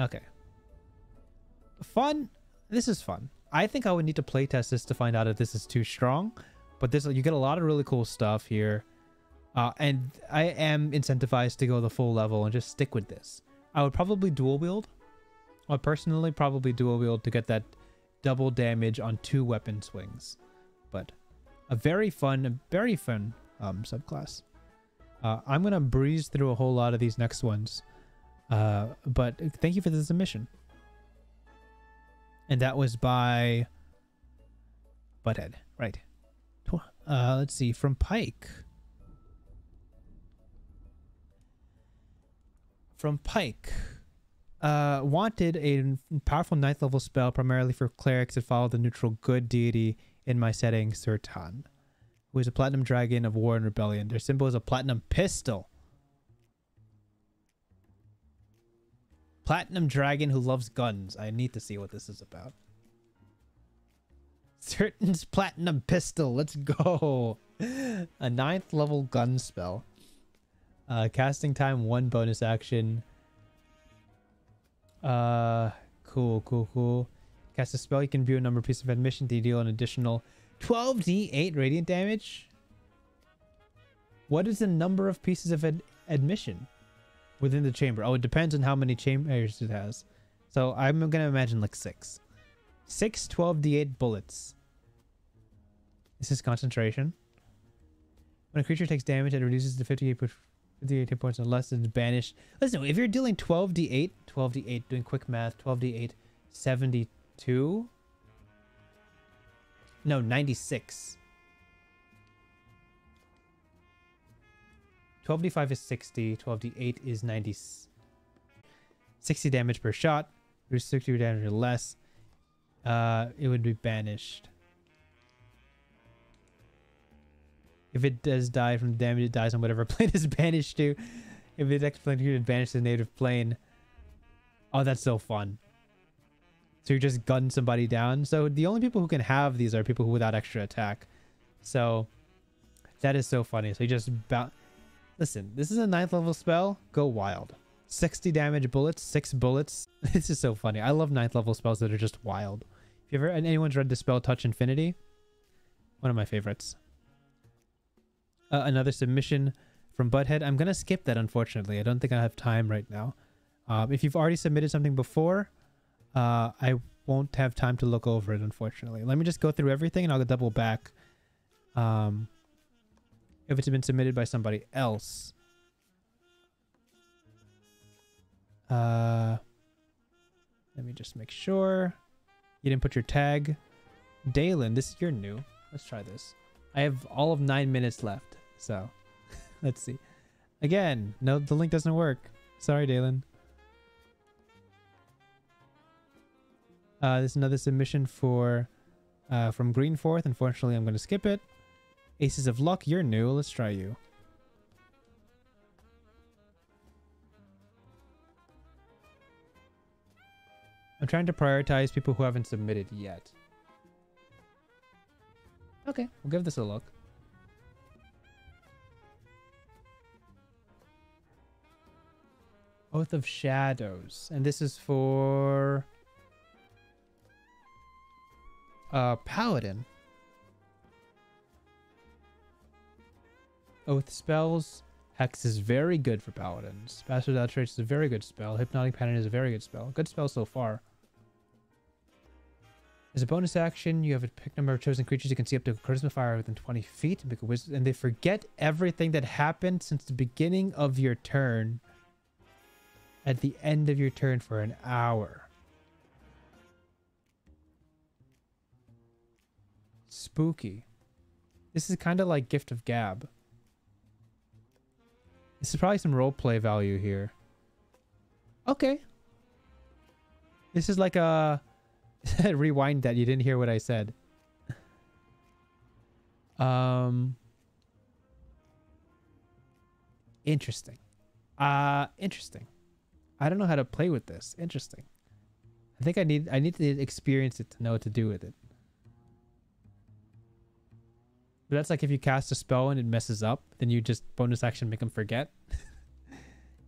Okay. Fun. This is fun. I think I would need to playtest this to find out if this is too strong. But this, you get a lot of really cool stuff here. And I am incentivized to go the full level and just stick with this. I would probably dual wield. I would personally probably dual wield to get that double damage on 2 weapon swings. But a very fun subclass. I'm going to breeze through a whole lot of these next ones. But thank you for the submission. And that was by Butthead. Right. Let's see. From Pike. Wanted a powerful 9th level spell primarily for clerics that follow the neutral good deity in my setting, Sertan, who is a platinum dragon of war and rebellion. Their symbol is a platinum pistol. Platinum dragon who loves guns. I need to see what this is about. Sertan's platinum pistol. Let's go. A 9th level gun spell. Casting time 1 bonus action. Cool. Cast a spell. You can view a number of pieces of admission to deal an additional 12d8 radiant damage. What is the number of pieces of admission within the chamber? Oh, it depends on how many chambers it has. So I'm gonna imagine like 6. 6 12d8 bullets. This is concentration. When a creature takes damage, it reduces to 58 hit points unless it's banished. Listen, if you're dealing 12d8, doing quick math, 12d8, 72? No, 96. 12d5 is 60, 12d8 is 90. 60 damage per shot. Reduce 60 damage or less. It would be banished. If it does die from damage, it dies on whatever plane it's banished to. If it's executed, banished to the native plane. Oh, that's so fun. So you just gun somebody down. So the only people who can have these are people who without extra attack. So that is so funny. So you just listen, this is a 9th level spell. Go wild. 60 damage bullets, 6 bullets. This is so funny. I love 9th level spells that are just wild. If anyone's read the spell Touch Infinity, one of my favorites. Another submission from Butthead. I'm gonna skip that, unfortunately. I don't think I have time right now. If you've already submitted something before, I won't have time to look over it, unfortunately. Let me just go through everything and I'll double back. If it's been submitted by somebody else. Let me just make sure. You didn't put your tag. Dalen, you're new. Let's try this. I have all of 9 minutes left. So, let's see. Again, no, the link doesn't work. Sorry, Dalen. This is another submission for from Greenforth. Unfortunately, I'm going to skip it. Aces of Luck, you're new. Let's try you. I'm trying to prioritize people who haven't submitted yet. Okay, we'll give this a look. Oath of Shadows. And this is for... Paladin. Oath spells. Hex is very good for Paladins. Bastard Outrage is a very good spell. Hypnotic Pattern is a very good spell. Good spell so far. As a bonus action, you have a pick number of chosen creatures. You can see up to a charisma fire within 20 feet. Make a wisdom, and they forget everything that happened since the beginning of your turn at the end of your turn for an hour. Spooky. This is kind of like Gift of Gab. This is probably some roleplay value here. Okay. This is like a... Rewind that. You didn't hear what I said. Interesting. Interesting. I don't know how to play with this. Interesting. I think I need to experience it to know what to do with it. But that's like if you cast a spell and it messes up, then you just bonus action make them forget.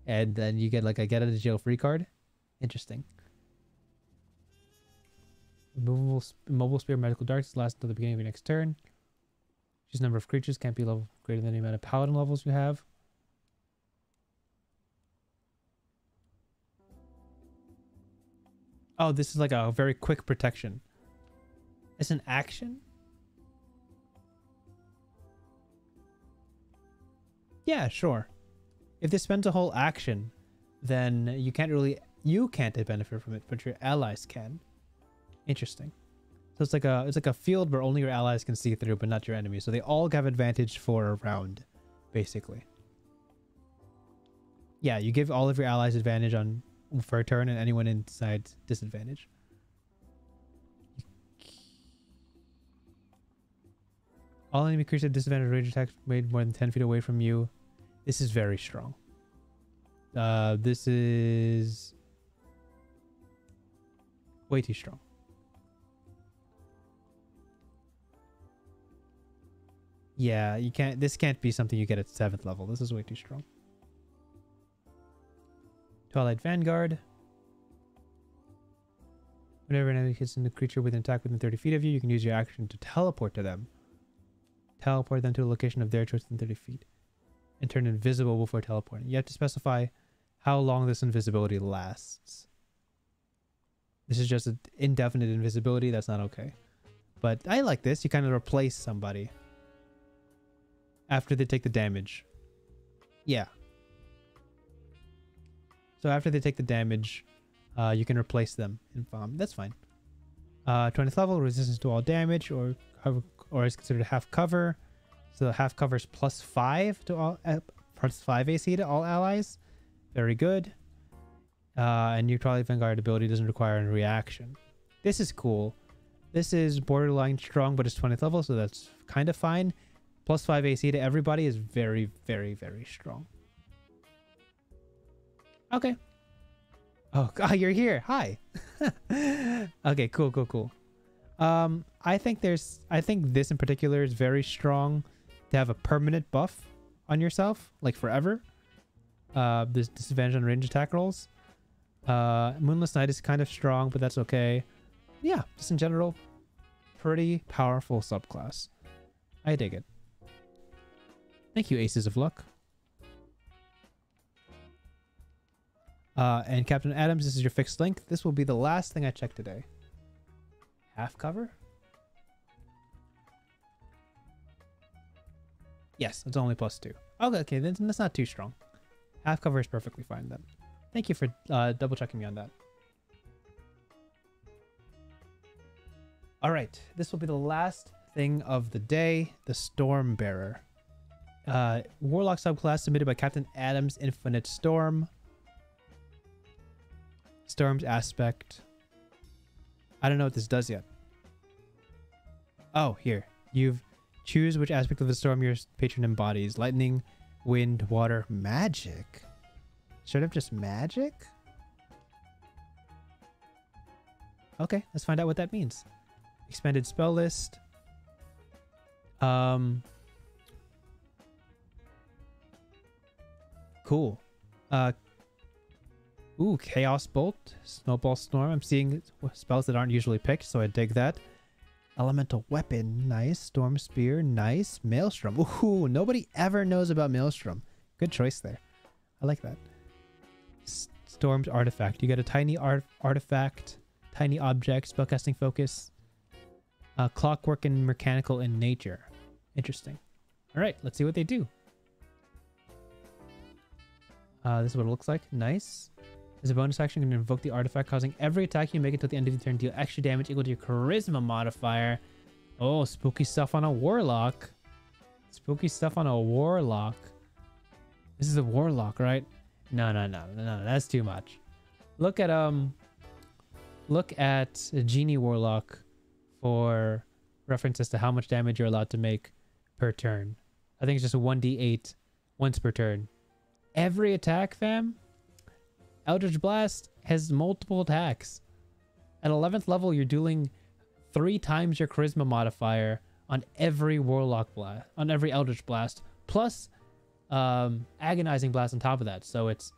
And then you get like a get out of jail free card. Interesting. Mobile Spear Magical Darts lasts until the beginning of your next turn. Choose number of creatures. Can't be level greater than the amount of paladin levels you have. Oh, this is like a very quick protection. It's an action? Yeah, sure. If this spends a whole action, then you can't benefit from it, but your allies can. Interesting. So it's like a field where only your allies can see through, but not your enemies. So they all have advantage for a round, basically. Yeah, you give all of your allies advantage for a turn, and anyone inside disadvantage. All enemy creatures have disadvantage range attacks made more than 10 feet away from you. This is very strong. This is way too strong. Yeah, you can't. This can't be something you get at 7th level. This is way too strong. Twilight Vanguard. Whenever an enemy hits a creature with an attack within 30 feet of you, you can use your action to teleport to them. Teleport them to a location of their choice within 30 feet. And turn invisible before teleporting. You have to specify how long this invisibility lasts. This is just an indefinite invisibility. That's not okay. But I like this. You kind of replace somebody after they take the damage. Yeah. So after they take the damage, you can replace them in farm. That's fine. 20th level, resistance to all damage, or is considered half cover. So half cover is +5 to all, +5 AC to all allies. Very good. And your Twilight Vanguard ability doesn't require a reaction. This is cool. This is borderline strong, but it's 20th level, so that's kind of fine. +5 AC to everybody is very, very, very strong. Okay. Oh, God, you're here. Hi. Okay, cool. I think this in particular is very strong to have a permanent buff on yourself, like forever. There's disadvantage on range attack rolls. Moonless Night is kind of strong, but that's okay. Yeah, just in general, pretty powerful subclass. I dig it. Thank you, Aces of Luck. And Captain Adams, this is your fixed link. This will be the last thing I check today. Half cover? Yes, it's only +2. Okay, then that's not too strong. Half cover is perfectly fine then. Thank you for double checking me on that. All right, this will be the last thing of the day, the Storm Bearer. Warlock subclass submitted by Captain Adams, Infinite Storm. Storm's aspect. I don't know what this does yet. Oh, here. Choose which aspect of the storm your patron embodies. Lightning, wind, water, magic. Straight up just magic? Okay, let's find out what that means. Expanded spell list. Cool. Ooh, Chaos Bolt, Snowball Storm. I'm seeing spells that aren't usually picked, so I dig that. Elemental Weapon, nice. Storm Spear, nice. Maelstrom. Ooh, nobody ever knows about Maelstrom. Good choice there. I like that. Storm's Artifact. You get a tiny artifact, tiny object, spellcasting focus, clockwork and mechanical in nature. Interesting. All right, let's see what they do. This is what it looks like. Nice. As a bonus action, you can invoke the artifact, causing every attack you make until the end of the turn deal extra damage equal to your charisma modifier. Oh, spooky stuff on a warlock. Spooky stuff on a warlock. This is a warlock, right? No, that's too much. Look at a Genie Warlock for references to how much damage you're allowed to make per turn. I think it's just a 1d8 once per turn. Every attack, fam. Eldritch Blast has multiple attacks. At 11th level, you're doing 3 times your charisma modifier on every warlock blast, on every Eldritch Blast, plus agonizing blast on top of that. So it's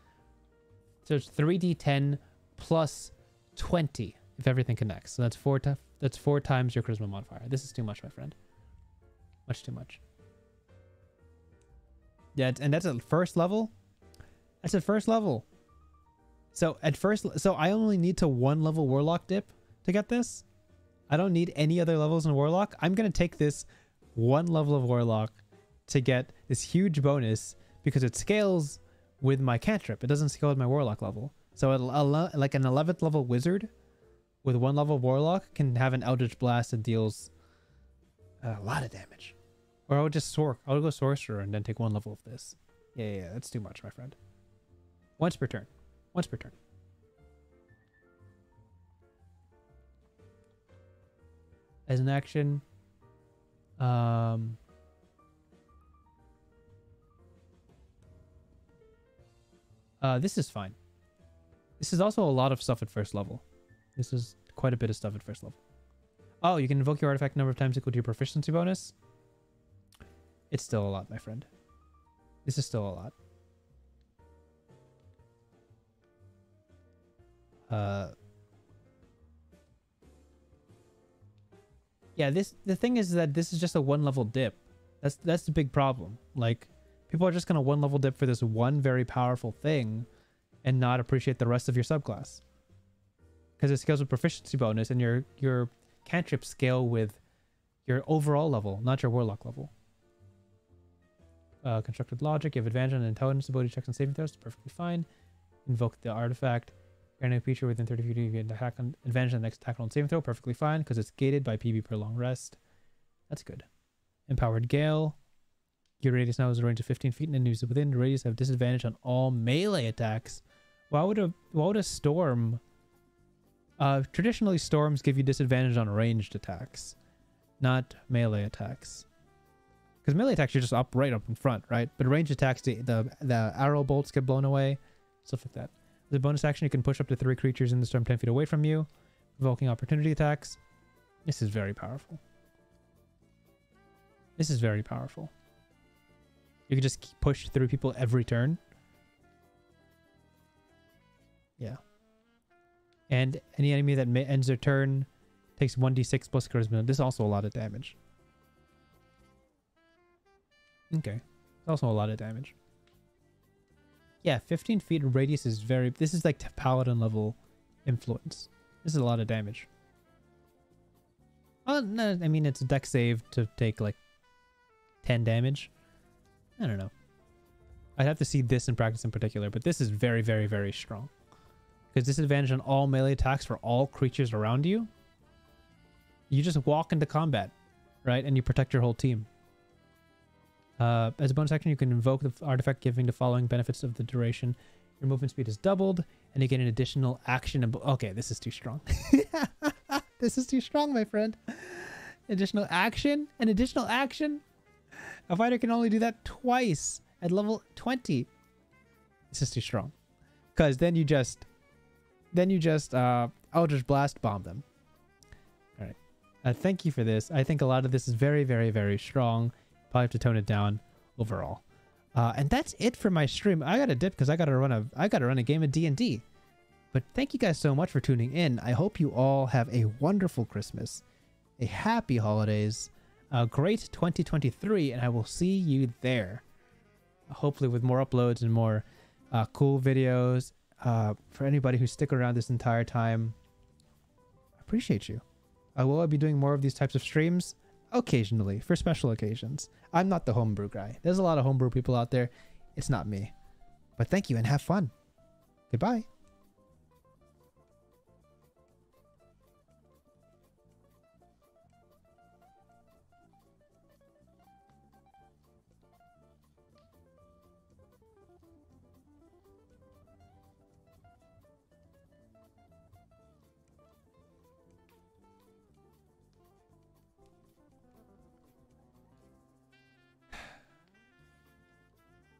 3d10 plus 20 if everything connects. So that's 4 times your charisma modifier. This is too much, my friend. Much too much. Yeah, and that's at first level. That's at first level. So at first, so I only need to 1 level Warlock dip to get this. I don't need any other levels in Warlock. I'm going to take this 1 level of Warlock to get this huge bonus because it scales with my cantrip. It doesn't scale with my Warlock level. So like an 11th level Wizard with 1 level Warlock can have an Eldritch Blast that deals a lot of damage. Or I'll just I'll go Sorcerer and then take 1 level of this. Yeah, that's too much, my friend. Once per turn. Once per turn. As an action, this is fine. This is also a lot of stuff at first level. This is quite a bit of stuff at first level. Oh, you can invoke your artifact number of times equal to your proficiency bonus. It's still a lot, my friend. This is still a lot. Yeah, the thing is that this is just a 1 level dip. That's the big problem. Like, people are just gonna 1 level dip for this one very powerful thing and not appreciate the rest of your subclass. Because it scales with proficiency bonus and your cantrips scale with your overall level, not your warlock level. Constructed logic, you have advantage on intelligence ability checks and saving throws, perfectly fine. Invoke the artifact. Any feature within 30 feet, you get attack on advantage on the next attack on saving throw. Perfectly fine because it's gated by PB per long rest. That's good. Empowered Gale. Your radius now is a range of 15 feet and enemies within the radius have disadvantage on all melee attacks. Why would a storm? Traditionally, storms give you disadvantage on ranged attacks, not melee attacks. Because melee attacks, you're just right up in front, right? But ranged attacks, the arrow bolts get blown away, stuff like that. As a bonus action, you can push up to 3 creatures in the storm 10 feet away from you, provoking opportunity attacks. This is very powerful. This is very powerful. You can just push through people every turn. Yeah. And any enemy that ends their turn takes 1d6 plus charisma. This is also a lot of damage. Okay. It's also a lot of damage. Yeah, 15 feet radius is very... This is like paladin level influence. This is a lot of damage. Oh, no, I mean, it's a dex save to take like 10 damage. I don't know. I'd have to see this in practice in particular, but this is very, very, very strong. Because disadvantage on all melee attacks for all creatures around you. You just walk into combat, right? And you protect your whole team. As a bonus action, you can invoke the artifact, giving the following benefits of the duration. Your movement speed is doubled, and you get an additional action. Okay, this is too strong. This is too strong, my friend. Additional action? An additional action? A fighter can only do that twice at level 20. This is too strong. Because then you just Eldritch Blast bomb them. All right. Thank you for this. I think a lot of this is very, very, very strong. Probably have to tone it down overall. And that's it for my stream. I got to dip because I got to run a game of D&D. But thank you guys so much for tuning in. I hope you all have a wonderful Christmas, a happy holidays, a great 2023, and I will see you there. Hopefully with more uploads and more cool videos. For anybody who stick around this entire time, I appreciate you. I will be doing more of these types of streams occasionally for special occasions. I'm not the homebrew guy. There's a lot of homebrew people out there. It's not me. But thank you and have fun. Goodbye.